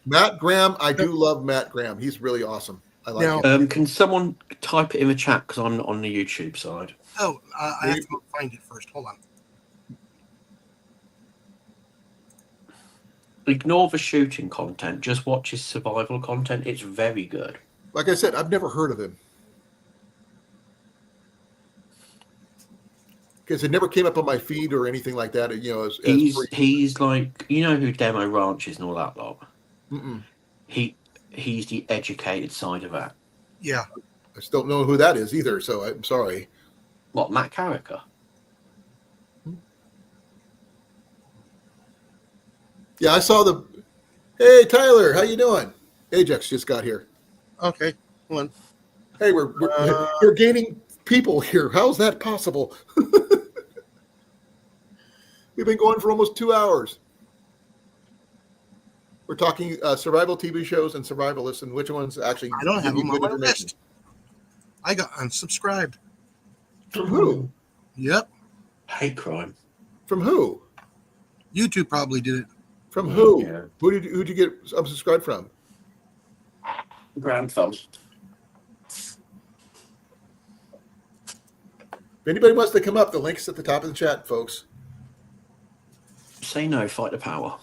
[SPEAKER 1] Matt Graham, I do love Matt Graham. He's really awesome. I like
[SPEAKER 3] Now-
[SPEAKER 1] him.
[SPEAKER 2] Can someone type it in the chat because I'm on the YouTube side?
[SPEAKER 3] Oh, I have to go find it first. Hold on.
[SPEAKER 2] Ignore the shooting content. Just watch his survival content. It's very good.
[SPEAKER 1] Like I said, I've never heard of him. Because it never came up on my feed or anything like that.
[SPEAKER 2] He's like, you know who Demo Ranch is and all that lot.
[SPEAKER 1] Mm-mm.
[SPEAKER 2] He's the educated side of that.
[SPEAKER 3] Yeah.
[SPEAKER 1] I still don't know who that is either, so I'm sorry.
[SPEAKER 2] What, Matt Carricker?
[SPEAKER 1] Yeah, I saw the. Hey, Tyler, how you doing? Ajax just got here.
[SPEAKER 3] Okay. Hold on.
[SPEAKER 1] Hey, we're gaining people here. How's that possible? We've been going for almost 2 hours. We're talking survival TV shows and survivalists, and which ones actually.
[SPEAKER 3] I don't have
[SPEAKER 1] give you
[SPEAKER 3] them on
[SPEAKER 1] good
[SPEAKER 3] my
[SPEAKER 1] information.
[SPEAKER 3] list. I got unsubscribed.
[SPEAKER 1] From who?
[SPEAKER 3] Yep.
[SPEAKER 2] Hate crime.
[SPEAKER 1] From who?
[SPEAKER 3] YouTube probably did it.
[SPEAKER 1] From who?
[SPEAKER 2] Yeah.
[SPEAKER 1] Who'd you get unsubscribed from?
[SPEAKER 2] Grand Thumb.
[SPEAKER 1] If anybody wants to come up, the link's at the top of the chat, folks.
[SPEAKER 2] Say no, fight the power.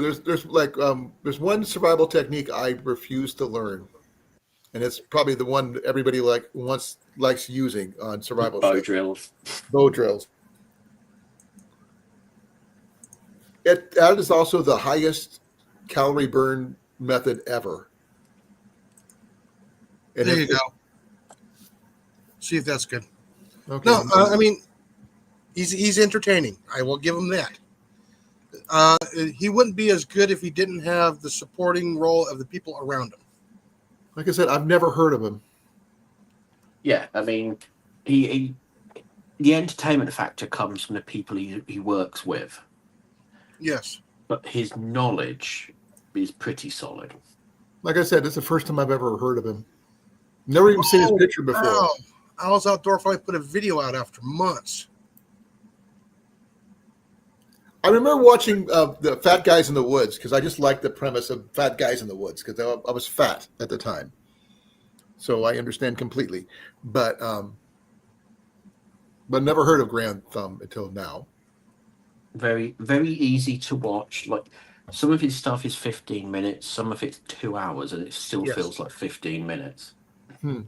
[SPEAKER 1] Yeah, there's one survival technique I refuse to learn, and it's probably the one that everybody likes using on survival
[SPEAKER 2] Bow
[SPEAKER 1] shows.
[SPEAKER 2] drills.
[SPEAKER 1] Bow drills. That is also the highest calorie burn method ever. And
[SPEAKER 3] There you go. See if that's good.
[SPEAKER 1] Okay.
[SPEAKER 3] No, I mean, he's entertaining. I will give him that. He wouldn't be as good if he didn't have the supporting role of the people around him.
[SPEAKER 1] Like I said, I've never heard of him.
[SPEAKER 2] Yeah, I mean, he the entertainment factor comes from the people he works with,
[SPEAKER 3] Yes.
[SPEAKER 2] but his knowledge is pretty solid.
[SPEAKER 1] Like I said, it's the first time I've ever heard of him. Never even seen his picture before.
[SPEAKER 3] Wow. Owl's Outdoor finally put a video out after months.
[SPEAKER 1] I remember watching the Fat Guys in the Woods because I just liked the premise of Fat Guys in the Woods because I was fat at the time. So I understand completely. But never heard of Grand Thumb until now.
[SPEAKER 2] Very, very easy to watch. Like some of his stuff is 15 minutes, some of it's 2 hours, and it still feels like 15 minutes.
[SPEAKER 1] You're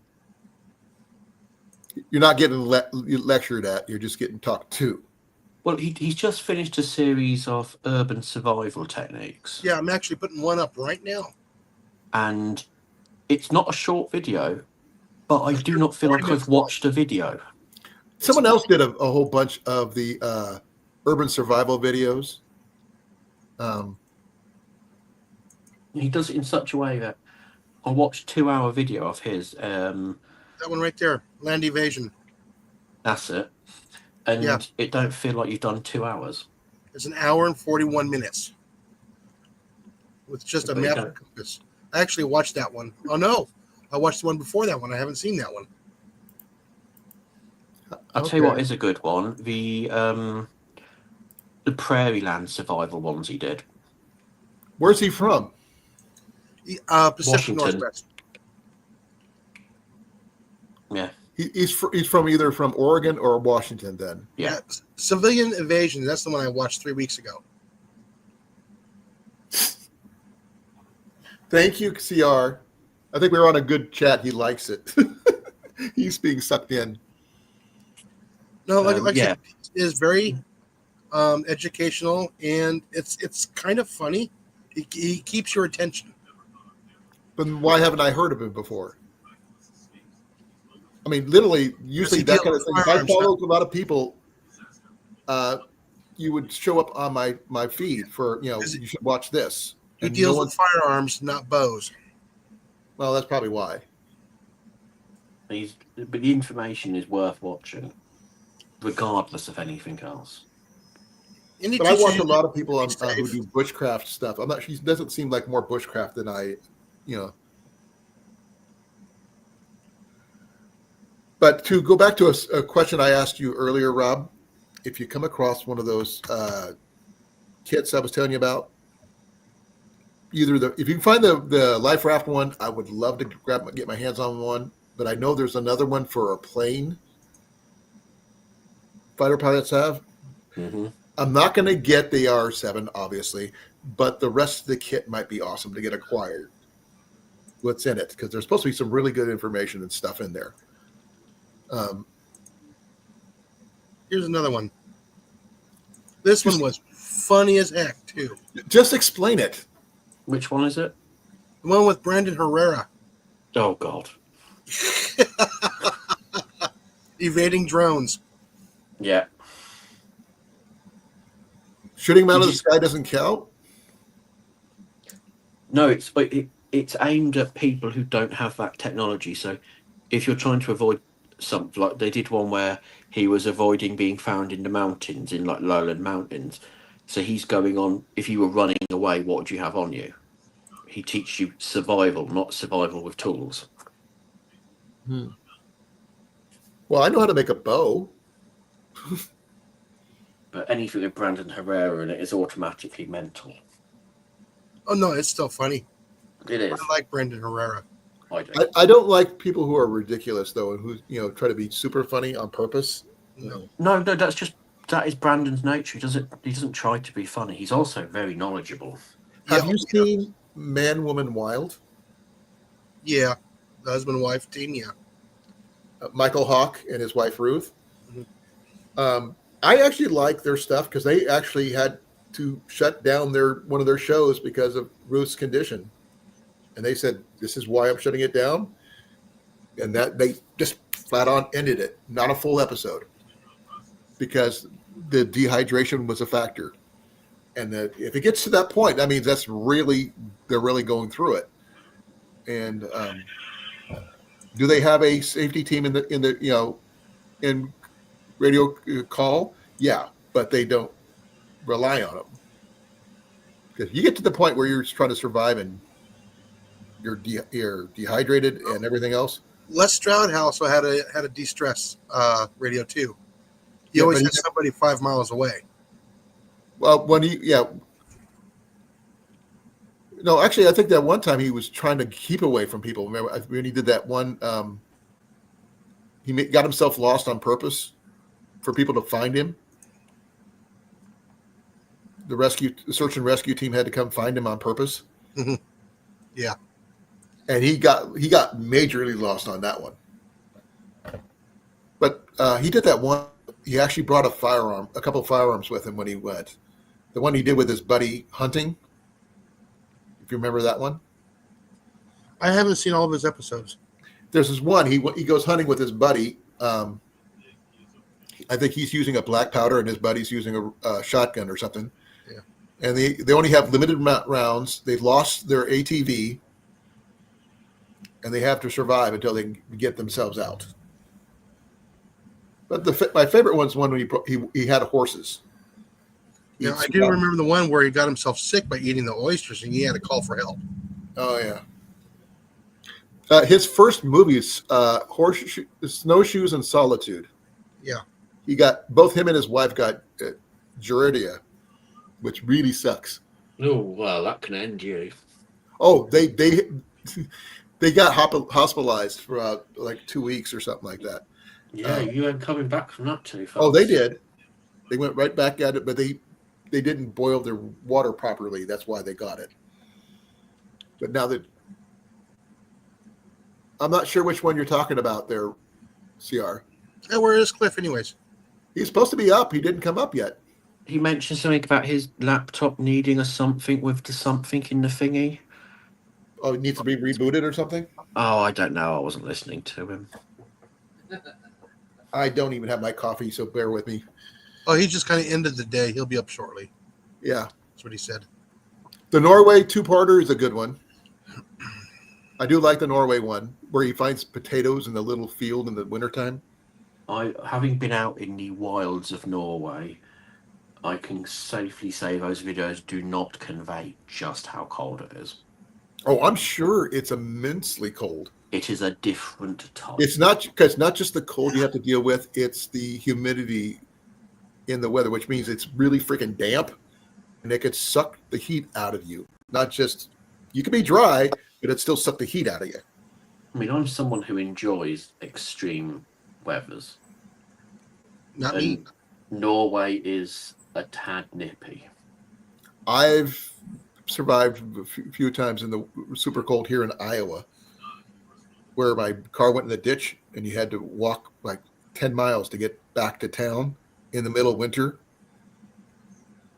[SPEAKER 1] not getting lectured at. You're just getting talked to.
[SPEAKER 2] Well, he's just finished a series of urban survival techniques.
[SPEAKER 3] Yeah, I'm actually putting one up right now.
[SPEAKER 2] And it's not a short video, but I do not feel like I've watched a video.
[SPEAKER 1] Someone else did a whole bunch of the urban survival videos.
[SPEAKER 2] He does it in such a way that I watched 2 hour video of his.
[SPEAKER 3] That one right there, Land Evasion.
[SPEAKER 2] That's it. And it don't feel like you've done 2 hours.
[SPEAKER 3] It's an hour and 41 minutes with just a map and compass. I actually watched that one. Oh no, I watched the one before that one. I haven't seen that one.
[SPEAKER 2] I'll tell you what is a good one. The Prairie Land survival ones he did.
[SPEAKER 1] Where's he from?
[SPEAKER 3] Pacific
[SPEAKER 2] Washington.
[SPEAKER 3] Northwest.
[SPEAKER 2] Yeah.
[SPEAKER 1] He's either from Oregon or Washington then.
[SPEAKER 2] Yeah.
[SPEAKER 3] Civilian Evasion. That's the one I watched 3 weeks ago.
[SPEAKER 1] Thank you, CR. I think we were on a good chat. He likes it. He's being sucked in.
[SPEAKER 3] No, like I said, it is very educational, and it's kind of funny. He keeps your attention.
[SPEAKER 1] But why haven't I heard of him before? I mean, literally, usually that kind of thing. If I followed a lot of people, you would show up on my feed for, you should watch this.
[SPEAKER 3] He deals with firearms, not bows.
[SPEAKER 1] Well, that's probably why.
[SPEAKER 2] But the information is worth watching, regardless of anything else.
[SPEAKER 1] But I watch a lot of people who do bushcraft stuff. She doesn't seem like more bushcraft than I. But to go back to a question I asked you earlier, Rob, if you come across one of those kits I was telling you about, if you can find the life raft one, I would love to get my hands on one. But I know there's another one for a plane. Fighter pilots have.
[SPEAKER 2] Mm-hmm.
[SPEAKER 1] I'm not going to get the R7, obviously, but the rest of the kit might be awesome to get acquired. What's in it? Because there's supposed to be some really good information and stuff in there.
[SPEAKER 3] Here's another one. This one was funny as heck, too.
[SPEAKER 1] Just explain it.
[SPEAKER 2] Which one is it?
[SPEAKER 3] The one with Brandon Herrera.
[SPEAKER 2] Oh, God.
[SPEAKER 3] Evading drones.
[SPEAKER 2] Yeah.
[SPEAKER 1] Shooting them out of the sky doesn't count?
[SPEAKER 2] No, it's aimed at people who don't have that technology. So if you're trying to avoid something, like they did one where he was avoiding being found in the mountains, in like lowland mountains. So he's going on, if you were running away, what would you have on you? He teaches you survival, not survival with tools.
[SPEAKER 1] Well, I know how to make a bow.
[SPEAKER 2] But anything with Brandon Herrera in it is automatically mental.
[SPEAKER 3] Oh, no, it's still funny.
[SPEAKER 2] It is.
[SPEAKER 3] I like Brandon Herrera.
[SPEAKER 1] I don't like people who are ridiculous, though, and who try to be super funny on purpose.
[SPEAKER 3] No.
[SPEAKER 2] No, that is Brandon's nature. He doesn't try to be funny. He's also very knowledgeable.
[SPEAKER 1] Have
[SPEAKER 3] Yeah,
[SPEAKER 1] you seen Man, Woman, Wild?
[SPEAKER 3] Yeah, the husband wife team. Yeah.
[SPEAKER 1] Michael Hawke and his wife Ruth.
[SPEAKER 3] Mhm.
[SPEAKER 1] I actually like their stuff because they actually had to shut down one of their shows because of Ruth's condition, and they said, "This is why I'm shutting it down," and that they just flat on ended it, not a full episode, because the dehydration was a factor, and that if it gets to that point, that means they're really going through it. And do they have a safety team in radio call? Yeah, but they don't rely on them because you get to the point where you're trying to survive and you're dehydrated and everything else.
[SPEAKER 3] Les Stroud also had a de-stress radio too. He
[SPEAKER 1] Yeah,
[SPEAKER 3] always
[SPEAKER 1] but
[SPEAKER 3] had somebody 5 miles away.
[SPEAKER 1] well, no, actually, I think that one time he was trying to keep away from people. Remember when he did that one? Got himself lost on purpose for people to find him. The search and rescue team had to come find him on purpose.
[SPEAKER 3] Yeah.
[SPEAKER 1] And he got majorly lost on that one. But he did that one. He actually brought a couple of firearms with him when he went. The one he did with his buddy hunting. If you remember that one.
[SPEAKER 3] I haven't seen all of his episodes.
[SPEAKER 1] There's this one. He goes hunting with his buddy. I think he's using a black powder and his buddy's using a shotgun or something.
[SPEAKER 3] Yeah.
[SPEAKER 1] And they only have limited rounds. They've lost their ATV. And they have to survive until they can get themselves out. But my favorite one's one when he had horses.
[SPEAKER 3] Yeah, I do remember the one where he got himself sick by eating the oysters and he had to call for help.
[SPEAKER 1] Oh yeah. His first movie is Snowshoes and Solitude.
[SPEAKER 3] Yeah.
[SPEAKER 1] Both him and his wife got Giardia, which really sucks.
[SPEAKER 2] Oh well, that can end you.
[SPEAKER 1] Oh, they got hospitalized for like 2 weeks or something like that.
[SPEAKER 2] Yeah, you ain't coming back from that too fast.
[SPEAKER 1] Oh, they did. They went right back at it, but they didn't boil their water properly. That's why they got it. But now that I'm not sure which one you're talking about there, CR.
[SPEAKER 3] Yeah, where is Cliff anyways?
[SPEAKER 1] He's supposed to be up. He didn't come up yet.
[SPEAKER 2] He mentioned something about his laptop needing something with the something in the thingy.
[SPEAKER 1] Oh, it needs to be rebooted or something?
[SPEAKER 2] Oh, I don't know. I wasn't listening to him.
[SPEAKER 1] I don't even have my coffee, so bear with me.
[SPEAKER 3] Oh, he just kind of ended the day. He'll be up shortly.
[SPEAKER 1] Yeah.
[SPEAKER 3] That's what he said.
[SPEAKER 1] The Norway two-parter is a good one. I do like the Norway one, where he finds potatoes in the little field in the wintertime.
[SPEAKER 2] Having been out in the wilds of Norway, I can safely say those videos do not convey just how cold it is.
[SPEAKER 1] Oh, I'm sure it's immensely cold.
[SPEAKER 2] It is a different type.
[SPEAKER 1] It's not just the cold you have to deal with, it's the humidity in the weather, which means it's really freaking damp and it could suck the heat out of you. Not just, you can be dry, but it still suck the heat out of you.
[SPEAKER 2] I mean, I'm someone who enjoys extreme weathers.
[SPEAKER 3] Not me.
[SPEAKER 2] Norway is a tad nippy.
[SPEAKER 1] I've survived a few times in the super cold here in Iowa, where my car went in the ditch and you had to walk like 10 miles to get back to town in the middle of winter.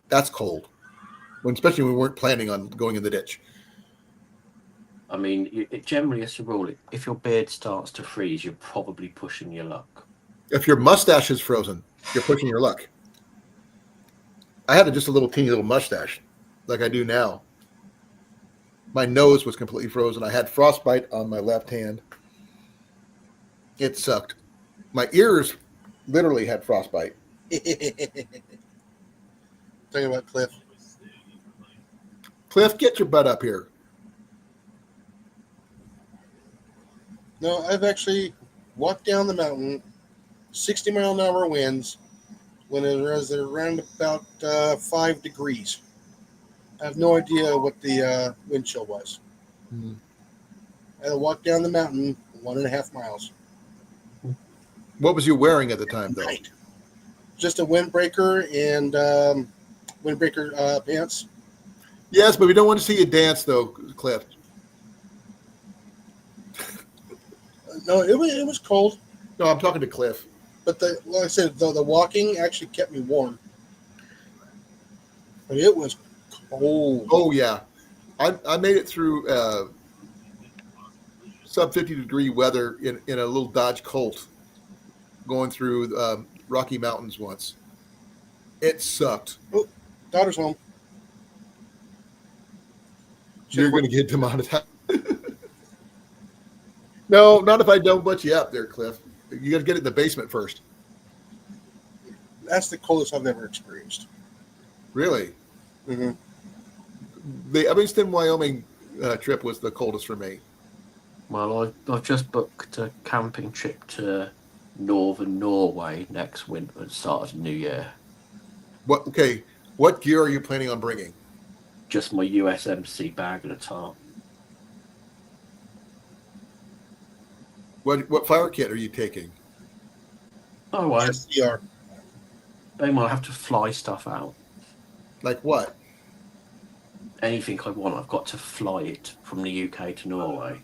[SPEAKER 1] That's cold, especially when we weren't planning on going in the ditch.
[SPEAKER 2] I mean, it generally, as a rule, if your beard starts to freeze, you're probably pushing your luck.
[SPEAKER 1] If your mustache is frozen, you're pushing your luck. I had just a little teeny little mustache like I do now. My nose was completely frozen. I had frostbite on my left hand. It sucked. My ears literally had frostbite.
[SPEAKER 3] Talking about Cliff.
[SPEAKER 1] Cliff, get your butt up here.
[SPEAKER 3] No, I've actually walked down the mountain, 60-mile-an-hour winds, when it was around about 5 degrees. I have no idea what the wind chill was.
[SPEAKER 1] Hmm.
[SPEAKER 3] I had to walk down the mountain 1.5 miles.
[SPEAKER 1] What was you wearing at the time, though?
[SPEAKER 3] Right. Just a windbreaker and windbreaker pants.
[SPEAKER 1] Yes, but we don't want to see you dance, though, Cliff.
[SPEAKER 3] No, it was cold,
[SPEAKER 1] No, I'm talking to Cliff.
[SPEAKER 3] but like I said, the walking actually kept me warm. But it was cold.
[SPEAKER 1] Oh, yeah. I made it through sub 50-degree weather in a little Dodge Colt going through Rocky Mountains once. It sucked.
[SPEAKER 3] Oh, daughter's home.
[SPEAKER 1] You're going to get demonetized. No, not if I don't let you up there, Cliff. You got to get it in the basement first.
[SPEAKER 3] That's the coldest I've ever experienced.
[SPEAKER 1] Really?
[SPEAKER 3] Mm-hmm.
[SPEAKER 1] The Evanston, Wyoming trip was the coldest for me.
[SPEAKER 2] Well, I've just booked a camping trip to northern Norway next winter at the start of the new year.
[SPEAKER 1] What gear are you planning on bringing?
[SPEAKER 2] Just my USMC bag and a tarp.
[SPEAKER 1] What fire kit are you taking?
[SPEAKER 2] Oh, well,
[SPEAKER 3] SCR.
[SPEAKER 2] then I'll have to fly stuff out.
[SPEAKER 1] Like what?
[SPEAKER 2] Anything I want, I've got to fly it from the UK to Norway.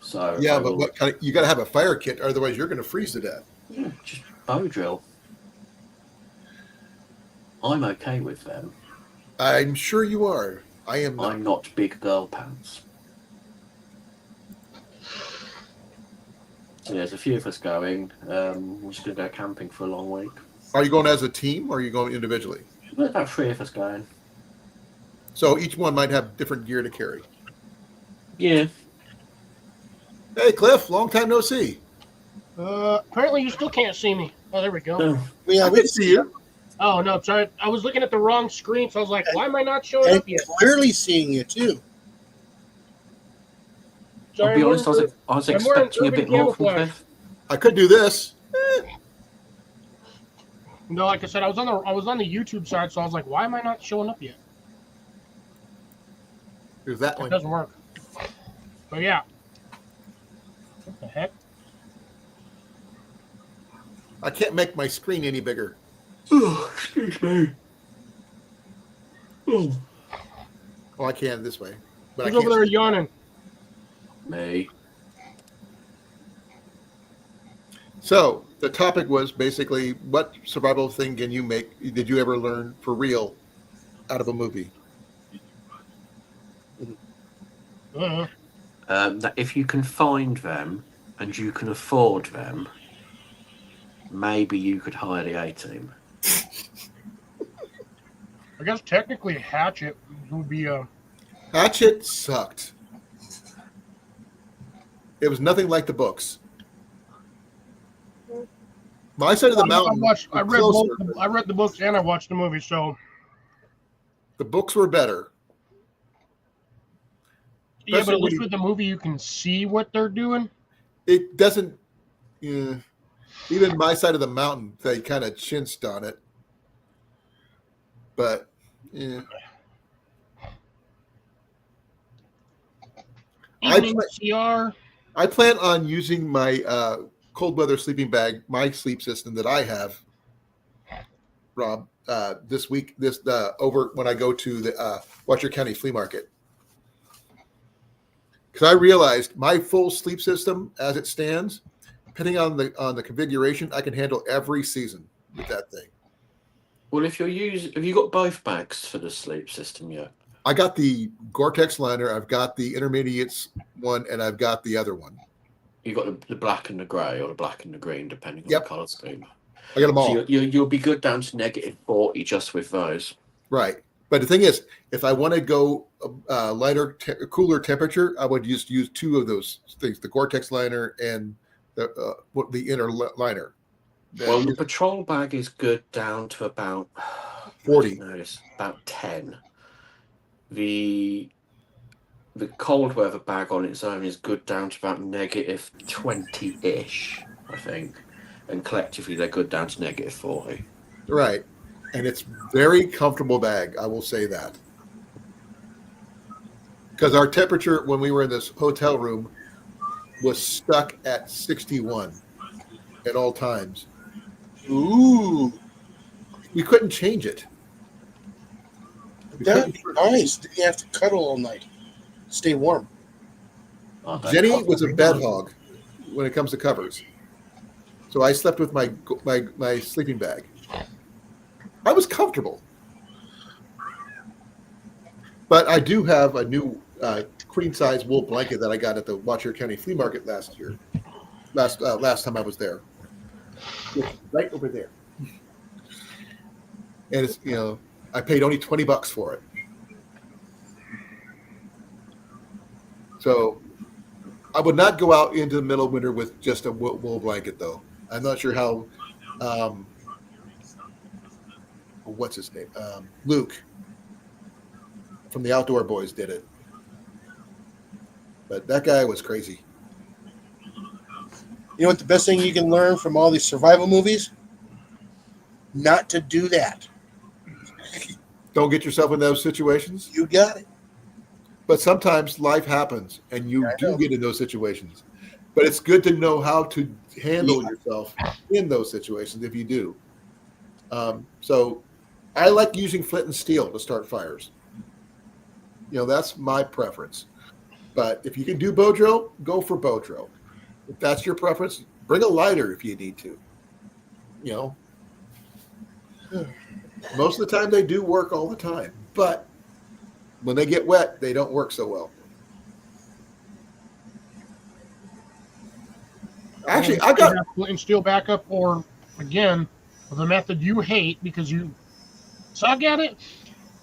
[SPEAKER 2] So
[SPEAKER 1] Yeah, but what kind of, you got to have a fire kit, otherwise you're going to freeze to death.
[SPEAKER 2] Just bow drill. I'm okay with them.
[SPEAKER 1] I'm sure you are. I am not.
[SPEAKER 2] I'm not big girl pants. So there's a few of us going. We're just going to go camping for a long week.
[SPEAKER 1] Are you going as a team or are you going individually?
[SPEAKER 2] There's about 3 of us going.
[SPEAKER 1] So each one might have different gear to carry.
[SPEAKER 2] Yeah.
[SPEAKER 1] Hey, Cliff, long time no see.
[SPEAKER 5] Apparently you still can't see me. Oh, there we go.
[SPEAKER 2] Oh,
[SPEAKER 3] Yeah,
[SPEAKER 1] I
[SPEAKER 3] we
[SPEAKER 1] can see you.
[SPEAKER 5] Oh, no, sorry. I was looking at the wrong screen, so I was like, why am I not showing
[SPEAKER 3] and
[SPEAKER 5] up yet?
[SPEAKER 3] clearly seeing you too.
[SPEAKER 2] I'll
[SPEAKER 5] Sorry,
[SPEAKER 2] be honest, I was
[SPEAKER 5] I'm wearing
[SPEAKER 2] expecting a
[SPEAKER 5] urban
[SPEAKER 2] bit more from
[SPEAKER 5] camouflage.
[SPEAKER 2] Cliff.
[SPEAKER 1] I could do this.
[SPEAKER 5] No, like I said, I was on the YouTube side, so I was like, why am I not showing up yet?
[SPEAKER 1] There's that
[SPEAKER 5] It
[SPEAKER 1] one.
[SPEAKER 5] doesn't work. But yeah. What the heck?
[SPEAKER 1] I can't make my screen any bigger.
[SPEAKER 2] Oh, excuse me. Oh.
[SPEAKER 1] Oh, I can this way. But
[SPEAKER 5] Who's
[SPEAKER 1] I
[SPEAKER 5] over
[SPEAKER 1] can't.
[SPEAKER 5] there yawning?
[SPEAKER 2] Me.
[SPEAKER 1] So the topic was basically, what survival thing did you ever learn for real out of a movie?
[SPEAKER 2] That if you can find them and you can afford them, maybe you could hire the A-team.
[SPEAKER 5] I guess technically Hatchet would be a...
[SPEAKER 1] Hatchet sucked. It was nothing like the books. My side of the mountain.
[SPEAKER 5] I read the books and I watched the movie, so...
[SPEAKER 1] The books were better.
[SPEAKER 5] Yeah, but
[SPEAKER 1] Especially
[SPEAKER 5] at least
[SPEAKER 1] when
[SPEAKER 5] with the movie you can see what they're doing.
[SPEAKER 1] It doesn't. Even my side of the mountain, they kind of chinched on it. But yeah.
[SPEAKER 5] Evening CR.
[SPEAKER 1] I plan on using my cold weather sleeping bag, my sleep system that I have, Rob, this week, over when I go to the Cheer County Flea Market. Because I realized my full sleep system, as it stands, depending on the configuration, I can handle every season with that thing.
[SPEAKER 2] Well, have you got both bags for the sleep system yet?
[SPEAKER 1] I got the Gore-Tex liner, I've got the intermediates one, and I've got the other one.
[SPEAKER 2] You got the black and the grey, or the black and the green, depending on
[SPEAKER 1] Yep.
[SPEAKER 2] the colour scheme.
[SPEAKER 1] I got them all.
[SPEAKER 2] So you'll be good down to -40 just with those.
[SPEAKER 1] Right. But the thing is, if I want to go lighter, cooler temperature, I would just use 2 of those things, the Gore-Tex liner and the inner liner.
[SPEAKER 2] Well, the patrol bag is good down to about
[SPEAKER 1] 40.
[SPEAKER 2] No, it's about 10. The cold weather bag on its own is good down to about -20-ish, I think. And collectively, they're good down to -40.
[SPEAKER 1] Right. And it's very comfortable bag, I will say that. Because our temperature when we were in this hotel room was stuck at 61 at all times.
[SPEAKER 3] Ooh.
[SPEAKER 1] We couldn't change it.
[SPEAKER 3] That's nice. Did you have to cuddle all night? Stay warm.
[SPEAKER 2] Oh, don't
[SPEAKER 1] Jenny
[SPEAKER 2] cough
[SPEAKER 1] was a
[SPEAKER 2] on me.
[SPEAKER 1] bed hog when it comes to covers. So I slept with my sleeping bag. I was comfortable. But I do have a new queen size wool blanket that I got at the Cheer County Flea Market last year. Last time I was there. It's right over there. And it's, I paid only $20 for it. So I would not go out into the middle of winter with just a wool blanket, though. I'm not sure how, what's his name? Luke from the Outdoor Boys did it. But that guy was crazy.
[SPEAKER 3] You know what the best thing you can learn from all these survival movies? Not to do that.
[SPEAKER 1] Don't get yourself in those situations.
[SPEAKER 3] You got it.
[SPEAKER 1] But sometimes life happens and you do get in those situations. But it's good to know how to handle yourself in those situations if you do. So I like using flint and steel to start fires. That's my preference. But if you can do bow drill, go for bow drill. If that's your preference, bring a lighter if you need to. Most of the time they do work all the time. But when they get wet, they don't work so well. Actually, I got
[SPEAKER 5] flint and steel backup, or again, the method you hate because you suck at it,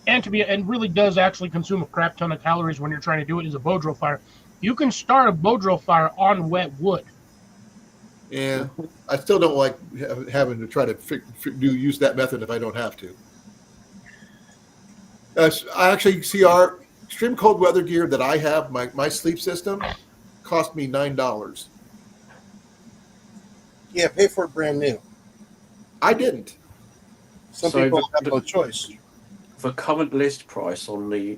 [SPEAKER 5] and really does actually consume a crap ton of calories when you're trying to do it, is a bow drill fire. You can start a bow drill fire on wet wood.
[SPEAKER 1] Yeah, I still don't like having to try to use that method if I don't have to. I actually see our extreme cold weather gear that I have, my sleep system, cost me $9.
[SPEAKER 3] Yeah, pay for it brand new.
[SPEAKER 1] I didn't.
[SPEAKER 3] Some
[SPEAKER 2] So
[SPEAKER 3] people have no choice.
[SPEAKER 2] The current list price on the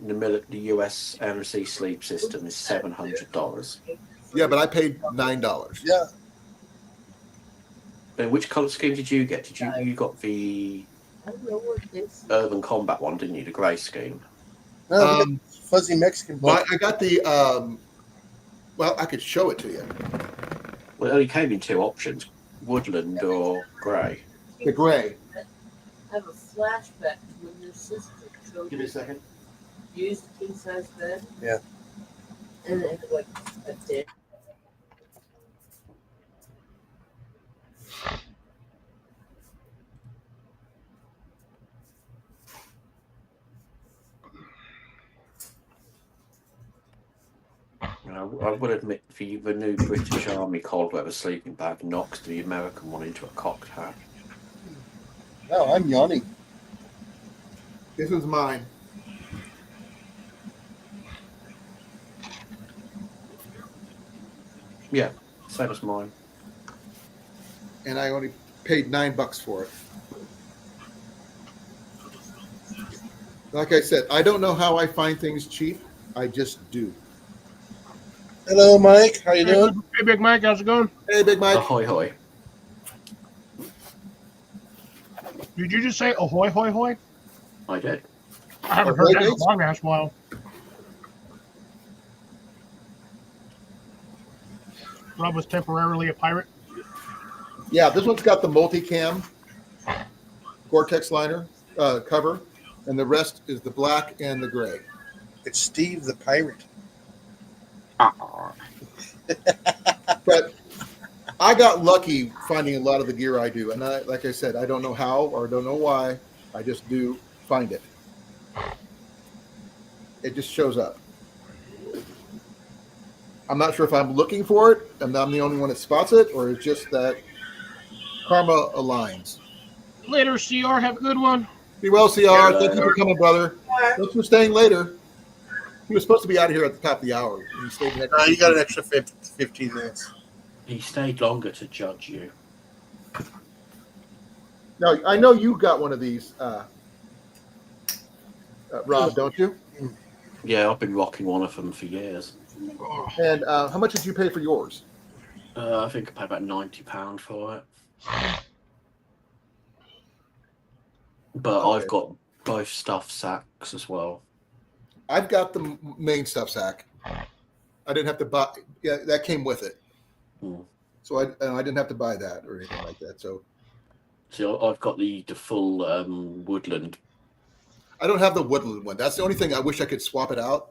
[SPEAKER 2] US MC sleep system is $700.
[SPEAKER 1] Yeah, but I paid $9.
[SPEAKER 3] Yeah.
[SPEAKER 2] Which colour scheme did you get? You got the Urban Combat one, didn't you? The grey scheme.
[SPEAKER 3] No, fuzzy Mexican blood.
[SPEAKER 1] I got the. Well, I could show it to you.
[SPEAKER 2] Well, it only came in two options: woodland or grey.
[SPEAKER 1] The gray.
[SPEAKER 4] I have a flashback to when your sister showed
[SPEAKER 1] Give me a second.
[SPEAKER 4] used king size bed.
[SPEAKER 3] Yeah.
[SPEAKER 4] And it had like a dick.
[SPEAKER 2] I will admit, the new British Army cold weather sleeping bag knocks the American one into a cocked hat.
[SPEAKER 3] Oh, I'm yawning.
[SPEAKER 1] This is mine.
[SPEAKER 2] Yeah, same as mine.
[SPEAKER 1] And I only paid $9 for it. Like I said, I don't know how I find things cheap. I just do.
[SPEAKER 3] Hello, Mike. How you doing?
[SPEAKER 5] Hey, Big Mike, how's it going?
[SPEAKER 1] Hey, Big Mike.
[SPEAKER 2] Ahoy, hoy.
[SPEAKER 5] Did you just say ahoy, hoy, hoy?
[SPEAKER 2] I did.
[SPEAKER 5] I haven't
[SPEAKER 1] Ahoy,
[SPEAKER 5] heard that in a
[SPEAKER 1] mates?
[SPEAKER 5] long ass while. Rob was temporarily a pirate.
[SPEAKER 1] Yeah, this one's got the multicam Gore-Tex liner cover, and the rest is the black and the gray.
[SPEAKER 3] It's Steve the pirate.
[SPEAKER 1] But I got lucky finding a lot of the gear I do, and like I said, I don't know how or don't know why. I just do find it. It just shows up. I'm not sure if I'm looking for it and I'm the only one that spots it, or it's just that karma aligns.
[SPEAKER 5] Later, CR. Have a good one.
[SPEAKER 1] Be well, CR. Thank you for coming, brother. Thanks for staying later. He was supposed to be out of here at the top of the hour. And he stayed the next
[SPEAKER 3] You got an extra 15 minutes.
[SPEAKER 2] He stayed longer to judge you.
[SPEAKER 1] Now, I know you got one of these, Rob, don't you?
[SPEAKER 2] Yeah, I've been rocking one of them for years.
[SPEAKER 1] And how much did you pay for yours?
[SPEAKER 2] I think I paid about £90 for it. But
[SPEAKER 1] Okay.
[SPEAKER 2] I've got both stuff sacks as well.
[SPEAKER 1] I've got the main stuff sack. I didn't have to buy. Yeah, that came with it.
[SPEAKER 2] Mm.
[SPEAKER 1] So I didn't have to buy that or anything like that. So
[SPEAKER 2] I've got the full woodland.
[SPEAKER 1] I don't have the woodland one. That's the only thing I wish I could swap it out.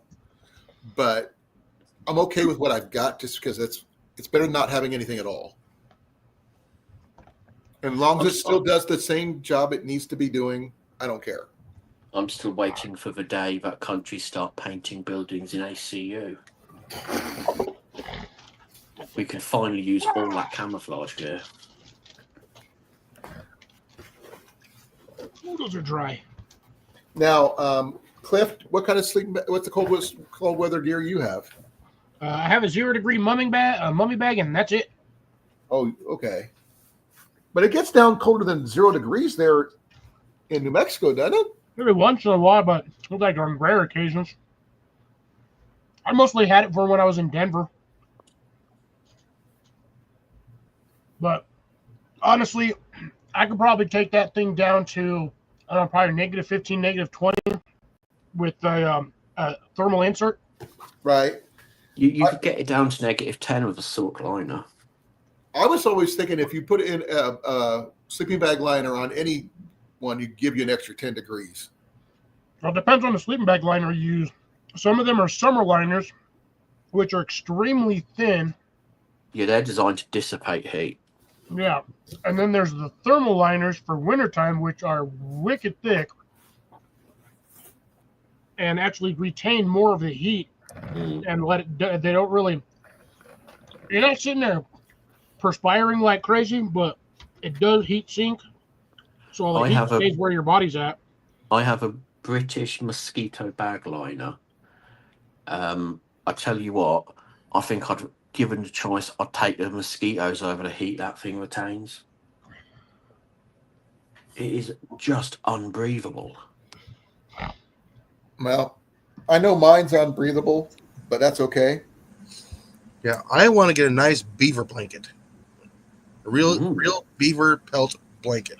[SPEAKER 1] But I'm okay with what I've got just because it's better than not having anything at all. And as long as it still does the same job it needs to be doing, I don't care.
[SPEAKER 2] I'm still waiting for the day that countries start painting buildings in ACU. We can finally use all that camouflage gear.
[SPEAKER 5] Oh, those are dry.
[SPEAKER 1] Now, Cliff, what kind of what's the cold weather gear you have?
[SPEAKER 5] I have a 0 degree mummy bag, and that's it.
[SPEAKER 1] Oh, okay. But it gets down colder than 0 degrees there in New Mexico, doesn't it?
[SPEAKER 5] Every once in a while, but like on rare occasions. I mostly had it for when I was in Denver. But honestly, I could probably take that thing down to probably -15, -20 with a thermal insert.
[SPEAKER 1] Right.
[SPEAKER 2] You could get it down to -10 with a silk liner.
[SPEAKER 1] I was always thinking if you put in a sleeping bag liner on any one, you give you an extra 10 degrees.
[SPEAKER 5] Well, it depends on the sleeping bag liner you use. Some of them are summer liners, which are extremely thin.
[SPEAKER 2] Yeah, they're designed to dissipate heat.
[SPEAKER 5] Yeah. And then there's the thermal liners for wintertime, which are wicked thick and actually retain more of the heat and they don't really, you're not sitting there perspiring like crazy, but it does heat sink. So all the heat stays where your body's at.
[SPEAKER 2] I have a British mosquito bag liner. I tell you what, I think given the choice, I'd take the mosquitoes over the heat that thing retains. It is just unbreathable.
[SPEAKER 1] Well, I know mine's unbreathable, but that's okay.
[SPEAKER 3] Yeah, I want to get a nice beaver blanket. A real beaver pelt blanket.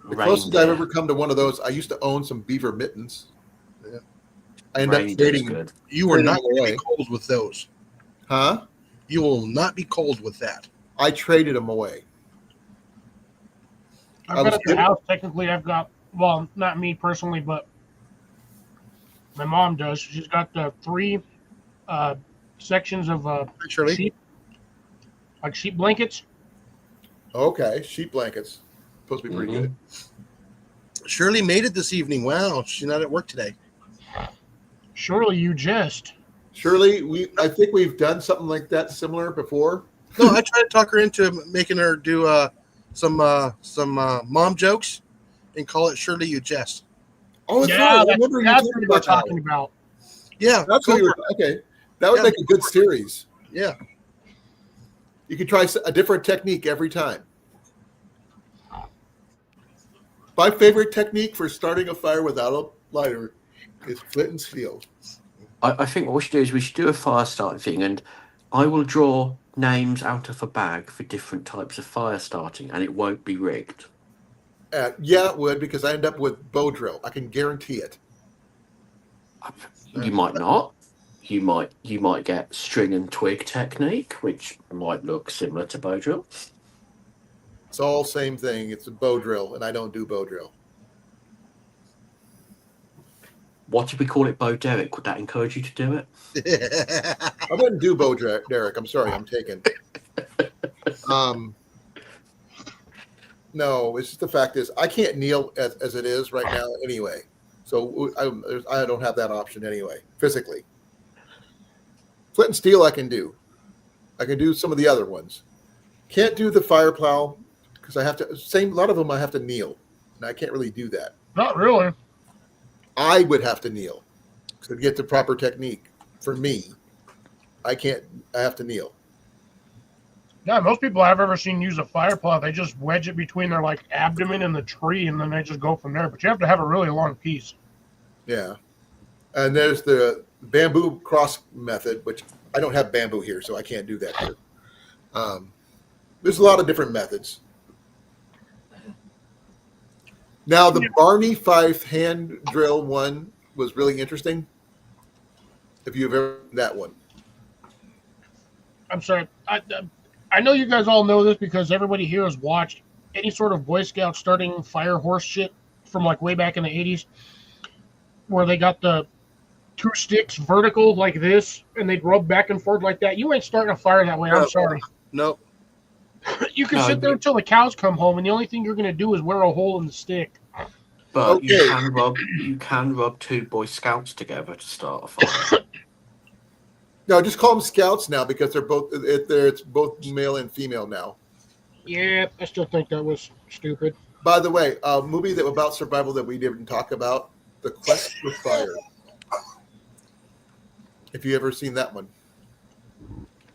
[SPEAKER 1] The closest I've ever come to one of those, I used to own some beaver mittens. Yeah. I ended up trading.
[SPEAKER 3] You are not going to be cold with those.
[SPEAKER 1] Huh?
[SPEAKER 3] You will not be cold with that.
[SPEAKER 1] I traded them away.
[SPEAKER 5] I've got at the house, technically, I've got, well, not me personally, but my mom does. She's got the 3 sections of sheep, like sheep blankets.
[SPEAKER 1] Okay, sheep blankets. Supposed to be pretty good.
[SPEAKER 3] Shirley made it this evening. Wow, she's not at work today.
[SPEAKER 5] Surely you jest.
[SPEAKER 1] Shirley, I think we've done something like that similar before.
[SPEAKER 3] No, I tried to talk her into making her do some mom jokes and call it Shirley You Jest.
[SPEAKER 1] Oh,
[SPEAKER 5] that's
[SPEAKER 1] right.
[SPEAKER 5] I remember you talking about.
[SPEAKER 3] Yeah,
[SPEAKER 1] that's what you were. Okay, that would make a good series.
[SPEAKER 3] Yeah,
[SPEAKER 1] you could try a different technique every time. My favorite technique for starting a fire without a lighter is flint and steel.
[SPEAKER 2] I think what we should do is we should do a fire starting thing, and I will draw names out of a bag for different types of fire starting, and it won't be rigged.
[SPEAKER 1] Yeah, it would, because I end up with bow drill. I can guarantee it.
[SPEAKER 2] You might not. You might get string and twig technique, which might look similar to bow drill.
[SPEAKER 1] It's all same thing. It's a bow drill, and I don't do bow drill.
[SPEAKER 2] What if we call it Bo Derek? Would that encourage you to do it?
[SPEAKER 1] I wouldn't do Bo Derek. I'm sorry, I'm taken. No, it's just the fact is I can't kneel as it is right now anyway. So I don't have that option anyway, physically. Flint and steel I can do. I can do some of the other ones. Can't do the fire plow because I have to. A lot of them I have to kneel, and I can't really do that.
[SPEAKER 5] Not really.
[SPEAKER 1] I would have to kneel to get the proper technique. For me, I can't. I have to kneel.
[SPEAKER 5] Yeah, most people I've ever seen use a fire plow, they just wedge it between their abdomen and the tree, and then they just go from there. But you have to have a really long piece.
[SPEAKER 1] Yeah, and there's the bamboo cross method, which I don't have bamboo here, so I can't do that here. There's a lot of different methods. Now, the Barney Fife hand drill one was really interesting. If you've ever seen that one.
[SPEAKER 5] I'm sorry. I know you guys all know this because everybody here has watched any sort of Boy Scout starting fire horse shit from like way back in the 80s, where they got the two sticks vertical like this and they'd rub back and forth like that. You ain't starting a fire that way. I'm sorry.
[SPEAKER 3] Nope.
[SPEAKER 5] You can
[SPEAKER 2] No,
[SPEAKER 5] sit there until the cows come home, and the only thing you're going to do is wear a hole in the stick.
[SPEAKER 2] But
[SPEAKER 1] Okay.
[SPEAKER 2] you can rub two Boy Scouts together to start a fire.
[SPEAKER 1] No, just call them Scouts now because it's both male and female now.
[SPEAKER 5] Yeah, I still think that was stupid.
[SPEAKER 1] By the way, a movie that about survival that we didn't talk about, The Quest for Fire. If you ever seen that one.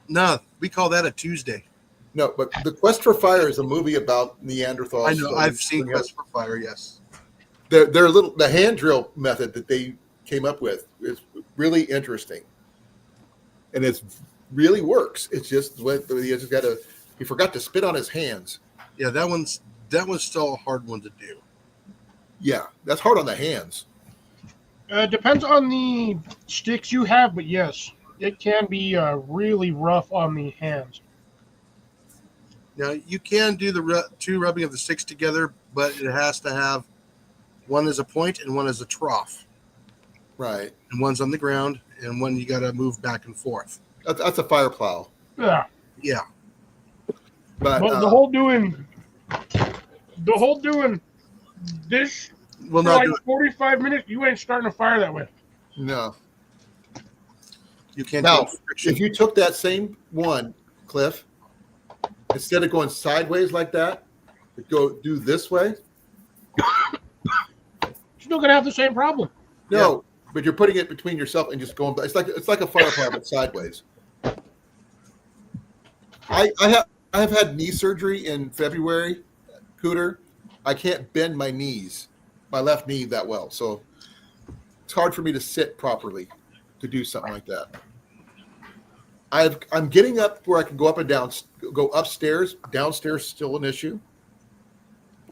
[SPEAKER 3] No, we call that a Tuesday.
[SPEAKER 1] No, but The Quest for Fire is a movie about Neanderthals.
[SPEAKER 3] I know. I've seen Quest for Fire. Yes.
[SPEAKER 1] The hand drill method that they came up with is really interesting, and it really works. It's just he forgot to spit on his hands.
[SPEAKER 3] Yeah, that one's still a hard one to do.
[SPEAKER 1] Yeah, that's hard on the hands.
[SPEAKER 5] Depends on the sticks you have, but yes, it can be really rough on the hands.
[SPEAKER 3] Now you can do the two rubbing of the sticks together, but it has to have one as a point and one as a trough,
[SPEAKER 1] Right.
[SPEAKER 3] and one's on the ground, and one you got to move back and forth.
[SPEAKER 1] That's a fire plow.
[SPEAKER 5] Yeah.
[SPEAKER 3] Yeah.
[SPEAKER 1] But
[SPEAKER 5] the whole doing this
[SPEAKER 3] Well,
[SPEAKER 5] for
[SPEAKER 3] not
[SPEAKER 5] like
[SPEAKER 3] do it.
[SPEAKER 5] 45 minutes, you ain't starting a fire that way.
[SPEAKER 1] no.
[SPEAKER 3] You can't
[SPEAKER 1] Now,
[SPEAKER 3] do friction.
[SPEAKER 1] if you took that same one, Cliff, instead of going sideways like that, go do this way.
[SPEAKER 5] You're still gonna have the same problem.
[SPEAKER 1] No, but you're putting it between yourself and just going. It's like a fire plow but sideways. I have had knee surgery in February, Cooter. I can't bend my knees, my left knee that well, so it's hard for me to sit properly to do something like that. I'm getting up where I can go up and down, go upstairs. Downstairs still an issue,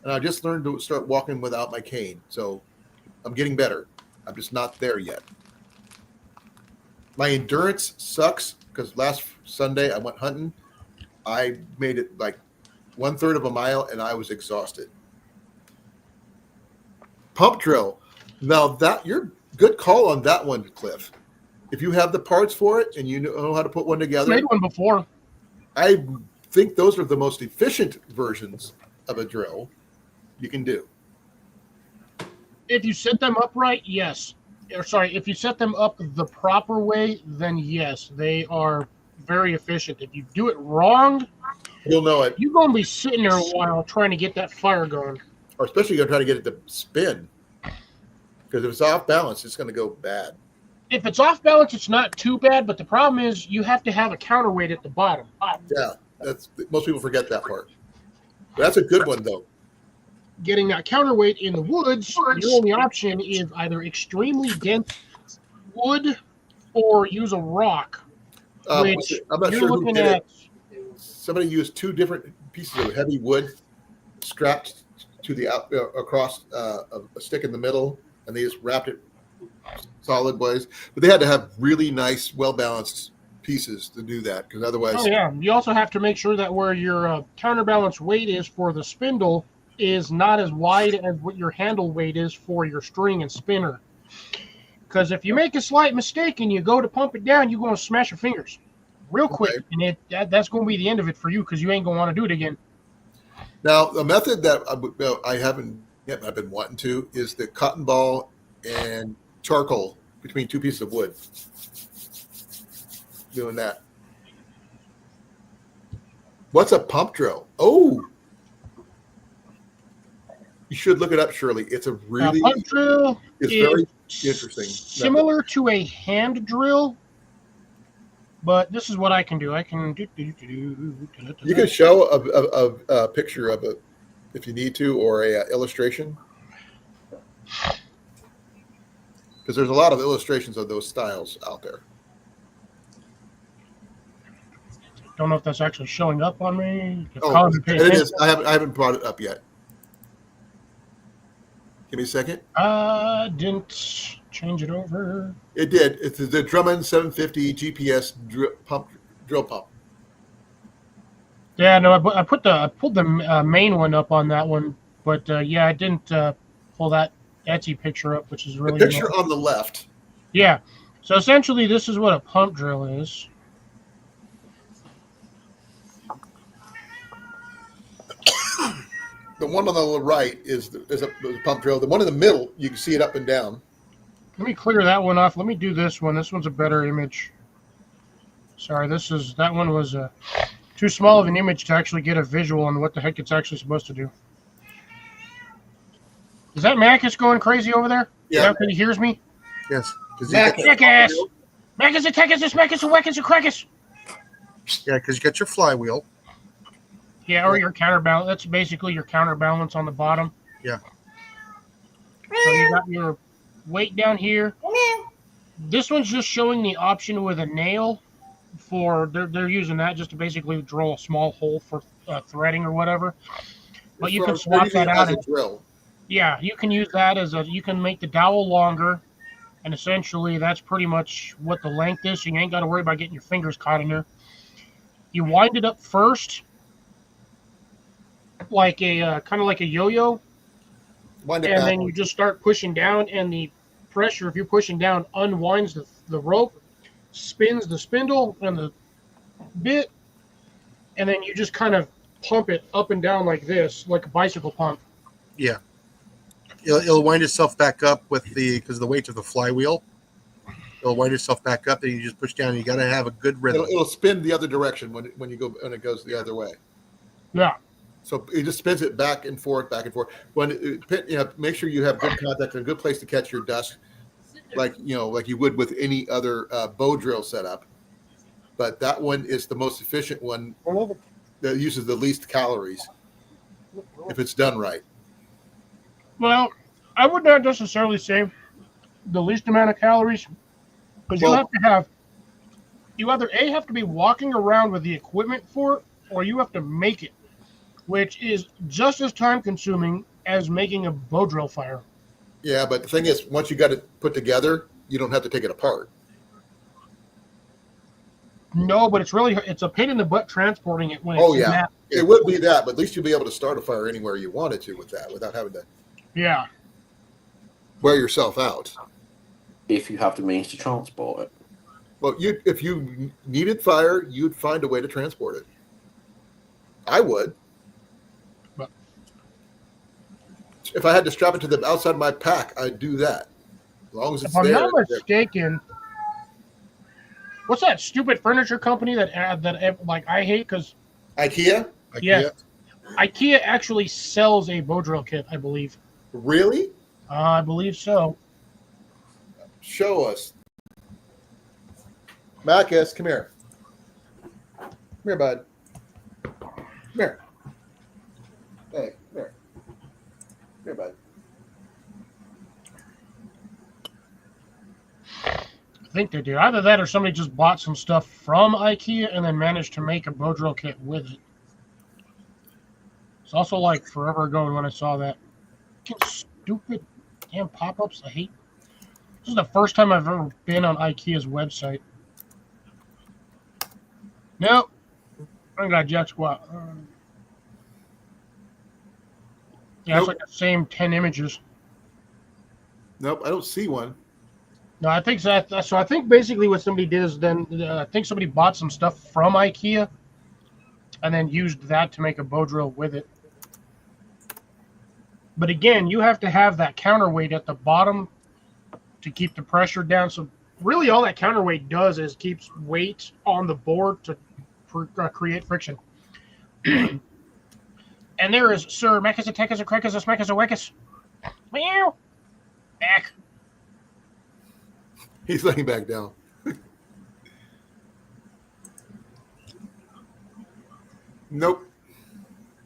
[SPEAKER 1] and I just learned to start walking without my cane, so I'm getting better. I'm just not there yet. My endurance sucks because last Sunday I went hunting. I made it like 1/3 of a mile and I was exhausted. Pump drill. Now that you're good call on that one, Cliff. If you have the parts for it and you know how to put one together,
[SPEAKER 5] Made one before.
[SPEAKER 1] I think those are the most efficient versions of a drill you can do.
[SPEAKER 5] If you set them up right, yes. Or sorry, if you set them up the proper way, then yes, they are very efficient. If you do it wrong,
[SPEAKER 1] You'll know it,
[SPEAKER 5] you're gonna be sitting there a while trying to get that fire going.
[SPEAKER 1] or especially you're going to try to get it to spin. Because if it's off balance, it's going to go bad.
[SPEAKER 5] If it's off balance, it's not too bad, but the problem is you have to have a counterweight at the bottom.
[SPEAKER 1] Yeah, that's most people forget that part. But that's a good one though.
[SPEAKER 5] Getting that counterweight in the woods, your only option is either extremely dense wood or use a rock, which
[SPEAKER 1] I'm not
[SPEAKER 5] you're
[SPEAKER 1] sure who
[SPEAKER 5] looking
[SPEAKER 1] did
[SPEAKER 5] at.
[SPEAKER 1] it. Somebody used two different pieces of heavy wood strapped to the across a stick in the middle, and they just wrapped it solid ways. But they had to have really nice, well balanced pieces to do that, because otherwise,
[SPEAKER 5] Oh yeah, you also have to make sure that where your counterbalance weight is for the spindle is not as wide as what your handle weight is for your string and spinner. Because if you make a slight mistake and you go to pump it down, you're going to smash your fingers real quick,
[SPEAKER 1] Okay.
[SPEAKER 5] and that's going to be the end of it for you because you ain't going to want to do it again.
[SPEAKER 1] Now the method that I haven't yet, I've been wanting to, is the cotton ball and charcoal between two pieces of wood. Doing that. What's a pump drill? Oh, you should look it up, Shirley. It's a really,
[SPEAKER 5] Pump drill
[SPEAKER 1] it's
[SPEAKER 5] is
[SPEAKER 1] very interesting.
[SPEAKER 5] similar to a hand drill, but this is what I can do. I can do.
[SPEAKER 1] You can show a picture of it if you need to, or a illustration, because there's a lot of illustrations of those styles out there.
[SPEAKER 5] Don't know if that's actually showing up on me.
[SPEAKER 1] Oh, it is. I haven't brought it up yet. Give me a second.
[SPEAKER 5] Didn't change it over.
[SPEAKER 1] It did. It's the Drummond 750 GPS drill pump.
[SPEAKER 5] Yeah, no, I pulled the main one up on that one, but yeah, I didn't pull that Etsy picture up, which is
[SPEAKER 1] The
[SPEAKER 5] really
[SPEAKER 1] picture
[SPEAKER 5] annoying.
[SPEAKER 1] on the left.
[SPEAKER 5] Yeah. So essentially, this is what a pump drill is.
[SPEAKER 1] The one on the right is a pump drill. The one in the middle, you can see it up and down.
[SPEAKER 5] Let me clear that one off. Let me do this one. This one's a better image. Sorry, that one was too small of an image to actually get a visual on what the heck it's actually supposed to do. Is that Marcus going crazy over there?
[SPEAKER 1] Yeah.
[SPEAKER 5] Now he hears me?
[SPEAKER 3] Yes.
[SPEAKER 5] Marcus! Marcus, Marcus, Marcus, Marcus, Marcus!
[SPEAKER 3] Yeah, because you got your flywheel.
[SPEAKER 5] Yeah, or your counterbalance. That's basically your counterbalance on the bottom.
[SPEAKER 3] Yeah.
[SPEAKER 5] So you got your weight down here. This one's just showing the option with a nail. They're using that just to basically drill a small hole for threading or whatever. But you can swap that out.
[SPEAKER 1] As a drill.
[SPEAKER 5] Yeah, you can use that you can make the dowel longer, and essentially that's pretty much what the length is. So you ain't got to worry about getting your fingers caught in there. You wind it up first, like a kind of like a yo-yo,
[SPEAKER 1] Wind it
[SPEAKER 5] and
[SPEAKER 1] back.
[SPEAKER 5] then you just start pushing down, and the pressure, if you're pushing down, unwinds the rope, spins the spindle and the bit, and then you just kind of pump it up and down like this, like a bicycle pump.
[SPEAKER 3] Yeah. It'll wind itself back up because of the weight of the flywheel. It'll wind itself back up, and you just push down. You got to have a good rhythm.
[SPEAKER 1] It'll spin the other direction when it goes the other way.
[SPEAKER 5] Yeah.
[SPEAKER 1] So it just spins it back and forth, back and forth. Make sure you have good contact and a good place to catch your dust, like you would with any other bow drill setup. But that one is the most efficient one that uses the least calories if it's done right.
[SPEAKER 5] Well, I would not necessarily say the least amount of calories, because you either have to be walking around with the equipment for it, or you have to make it, which is just as time consuming as making a bow drill fire.
[SPEAKER 1] Yeah, but the thing is, once you got it put together, you don't have to take it apart.
[SPEAKER 5] No, but it's a pain in the butt transporting it when it's in that.
[SPEAKER 1] It would be that, but at least you'll be able to start a fire anywhere you wanted to with that without having to wear yourself out.
[SPEAKER 2] If you have the means to transport it.
[SPEAKER 1] Well, if you needed fire, you'd find a way to transport it. I would.
[SPEAKER 5] But
[SPEAKER 1] if I had to strap it to the outside of my pack, I'd do that. As long as it's
[SPEAKER 5] if I'm
[SPEAKER 1] there.
[SPEAKER 5] not mistaken, what's that stupid furniture company that I hate? Because
[SPEAKER 1] IKEA?
[SPEAKER 5] Yeah, IKEA actually sells a bow drill kit, I believe.
[SPEAKER 1] Really?
[SPEAKER 5] I believe so.
[SPEAKER 1] Show us. Marcus, come here. Come here, bud. Come here. Hey, come here. Come here, bud.
[SPEAKER 5] I think they do. Either that or somebody just bought some stuff from IKEA and then managed to make a bow drill kit with it. It's also like forever ago when I saw that. Stupid damn pop-ups. I hate. This is the first time I've ever been on IKEA's website. Nope. I got jack squat. Yeah, It's like the same 10 images.
[SPEAKER 1] Nope, I don't see one.
[SPEAKER 5] No, I think so. So I think basically what somebody did is I think somebody bought some stuff from IKEA and then used that to make a bow drill with it. But again, you have to have that counterweight at the bottom to keep the pressure down. So really all that counterweight does is keeps weight on the board to create friction. And there is Sir Mechas, Techas, Crackers, Smeckas, Weckas. Meow. Back.
[SPEAKER 1] He's laying back down. Nope.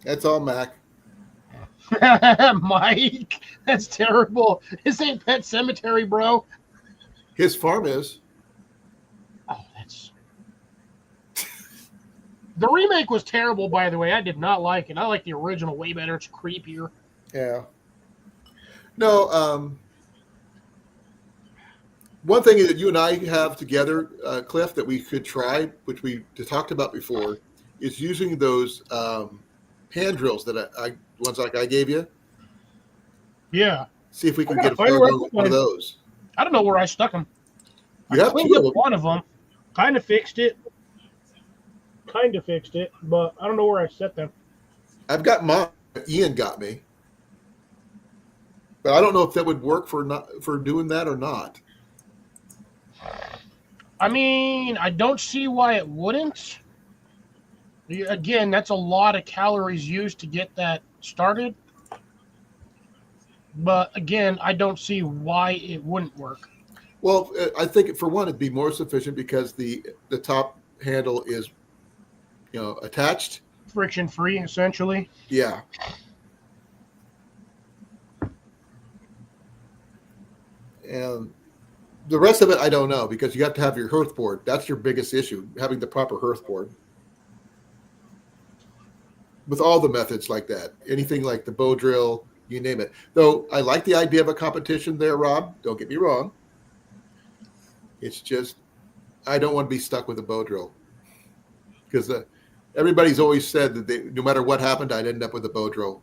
[SPEAKER 1] That's all Mac.
[SPEAKER 5] Mike, that's terrible. This ain't Pet Cemetery, bro.
[SPEAKER 1] His farm is.
[SPEAKER 5] Oh, that's. The remake was terrible, by the way. I did not like it. I like the original way better. It's creepier.
[SPEAKER 1] Yeah. No, one thing that you and I have together, Cliff, that we could try, which we talked about before, is using those hand drills that I ones like I gave you.
[SPEAKER 5] Yeah.
[SPEAKER 1] See if we
[SPEAKER 5] I
[SPEAKER 1] can
[SPEAKER 5] gotta
[SPEAKER 1] get
[SPEAKER 5] find where I
[SPEAKER 1] one
[SPEAKER 5] put
[SPEAKER 1] of
[SPEAKER 5] mine.
[SPEAKER 1] those.
[SPEAKER 5] I don't know where I stuck them. I
[SPEAKER 1] You have
[SPEAKER 5] cleaned
[SPEAKER 1] two
[SPEAKER 5] up
[SPEAKER 1] of them.
[SPEAKER 5] one of them, kind of fixed it, but I don't know where I set them.
[SPEAKER 1] I've got mine. Ian got me, but I don't know if that would work for doing that or not.
[SPEAKER 5] I mean, I don't see why it wouldn't. Again, that's a lot of calories used to get that started. But again, I don't see why it wouldn't work.
[SPEAKER 1] Well, I think for one, it'd be more sufficient because the top handle is attached.
[SPEAKER 5] Friction free, essentially.
[SPEAKER 1] Yeah. And the rest of it, I don't know, because you have to have your hearth board. That's your biggest issue, having the proper hearth board. With all the methods like that, anything like the bow drill, you name it. Though I like the idea of a competition there, Rob. Don't get me wrong. It's just I don't want to be stuck with a bow drill because everybody's always said that no matter what happened, I'd end up with a bow drill.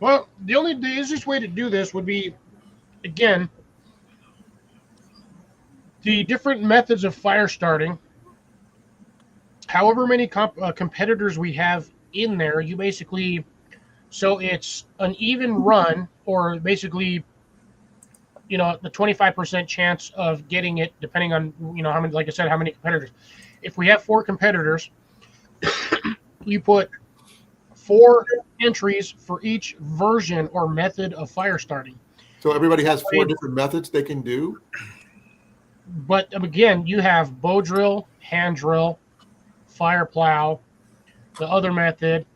[SPEAKER 5] Well, the easiest way to do this would be, again, the different methods of fire starting. However many competitors we have in there, you basically, so it's an even run, or basically, the 25% chance of getting it, depending on, how many, like I said, how many competitors. If we have 4 competitors, you put 4 entries for each version or method of fire starting.
[SPEAKER 1] So everybody has 4 different methods they can do.
[SPEAKER 5] But again, you have bow drill, hand drill, fire plow, the other method,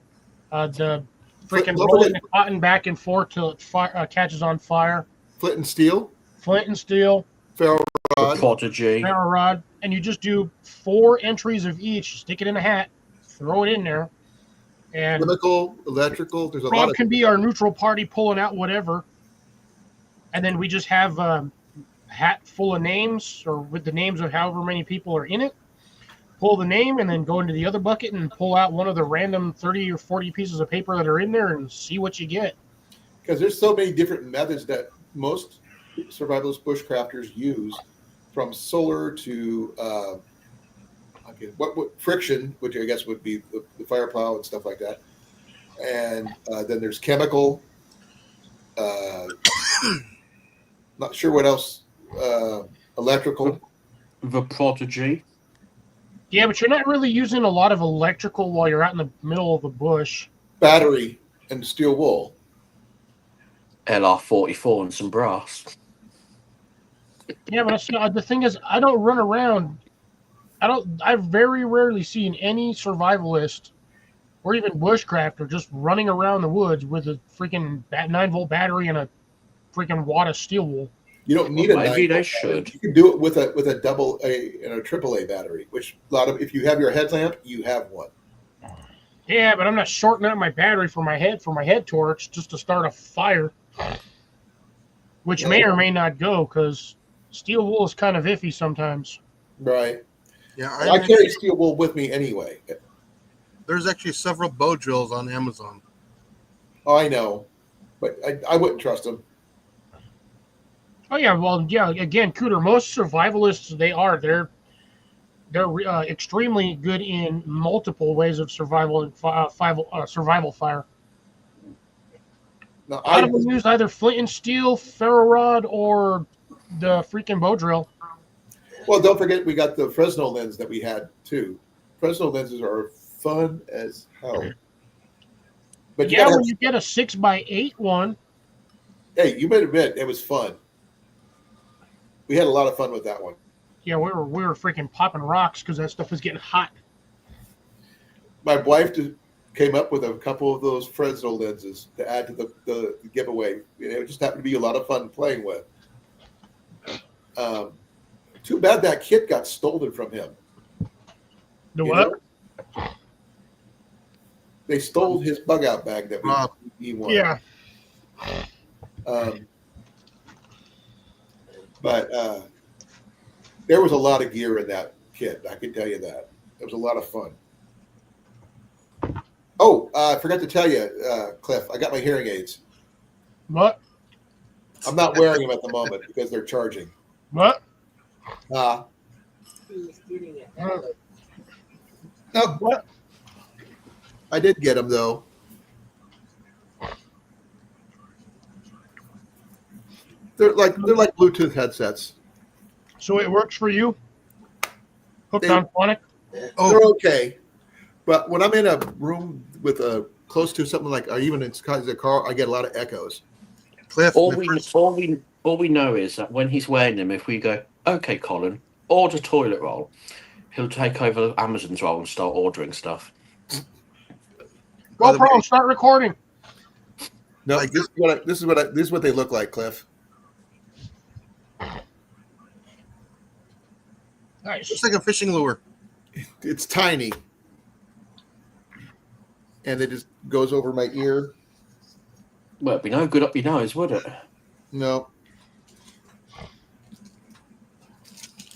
[SPEAKER 5] the freaking rolling the cotton back and forth till it catches on fire.
[SPEAKER 1] Flint and steel.
[SPEAKER 5] Ferro
[SPEAKER 2] rod.
[SPEAKER 5] And you just do 4 entries of each. Stick it in a hat, throw it in there, and
[SPEAKER 1] chemical, electrical. There's a
[SPEAKER 5] Rob
[SPEAKER 1] lot of
[SPEAKER 5] can be our neutral party pulling out whatever, and then we just have a hat full of names or with the names of however many people are in it. Pull the name and then go into the other bucket and pull out one of the random 30 or 40 pieces of paper that are in there and see what you get.
[SPEAKER 1] Because there's so many different methods that most survivalist bushcrafters use, from solar to what friction, which I guess would be the fire plow and stuff like that. And then there's chemical. Not sure what else. Electrical.
[SPEAKER 2] The Prodigy.
[SPEAKER 5] Yeah, but you're not really using a lot of electrical while you're out in the middle of the bush.
[SPEAKER 1] Battery and steel wool.
[SPEAKER 2] LR44 and some brass.
[SPEAKER 5] Yeah, but the thing is, I don't run around. I've very rarely seen any survivalist or even bushcrafter just running around the woods with a freaking 9-volt battery and a freaking wad of steel wool.
[SPEAKER 1] You don't need a 9-volt
[SPEAKER 2] they should.
[SPEAKER 1] You can do it with a double A and a triple A battery, which if you have your headlamp, you have one.
[SPEAKER 5] Yeah, but I'm not shorting out my battery for my head torch just to start a fire, which may or may not go because steel wool is kind of iffy sometimes.
[SPEAKER 1] Right.
[SPEAKER 3] Yeah,
[SPEAKER 1] I carry steel wool with me anyway.
[SPEAKER 3] There's actually several bow drills on Amazon.
[SPEAKER 1] Oh, I know, but I wouldn't trust them.
[SPEAKER 5] Oh yeah, well yeah. Again, Cooter, most survivalists they're extremely good in multiple ways of survival fire.
[SPEAKER 1] No,
[SPEAKER 5] A lot of them use either flint and steel, ferro rod, or the freaking bow drill.
[SPEAKER 1] Well, don't forget we got the Fresno lens that we had too. Fresno lenses are fun as hell. But
[SPEAKER 5] yeah, when you get a 6x8 one.
[SPEAKER 1] Hey, you better admit it was fun. We had a lot of fun with that one.
[SPEAKER 5] Yeah, we were freaking popping rocks because that stuff was getting hot.
[SPEAKER 1] My wife came up with a couple of those Fresno lenses to add to the giveaway. It just happened to be a lot of fun playing with. Too bad that kit got stolen from him.
[SPEAKER 5] The what?
[SPEAKER 1] They stole his bug out bag that he won.
[SPEAKER 5] Yeah.
[SPEAKER 1] But there was a lot of gear in that kit. I can tell you that. It was a lot of fun. Oh, I forgot to tell you, Cliff, I got my hearing aids.
[SPEAKER 5] What?
[SPEAKER 1] I'm not wearing them at the moment because they're charging.
[SPEAKER 5] What?
[SPEAKER 4] He's getting it.
[SPEAKER 1] No,
[SPEAKER 5] What?
[SPEAKER 1] I did get them though. They're like Bluetooth headsets.
[SPEAKER 5] So it works for you? Hooked
[SPEAKER 1] They-
[SPEAKER 5] on phonic?
[SPEAKER 3] Oh.
[SPEAKER 1] They're okay, but when I'm in a room with a close to something like, or even inside the car, I get a lot of echoes.
[SPEAKER 3] Cliff,
[SPEAKER 2] All
[SPEAKER 3] my
[SPEAKER 2] we
[SPEAKER 3] first-
[SPEAKER 2] all we know is that when he's wearing them, if we go, okay, Colin, order toilet roll, he'll take over Amazon's role and start ordering stuff.
[SPEAKER 3] By the
[SPEAKER 5] GoPro,
[SPEAKER 3] way-
[SPEAKER 5] start recording.
[SPEAKER 1] No,
[SPEAKER 3] Like-
[SPEAKER 1] this is what they look like, Cliff.
[SPEAKER 5] Nice.
[SPEAKER 3] Looks like a fishing lure.
[SPEAKER 1] It's tiny, and it just goes over my ear.
[SPEAKER 2] Well, it'd be no good up your nose, would it?
[SPEAKER 1] No,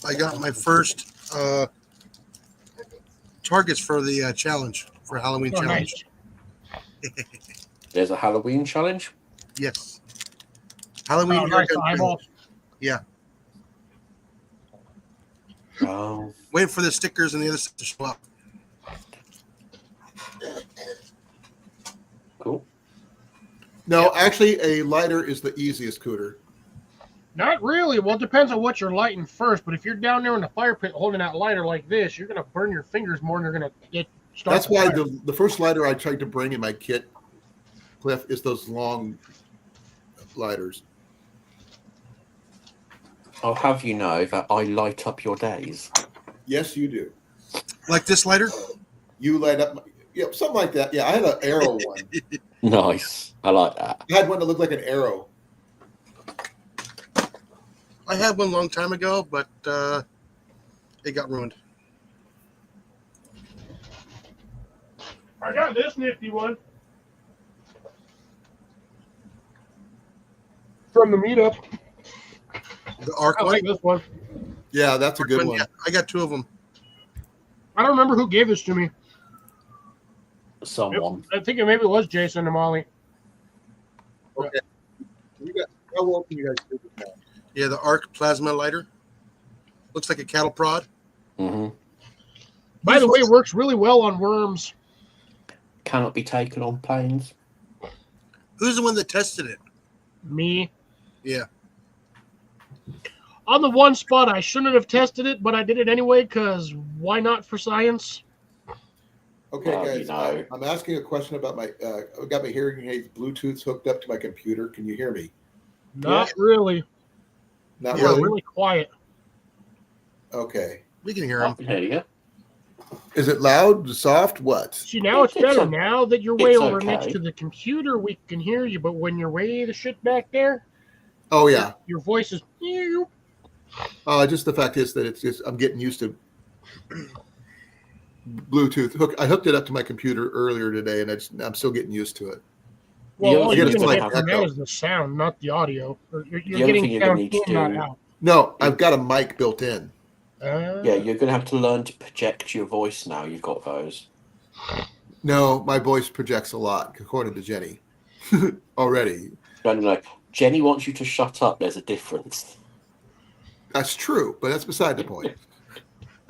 [SPEAKER 3] I got my first targets for the challenge, for Halloween
[SPEAKER 5] Oh,
[SPEAKER 3] challenge.
[SPEAKER 5] nice.
[SPEAKER 2] There's a Halloween challenge.
[SPEAKER 3] Yes. Halloween
[SPEAKER 5] Oh, nice.
[SPEAKER 3] haircut
[SPEAKER 5] Eyeballs.
[SPEAKER 3] challenge.
[SPEAKER 2] Oh,
[SPEAKER 3] Waiting for the stickers and the other stuff to show up.
[SPEAKER 2] cool.
[SPEAKER 1] no. Actually, a lighter is the easiest, Cooter.
[SPEAKER 5] Not really. Well, it depends on what you're lighting first. But if you're down there in the fire pit holding that lighter like this, you're going to burn your fingers more than you're going to get started.
[SPEAKER 1] That's why the first lighter I tried to bring in my kit, Cliff, is those long lighters.
[SPEAKER 2] I'll have you know that I light up your days.
[SPEAKER 1] Yes, you do.
[SPEAKER 3] Like this lighter?
[SPEAKER 1] You light up, something like that. Yeah, I had an arrow one.
[SPEAKER 2] Nice. I like that.
[SPEAKER 1] I had one that looked like an arrow.
[SPEAKER 3] I had one a long time ago, but it got ruined.
[SPEAKER 5] I got this nifty one from the meetup.
[SPEAKER 3] The arc
[SPEAKER 5] I
[SPEAKER 3] one.
[SPEAKER 5] like this one.
[SPEAKER 1] Yeah, that's a good one.
[SPEAKER 3] Yeah, I got two of them.
[SPEAKER 5] I don't remember who gave this to me.
[SPEAKER 2] Someone.
[SPEAKER 5] I think it maybe was Jason and Molly.
[SPEAKER 1] Okay. How well can you guys do this now?
[SPEAKER 3] Yeah, the arc plasma lighter. Looks like a cattle prod.
[SPEAKER 2] Hmm.
[SPEAKER 5] By the way, it works really well on worms.
[SPEAKER 2] Cannot be taken on planes.
[SPEAKER 3] Who's the one that tested it?
[SPEAKER 5] Me.
[SPEAKER 3] Yeah.
[SPEAKER 5] On the one spot, I shouldn't have tested it, but I did it anyway because why not for science?
[SPEAKER 1] Okay,
[SPEAKER 2] Well,
[SPEAKER 1] guys,
[SPEAKER 2] you know.
[SPEAKER 1] I'm asking a question about my. I got my hearing aids Bluetooth hooked up to my computer. Can you hear me?
[SPEAKER 5] Not really.
[SPEAKER 1] Not
[SPEAKER 3] Yeah,
[SPEAKER 1] really.
[SPEAKER 5] Really quiet.
[SPEAKER 1] Okay.
[SPEAKER 3] We can hear
[SPEAKER 2] I
[SPEAKER 3] him.
[SPEAKER 2] can hear you.
[SPEAKER 1] Is it loud? Soft? What?
[SPEAKER 5] See, now it's
[SPEAKER 2] It's
[SPEAKER 5] better.
[SPEAKER 2] o-
[SPEAKER 5] Now that you're way
[SPEAKER 2] it's
[SPEAKER 5] over
[SPEAKER 2] okay.
[SPEAKER 5] next to the computer, we can hear you. But when you're way the shit back there,
[SPEAKER 1] Oh yeah.
[SPEAKER 5] your voice is.
[SPEAKER 1] Just the fact is that it's just I'm getting used to Bluetooth. I hooked it up to my computer earlier today, and I'm still getting used to it.
[SPEAKER 5] Well,
[SPEAKER 2] The
[SPEAKER 5] all
[SPEAKER 2] other
[SPEAKER 5] you're
[SPEAKER 1] thing
[SPEAKER 5] going to
[SPEAKER 1] is
[SPEAKER 5] get
[SPEAKER 1] like
[SPEAKER 5] from that
[SPEAKER 1] echo.
[SPEAKER 5] is the sound, not the audio. You're
[SPEAKER 2] The other
[SPEAKER 5] getting
[SPEAKER 2] thing you're gonna
[SPEAKER 5] sound
[SPEAKER 2] need to
[SPEAKER 5] in, not
[SPEAKER 2] do-
[SPEAKER 5] out.
[SPEAKER 1] No, I've got a mic built in.
[SPEAKER 2] Yeah, you're going to have to learn to project your voice now. You've got those.
[SPEAKER 1] No, my voice projects a lot, according to Jenny. Already.
[SPEAKER 2] No. Jenny wants you to shut up. There's a difference.
[SPEAKER 1] That's true, but that's beside the point.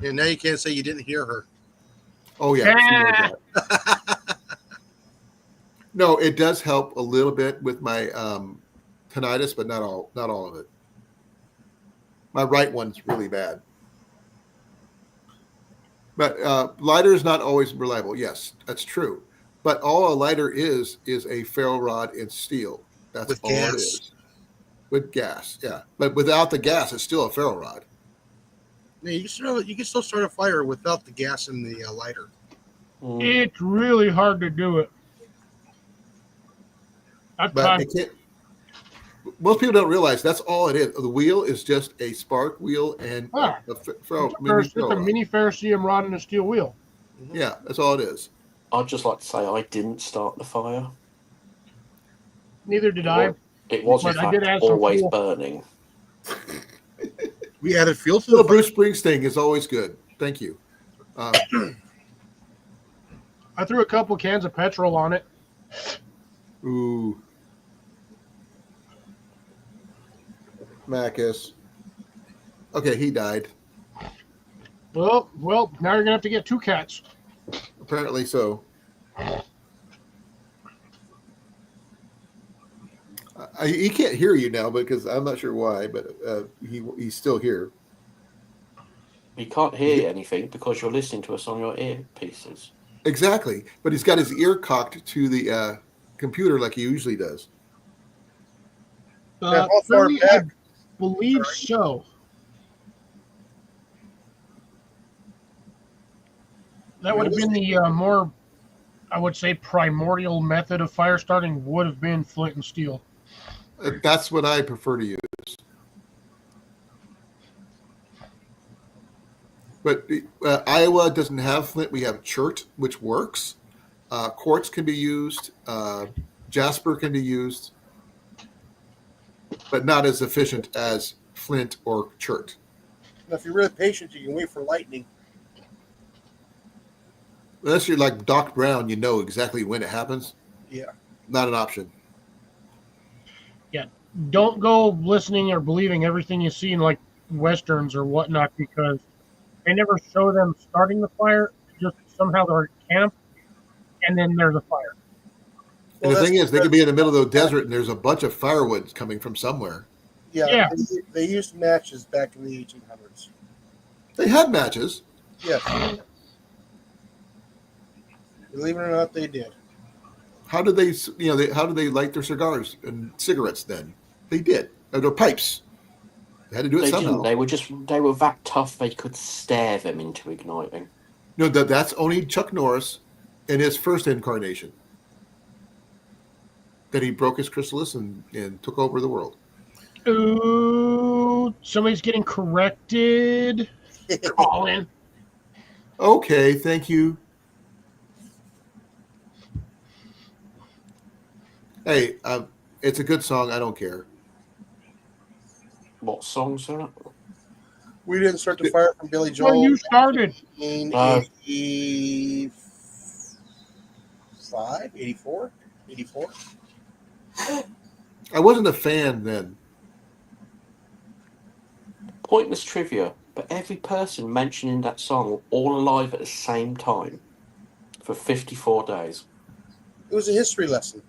[SPEAKER 3] And now you can't say you didn't hear her.
[SPEAKER 1] Oh yeah. she knows that. No, it does help a little bit with my tinnitus, but not all of it. My right one's really bad. But lighter is not always reliable. Yes, that's true. But all a lighter is a ferro rod and steel. That's
[SPEAKER 3] With
[SPEAKER 1] all
[SPEAKER 3] gas.
[SPEAKER 1] it is. With gas, yeah. But without the gas, it's still a ferro rod.
[SPEAKER 3] Yeah, you can still start a fire without the gas in the lighter.
[SPEAKER 2] Mm.
[SPEAKER 5] It's really hard to do it. That's
[SPEAKER 1] But
[SPEAKER 5] fine.
[SPEAKER 1] they can't. Most people don't realize that's all it is. The wheel is just a spark wheel and
[SPEAKER 5] Ah.
[SPEAKER 1] a ferro
[SPEAKER 5] It's
[SPEAKER 1] ferro
[SPEAKER 5] a
[SPEAKER 1] rod.
[SPEAKER 5] mini ferrocium rod and a steel wheel.
[SPEAKER 1] Yeah, that's all it is.
[SPEAKER 2] I'd just like to say I didn't start the fire.
[SPEAKER 5] Neither did I.
[SPEAKER 2] It was in
[SPEAKER 5] But I did
[SPEAKER 2] fact
[SPEAKER 5] add some
[SPEAKER 2] always
[SPEAKER 5] fuel.
[SPEAKER 2] burning.
[SPEAKER 3] We added fuel to
[SPEAKER 1] Well,
[SPEAKER 3] the
[SPEAKER 1] Bruce Springsteen is always good. Thank you.
[SPEAKER 5] I threw a couple cans of petrol on it.
[SPEAKER 1] Ooh. Macus. Okay, he died.
[SPEAKER 5] Well, now you're gonna have to get 2 cats.
[SPEAKER 1] Apparently so. He can't hear you now because I'm not sure why, but he's still here.
[SPEAKER 2] You can't hear anything because you're listening to us on your earpieces.
[SPEAKER 1] Exactly, but he's got his ear cocked to the computer like he usually does.
[SPEAKER 3] Now, how far
[SPEAKER 5] Really,
[SPEAKER 3] back?
[SPEAKER 5] I believe so. That would have been the more, I would say, primordial method of fire starting would have been flint and steel.
[SPEAKER 1] That's what I prefer to use. But Iowa doesn't have flint. We have chert, which works. Quartz can be used. Jasper can be used, but not as efficient as flint or chert.
[SPEAKER 3] Now, if you're really patient, you can wait for lightning.
[SPEAKER 1] Unless you're like Doc Brown, you know exactly when it happens.
[SPEAKER 3] Yeah.
[SPEAKER 1] Not an option.
[SPEAKER 5] Yeah, don't go listening or believing everything you see in like westerns or whatnot because they never show them starting the fire. Just somehow they're at camp, and then there's a fire.
[SPEAKER 1] And
[SPEAKER 3] Well,
[SPEAKER 1] the thing
[SPEAKER 3] that's
[SPEAKER 1] is, they could be in the middle of the desert and there's a bunch of firewood coming from somewhere.
[SPEAKER 3] Yeah. They used matches back in the 1800s.
[SPEAKER 1] They had matches.
[SPEAKER 3] Yes. Believe it or not, they did.
[SPEAKER 1] How did they, how did they light their cigars and cigarettes then? They did. Or their pipes. They had to do it
[SPEAKER 2] They
[SPEAKER 1] somehow.
[SPEAKER 2] didn't. They were that tough they could stare them into igniting.
[SPEAKER 1] No, that's only Chuck Norris in his first incarnation. That he broke his chrysalis and took over the world.
[SPEAKER 5] Ooh, somebody's getting corrected. Colan.
[SPEAKER 1] Okay, thank you. Hey, it's a good song. I don't care.
[SPEAKER 2] What songs are it?
[SPEAKER 3] We didn't start the fire from Billy Joel.
[SPEAKER 5] When you started.
[SPEAKER 3] In 85, 84, 84.
[SPEAKER 1] I wasn't a fan then.
[SPEAKER 2] Pointless trivia, but every person mentioned in that song were all alive at the same time for 54 days.
[SPEAKER 3] It was a history lesson.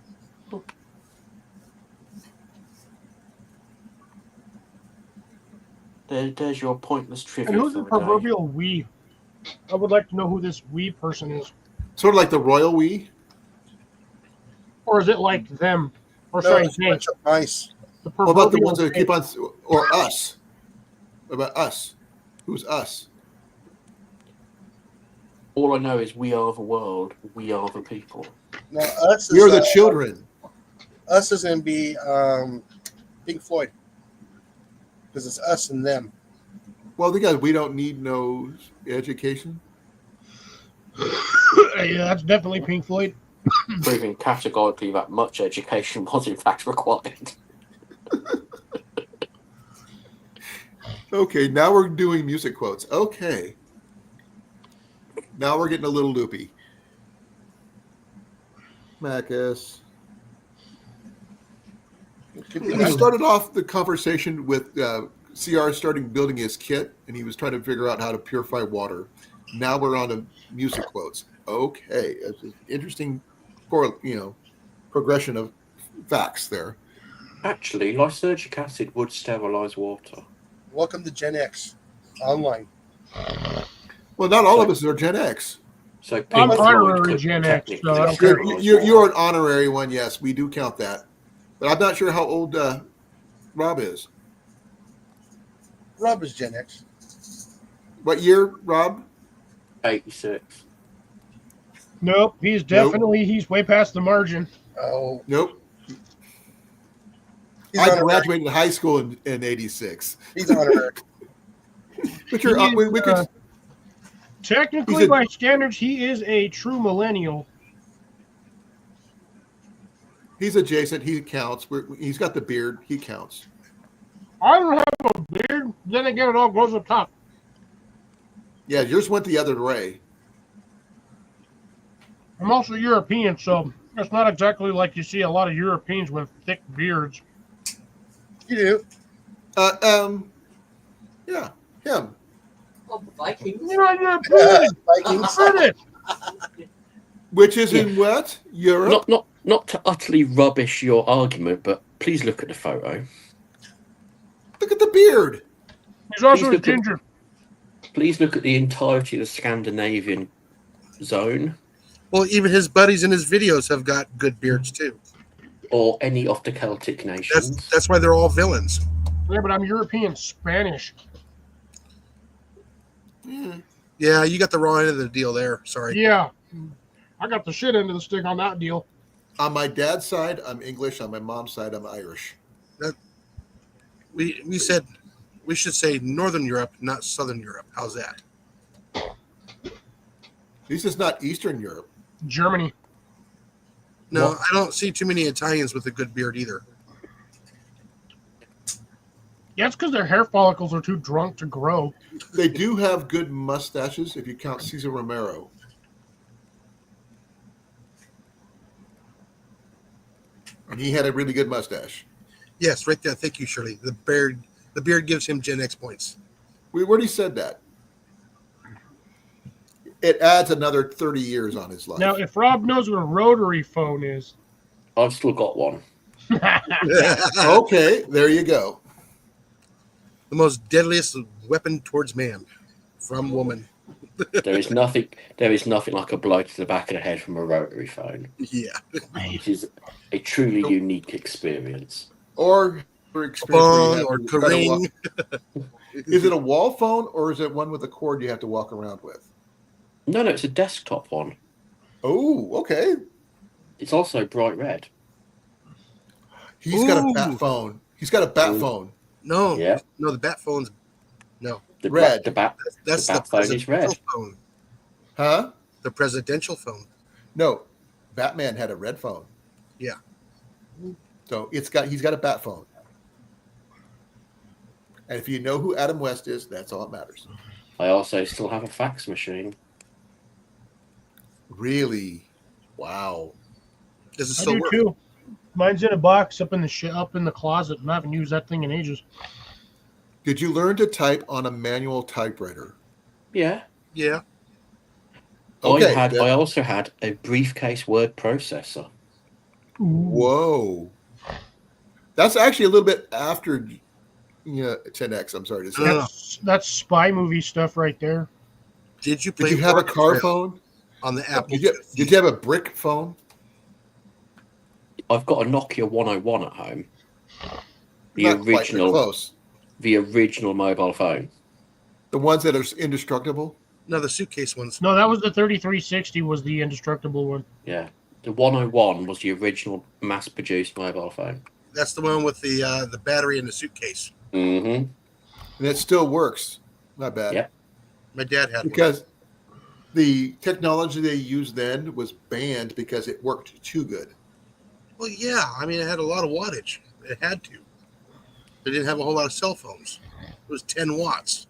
[SPEAKER 2] There's your pointless trivia.
[SPEAKER 5] And who's
[SPEAKER 2] for
[SPEAKER 5] the
[SPEAKER 2] the day.
[SPEAKER 5] proverbial we? I would like to know who this we person is.
[SPEAKER 1] Sort of like the royal we.
[SPEAKER 5] Or is it like them? Or
[SPEAKER 3] No,
[SPEAKER 5] sorry,
[SPEAKER 3] it's a
[SPEAKER 5] they.
[SPEAKER 3] bunch of mice.
[SPEAKER 5] The
[SPEAKER 1] What about the
[SPEAKER 5] proverbial
[SPEAKER 1] ones that
[SPEAKER 5] they.
[SPEAKER 1] keep on, or us? What about us? Who's us?
[SPEAKER 2] All I know is we are the world, we are the people.
[SPEAKER 3] Now, us is,
[SPEAKER 1] You're the children.
[SPEAKER 3] Us is going to be Pink Floyd. Because it's us and them.
[SPEAKER 1] Well, we don't need no education.
[SPEAKER 5] Yeah, that's definitely Pink Floyd.
[SPEAKER 2] Proving categorically that much education was in fact required.
[SPEAKER 1] Okay, now we're doing music quotes. Okay. Now we're getting a little loopy. Macus. We started off the conversation with CR starting building his kit, and he was trying to figure out how to purify water. Now we're on to music quotes. Okay, it's an interesting, progression of facts there.
[SPEAKER 2] Actually, lysergic acid would sterilize water.
[SPEAKER 3] Welcome to Gen X online.
[SPEAKER 1] Well, not all of us are Gen X.
[SPEAKER 2] So
[SPEAKER 5] I'm
[SPEAKER 2] Pink Floyd
[SPEAKER 5] honorary
[SPEAKER 2] could
[SPEAKER 5] Gen X,
[SPEAKER 2] technically
[SPEAKER 5] so I don't care.
[SPEAKER 2] sterilize
[SPEAKER 1] You're
[SPEAKER 2] water.
[SPEAKER 1] an honorary one, yes. We do count that. But I'm not sure how old Rob is.
[SPEAKER 3] Rob is Gen X.
[SPEAKER 1] What year, Rob?
[SPEAKER 2] 86.
[SPEAKER 5] Nope, he's way past the margin.
[SPEAKER 3] Oh,
[SPEAKER 1] Nope.
[SPEAKER 3] he's
[SPEAKER 1] I
[SPEAKER 3] honorary.
[SPEAKER 1] graduated high school in 86.
[SPEAKER 3] He's honorary.
[SPEAKER 1] But you're,
[SPEAKER 5] He is,
[SPEAKER 1] we could.
[SPEAKER 5] Technically, by standards, he is a true millennial.
[SPEAKER 1] He's adjacent. He counts. He's got the beard. He counts.
[SPEAKER 5] I don't have a beard. Then again, it all grows up top.
[SPEAKER 1] Yeah, yours went the other way.
[SPEAKER 5] I'm also European, so it's not exactly like you see a lot of Europeans with thick beards.
[SPEAKER 3] You do.
[SPEAKER 1] Yeah, him.
[SPEAKER 4] Oh, the Vikings.
[SPEAKER 5] You're not European.
[SPEAKER 3] Vikings.
[SPEAKER 5] British.
[SPEAKER 1] Which is in what? Europe?
[SPEAKER 2] Not to utterly rubbish your argument, but please look at the photo.
[SPEAKER 1] Look at the beard.
[SPEAKER 5] He's also
[SPEAKER 2] Please
[SPEAKER 5] a
[SPEAKER 2] look at-
[SPEAKER 5] ginger.
[SPEAKER 2] Please look at the entirety of the Scandinavian zone,
[SPEAKER 3] Well, even his buddies in his videos have got good beards too.
[SPEAKER 2] or any of the Celtic nations.
[SPEAKER 3] That's why they're all villains.
[SPEAKER 5] Yeah, but I'm European Spanish.
[SPEAKER 3] Yeah, you got the wrong end of the deal there. Sorry.
[SPEAKER 5] Yeah. I got the shit end of the stick on that deal.
[SPEAKER 1] On my dad's side, I'm English. On my mom's side, I'm Irish.
[SPEAKER 3] We said we should say Northern Europe, not Southern Europe. How's that?
[SPEAKER 1] At least it's not Eastern Europe.
[SPEAKER 5] Germany.
[SPEAKER 3] No,
[SPEAKER 2] What?
[SPEAKER 3] I don't see too many Italians with a good beard either.
[SPEAKER 5] Yeah, it's because their hair follicles are too drunk to grow.
[SPEAKER 1] They do have good mustaches if you count Cesar Romero. And he had a really good mustache.
[SPEAKER 3] Yes, right there. Thank you, Shirley. The beard gives him Gen X points.
[SPEAKER 1] We already said that. It adds another 30 years on his life.
[SPEAKER 5] Now, if Rob knows what a rotary phone is.
[SPEAKER 2] I've still got one.
[SPEAKER 1] Okay, there you go.
[SPEAKER 3] The most deadliest weapon towards man from woman.
[SPEAKER 2] There is nothing like a blow to the back of the head from a rotary phone.
[SPEAKER 3] Yeah.
[SPEAKER 2] It is a truly unique experience.
[SPEAKER 1] Or for experience where you
[SPEAKER 3] Phone
[SPEAKER 1] have
[SPEAKER 3] or
[SPEAKER 1] to try to walk-
[SPEAKER 3] Kareem.
[SPEAKER 1] Is it a wall phone or is it one with a cord you have to walk around with?
[SPEAKER 2] No, it's a desktop one.
[SPEAKER 1] Oh, okay.
[SPEAKER 2] It's also bright red.
[SPEAKER 1] He's got a
[SPEAKER 3] Ooh.
[SPEAKER 1] bat phone. He's got a bat
[SPEAKER 2] Ooh.
[SPEAKER 1] phone.
[SPEAKER 3] No.
[SPEAKER 2] Yeah.
[SPEAKER 3] No, the bat phone's
[SPEAKER 2] The
[SPEAKER 1] Red.
[SPEAKER 2] The bat
[SPEAKER 3] that's
[SPEAKER 2] The
[SPEAKER 3] the
[SPEAKER 2] bat phone is red.
[SPEAKER 3] presidential phone.
[SPEAKER 1] Huh?
[SPEAKER 3] The presidential phone.
[SPEAKER 1] No. Batman had a red phone.
[SPEAKER 3] Yeah.
[SPEAKER 1] So he's got a bat phone. And if you know who Adam West is, that's all that matters.
[SPEAKER 2] I also still have a fax machine.
[SPEAKER 1] Really? Wow.
[SPEAKER 3] Does it
[SPEAKER 5] I
[SPEAKER 3] still
[SPEAKER 5] do
[SPEAKER 3] work?
[SPEAKER 5] too. Mine's in a box up in the closet, and I haven't used that thing in ages.
[SPEAKER 1] Did you learn to type on a manual typewriter?
[SPEAKER 2] Yeah.
[SPEAKER 3] Yeah.
[SPEAKER 1] Okay.
[SPEAKER 2] I also had a briefcase word processor.
[SPEAKER 1] Whoa. That's actually a little bit after 10X, I'm sorry to say.
[SPEAKER 5] That's spy movie stuff right there.
[SPEAKER 3] Did you play
[SPEAKER 1] Did you have a
[SPEAKER 3] Oregon
[SPEAKER 1] car
[SPEAKER 3] Trail
[SPEAKER 1] phone?
[SPEAKER 3] on the Apple?
[SPEAKER 1] Did you have a brick phone?
[SPEAKER 2] I've got a Nokia 101 at home. The
[SPEAKER 1] Not quite, but
[SPEAKER 2] original,
[SPEAKER 1] close.
[SPEAKER 2] the original mobile phone.
[SPEAKER 1] The ones that are indestructible?
[SPEAKER 3] No, the suitcase ones.
[SPEAKER 5] No, that was the 3360 was the indestructible one.
[SPEAKER 2] Yeah, the 101 was the original mass-produced mobile phone.
[SPEAKER 3] That's the one with the battery in the suitcase.
[SPEAKER 2] Mm-hmm.
[SPEAKER 1] And it still works. Not bad.
[SPEAKER 2] Yep.
[SPEAKER 3] My dad had one.
[SPEAKER 1] Because the technology they used then was banned because it worked too good.
[SPEAKER 3] Well, yeah. I mean, it had a lot of wattage. It had to. They didn't have a whole lot of cell phones. It was 10 watts.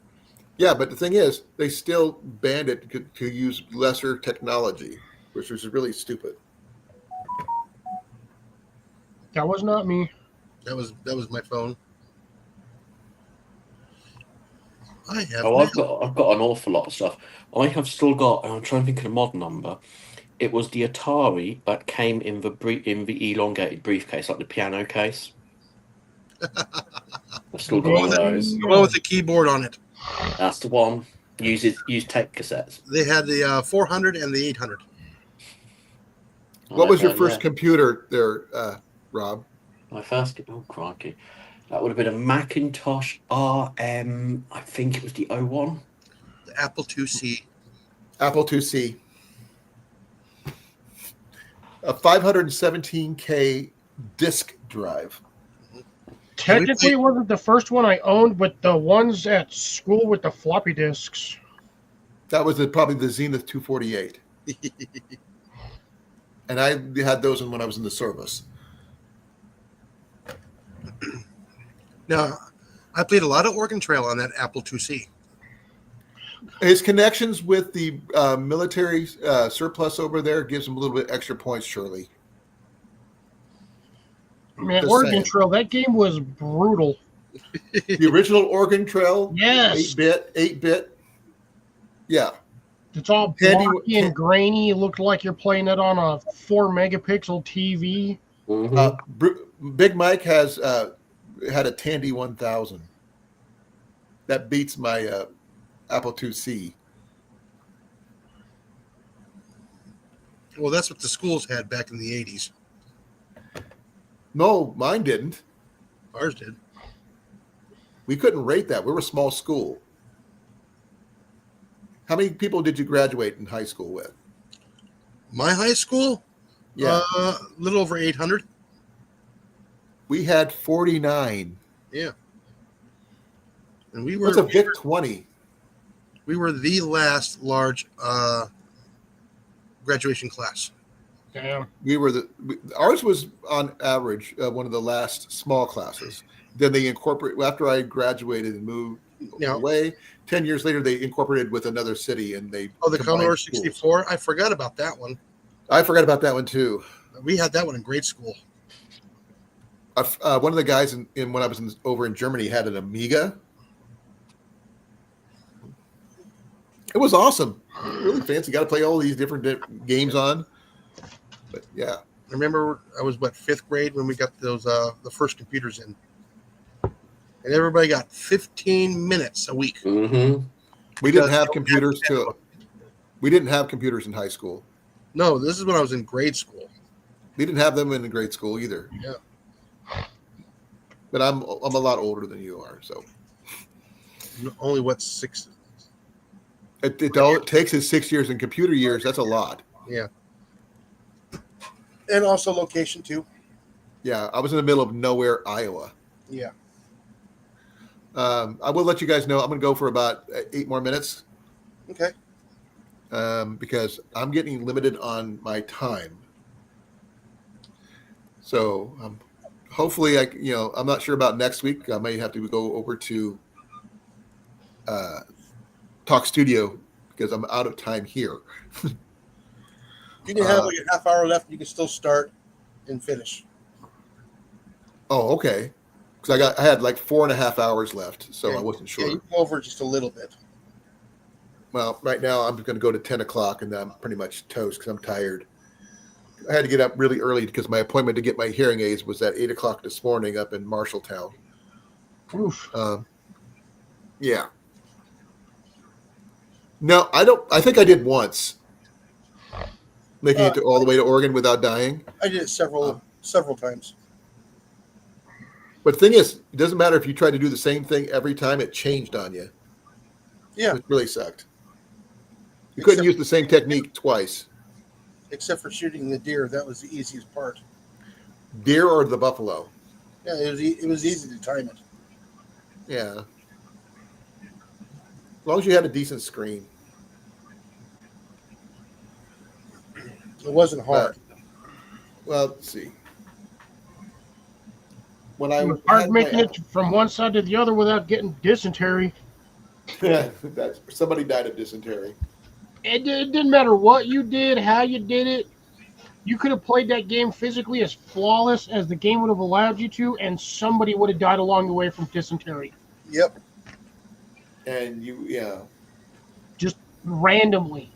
[SPEAKER 1] Yeah, but the thing is, they still banned it to use lesser technology, which was really stupid.
[SPEAKER 5] That was not me.
[SPEAKER 3] That was my phone. I have.
[SPEAKER 2] Oh, I've got an awful lot of stuff. I have still got, and I'm trying to think of the model number. It was the Atari that came in the elongated briefcase, like the piano case. I've still got one of those.
[SPEAKER 3] The one with the keyboard on it.
[SPEAKER 2] That's the one. Use tape cassettes.
[SPEAKER 3] They had the 400 and the 800.
[SPEAKER 1] What was your
[SPEAKER 2] Yeah.
[SPEAKER 1] first computer there, Rob?
[SPEAKER 2] My first, oh crikey, that would have been a Macintosh RM. I think it was the 01.
[SPEAKER 3] The Apple IIc.
[SPEAKER 1] Apple IIc. A 517K disk drive.
[SPEAKER 5] Technically, it wasn't the first one I owned, but the ones at school with the floppy disks.
[SPEAKER 1] That was probably the Zenith 248. And I had those when I was in the service.
[SPEAKER 3] Now, I played a lot of Oregon Trail on that Apple IIc.
[SPEAKER 1] His connections with the military surplus over there gives him a little bit extra points, surely.
[SPEAKER 5] Man,
[SPEAKER 1] Just
[SPEAKER 5] Oregon
[SPEAKER 1] saying.
[SPEAKER 5] Trail, that game was brutal.
[SPEAKER 1] The original Oregon Trail,
[SPEAKER 5] Yes.
[SPEAKER 1] 8-bit. Yeah.
[SPEAKER 5] It's all
[SPEAKER 1] Handy-
[SPEAKER 5] blocky and grainy. It looked like you're playing it on a 4-megapixel TV.
[SPEAKER 1] Big Mike has had a Tandy 1000. That beats my Apple IIc.
[SPEAKER 3] Well, that's what the schools had back in the 80s.
[SPEAKER 1] No, mine didn't.
[SPEAKER 3] Ours did.
[SPEAKER 1] We couldn't rate that. We were a small school. How many people did you graduate in high school with?
[SPEAKER 3] My high school?
[SPEAKER 1] Yeah.
[SPEAKER 3] A little over 800.
[SPEAKER 1] We had 49.
[SPEAKER 3] Yeah. And we were
[SPEAKER 1] What's a VIC 20?
[SPEAKER 3] we were the last large graduation class.
[SPEAKER 5] Damn.
[SPEAKER 1] Ours was on average one of the last small classes. Then they after I graduated and moved away, 10 years later they incorporated with another city and they
[SPEAKER 3] Oh, the
[SPEAKER 1] combined
[SPEAKER 3] Commodore
[SPEAKER 1] schools.
[SPEAKER 3] 64? I forgot about that one.
[SPEAKER 1] I forgot about that one too.
[SPEAKER 3] We had that one in grade school.
[SPEAKER 1] One of the guys in when I was over in Germany had an Amiga. It was awesome, really fancy. Got to play all these different games on. But yeah,
[SPEAKER 3] I remember I was 5th grade when we got those the first computers in, and everybody got 15 minutes a week.
[SPEAKER 2] Mm-hmm.
[SPEAKER 1] we didn't have computers We didn't have computers in high school.
[SPEAKER 3] No, this is when I was in grade school.
[SPEAKER 1] We didn't have them in grade school either.
[SPEAKER 3] Yeah.
[SPEAKER 1] But I'm a lot older than you are, so
[SPEAKER 3] Only 6.
[SPEAKER 1] all it takes is 6 years in computer years. That's a lot.
[SPEAKER 3] Yeah. And also location too.
[SPEAKER 1] Yeah, I was in the middle of nowhere, Iowa.
[SPEAKER 3] Yeah.
[SPEAKER 1] I will let you guys know. I'm going to go for about 8 more minutes
[SPEAKER 3] Okay.
[SPEAKER 1] because I'm getting limited on my time. So hopefully, I'm not sure about next week. I may have to go over to Talk Studio because I'm out of time here.
[SPEAKER 3] You can have like a half hour left. You can still start and finish.
[SPEAKER 1] Oh, okay. Because I had like 4.5 hours left, so I wasn't sure.
[SPEAKER 3] Yeah, you can go over just a little bit.
[SPEAKER 1] Well, right now I'm going to go to 10 o'clock, and then I'm pretty much toast because I'm tired. I had to get up really early because my appointment to get my hearing aids was at 8 o'clock this morning up in Marshalltown.
[SPEAKER 5] Oof.
[SPEAKER 1] Yeah. No, I don't. I think I did once, making it all the way to Oregon without dying.
[SPEAKER 3] I did it several times.
[SPEAKER 1] But the thing is, it doesn't matter if you try to do the same thing every time; it changed on you.
[SPEAKER 3] Yeah.
[SPEAKER 1] It really sucked. You couldn't use the same technique twice.
[SPEAKER 3] Except for shooting the deer, that was the easiest part.
[SPEAKER 1] Deer or the buffalo?
[SPEAKER 3] Yeah, it was easy to time it.
[SPEAKER 1] Yeah. As long as you had a decent screen.
[SPEAKER 3] It wasn't hard.
[SPEAKER 1] Well, let's see. When
[SPEAKER 5] It
[SPEAKER 1] I
[SPEAKER 5] was hard
[SPEAKER 1] had
[SPEAKER 5] making
[SPEAKER 1] my-
[SPEAKER 5] it from one side to the other without getting dysentery.
[SPEAKER 1] somebody died of dysentery.
[SPEAKER 5] It didn't matter what you did, how you did it. You could have played that game physically as flawless as the game would have allowed you to, and somebody would have died along the way from dysentery.
[SPEAKER 3] Yep.
[SPEAKER 1] And
[SPEAKER 5] Just randomly.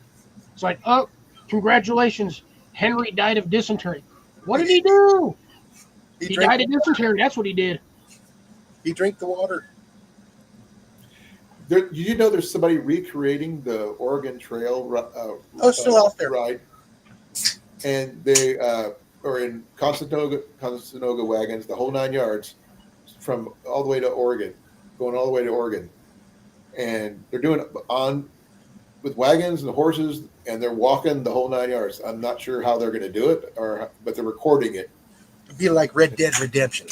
[SPEAKER 5] It's like, oh, congratulations, Henry died of dysentery. What did he do? He died of dysentery. That's what he did.
[SPEAKER 3] He drank the water.
[SPEAKER 1] You know there's somebody recreating the Oregon Trail
[SPEAKER 3] Still out there.
[SPEAKER 1] ride, and they are in Conestoga wagons, the whole 9 yards, from all the way to Oregon, going all the way to Oregon, and they're doing it on with wagons and horses, and they're walking the whole 9 yards. I'm not sure how they're going to do it, but they're recording it.
[SPEAKER 3] It'd be like Red Dead Redemption.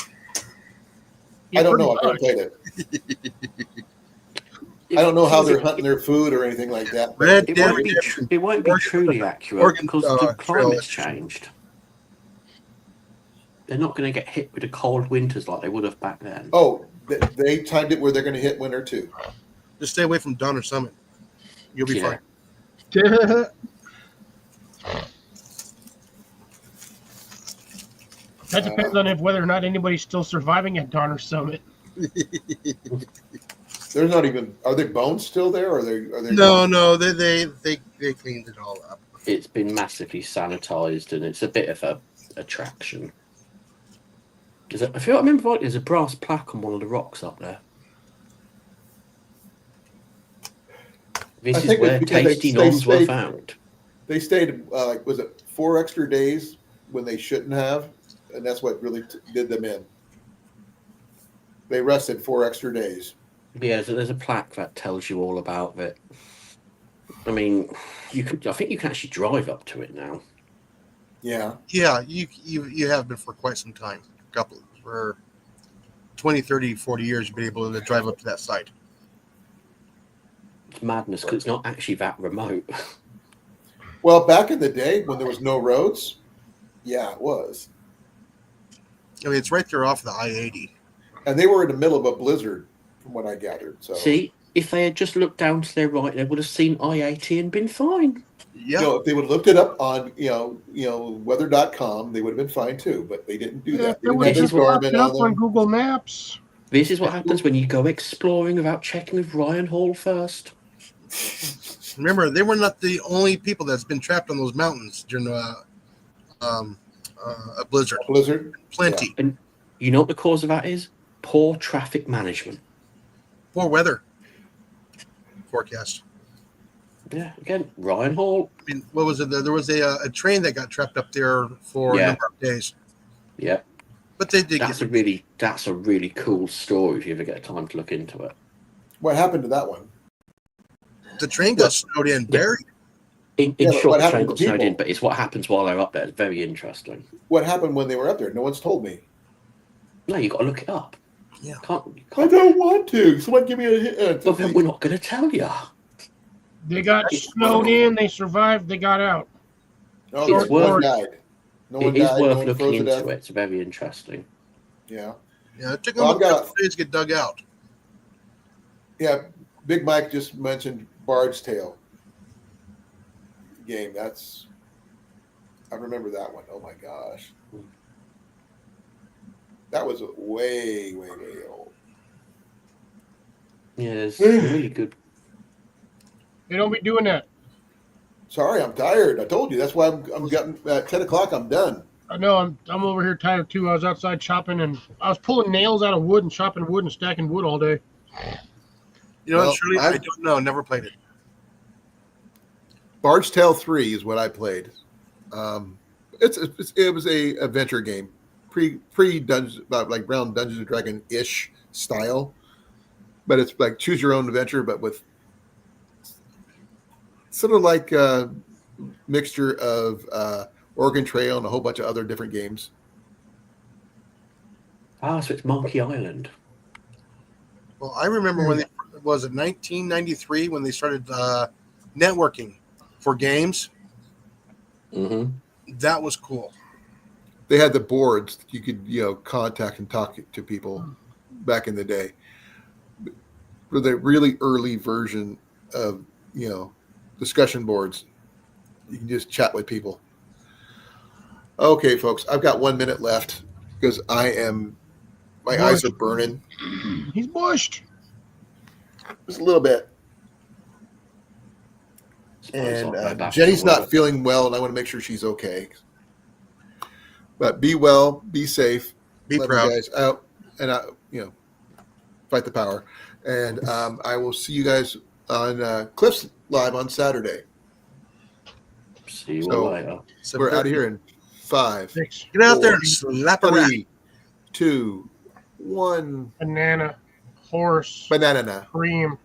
[SPEAKER 5] Yeah,
[SPEAKER 1] I don't know.
[SPEAKER 5] pretty
[SPEAKER 1] I
[SPEAKER 5] much.
[SPEAKER 1] haven't played it. I don't know how they're hunting their food or anything like that.
[SPEAKER 3] Red
[SPEAKER 2] It
[SPEAKER 3] Dead
[SPEAKER 2] won't be,
[SPEAKER 3] Redemption.
[SPEAKER 2] it won't be
[SPEAKER 3] Oregon-
[SPEAKER 2] truly accurate
[SPEAKER 3] Oregon,
[SPEAKER 2] because the
[SPEAKER 3] Trail
[SPEAKER 2] climate's
[SPEAKER 3] is-
[SPEAKER 2] changed. They're not going to get hit with the cold winters like they would have back then.
[SPEAKER 1] Oh, They timed it where they're going to hit winter too.
[SPEAKER 3] Just stay away from Donner Summit. You'll be
[SPEAKER 2] Yeah.
[SPEAKER 3] fine.
[SPEAKER 5] That depends on whether or not anybody's still surviving at Donner Summit.
[SPEAKER 1] There's not even. Are their bones still there? Or are they?
[SPEAKER 3] No. They cleaned it all up.
[SPEAKER 2] It's been massively sanitized, and it's a bit of a attraction. I feel I remember right, there's a brass plaque on one of the rocks up there. This is where tasty noms were found.
[SPEAKER 1] They stayed, was it 4 extra days when they shouldn't have? And that's what really did them in. They rested 4 extra days.
[SPEAKER 2] Yeah, there's a plaque that tells you all about it. I mean, I think you can actually drive up to it now.
[SPEAKER 1] Yeah.
[SPEAKER 3] Yeah, you have been for quite some time. For 20, 30, 40 years, you've been able to drive up to that site.
[SPEAKER 2] It's madness because it's not actually that remote.
[SPEAKER 1] Well, back in the day when there was no roads, yeah, it was.
[SPEAKER 3] I mean, it's right there off the I-80.
[SPEAKER 1] And they were in the middle of a blizzard, from what I gathered. So
[SPEAKER 2] See, if they had just looked down to their right, they would have seen I-80 and been fine.
[SPEAKER 3] Yeah.
[SPEAKER 1] if they would have looked it up on weather.com, they would have been fine too. But they didn't do that. They
[SPEAKER 5] It
[SPEAKER 1] didn't
[SPEAKER 5] would
[SPEAKER 1] have
[SPEAKER 5] just
[SPEAKER 1] their
[SPEAKER 5] pop
[SPEAKER 1] Garmin
[SPEAKER 5] it up
[SPEAKER 1] on
[SPEAKER 5] on
[SPEAKER 1] them.
[SPEAKER 5] Google Maps.
[SPEAKER 2] This is what happens when you go exploring without checking with Ryan Hall first.
[SPEAKER 3] Remember, they were not the only people that's been trapped on those mountains during a blizzard.
[SPEAKER 1] Blizzard.
[SPEAKER 3] Plenty.
[SPEAKER 2] And you know what the cause of that is? Poor traffic management.
[SPEAKER 3] Poor weather forecast.
[SPEAKER 2] Yeah, again, Ryan Hall.
[SPEAKER 3] I mean, what was it? There was a train that got trapped up there for a number of days.
[SPEAKER 2] Yeah.
[SPEAKER 3] But they did.
[SPEAKER 2] That's a really cool story if you ever get time to look into it.
[SPEAKER 1] What happened to that one?
[SPEAKER 3] The train got snowed in, buried.
[SPEAKER 2] In
[SPEAKER 1] but
[SPEAKER 2] short,
[SPEAKER 1] what
[SPEAKER 2] the
[SPEAKER 1] happened
[SPEAKER 2] train
[SPEAKER 1] to
[SPEAKER 2] got snowed
[SPEAKER 1] people?
[SPEAKER 2] in, but it's what happens while they're up there. It's very interesting.
[SPEAKER 1] What happened when they were up there? No one's told me.
[SPEAKER 2] No, you got to look it up.
[SPEAKER 3] Yeah.
[SPEAKER 2] You
[SPEAKER 1] I
[SPEAKER 2] can't.
[SPEAKER 1] don't want to. Someone give me a hint.
[SPEAKER 2] But then we're not going to tell you.
[SPEAKER 5] They got snowed in. They survived. They got out.
[SPEAKER 1] No,
[SPEAKER 2] It's
[SPEAKER 1] no one
[SPEAKER 2] worth-
[SPEAKER 1] died. No one
[SPEAKER 2] It is
[SPEAKER 1] died. No
[SPEAKER 2] worth
[SPEAKER 1] one
[SPEAKER 2] looking
[SPEAKER 1] froze to
[SPEAKER 2] into
[SPEAKER 1] death.
[SPEAKER 2] it. It's very interesting.
[SPEAKER 1] Yeah.
[SPEAKER 3] Yeah, it took
[SPEAKER 1] Well,
[SPEAKER 3] them
[SPEAKER 1] I've
[SPEAKER 3] a
[SPEAKER 1] got-
[SPEAKER 3] couple days to get dug out.
[SPEAKER 1] Yeah. Big Mike just mentioned Bard's Tale game. I remember that one. Oh my gosh. That was way, way, way old.
[SPEAKER 2] Yeah, it's really good.
[SPEAKER 5] They don't be doing that.
[SPEAKER 1] Sorry, I'm tired. I told you. That's why I'm getting at 10 o'clock. I'm done.
[SPEAKER 5] I know. I'm over here tired too. I was outside chopping and I was pulling nails out of wood and chopping wood and stacking wood all day.
[SPEAKER 3] You know
[SPEAKER 1] Well,
[SPEAKER 3] what, Shirley? I don't know. Never played it.
[SPEAKER 1] Bard's Tale 3 is what I played. It was a adventure game, pre Dungeons, like around Dungeons and Dragon ish style, but it's like choose your own adventure, but with sort of like a mixture of Oregon Trail and a whole bunch of other different games.
[SPEAKER 2] Ah, so it's Monkey Island.
[SPEAKER 3] Well, I remember when was it 1993 when they started networking for games.
[SPEAKER 2] Mm-hmm.
[SPEAKER 3] That was cool.
[SPEAKER 1] They had the boards that you could contact and talk to people back in the day. For the really early version of discussion boards, you can just chat with people. Okay, folks, I've got 1 minute left because my eyes are burning
[SPEAKER 5] He's bushed.
[SPEAKER 1] just a little bit. And Jenny's not feeling well, and I want to make sure she's okay. But be well, be safe,
[SPEAKER 3] Be
[SPEAKER 1] love
[SPEAKER 3] proud.
[SPEAKER 1] you guys out, and fight the power. And I will see you guys on Cliff's Live on Saturday.
[SPEAKER 2] See you
[SPEAKER 1] So-
[SPEAKER 2] later.
[SPEAKER 1] We're out of here in 5,
[SPEAKER 5] Six.
[SPEAKER 3] Get out there
[SPEAKER 1] 4,
[SPEAKER 3] and slap a rat.
[SPEAKER 1] 3, 2, 1.
[SPEAKER 5] Banana. Horse.
[SPEAKER 1] Banana.
[SPEAKER 5] Cream.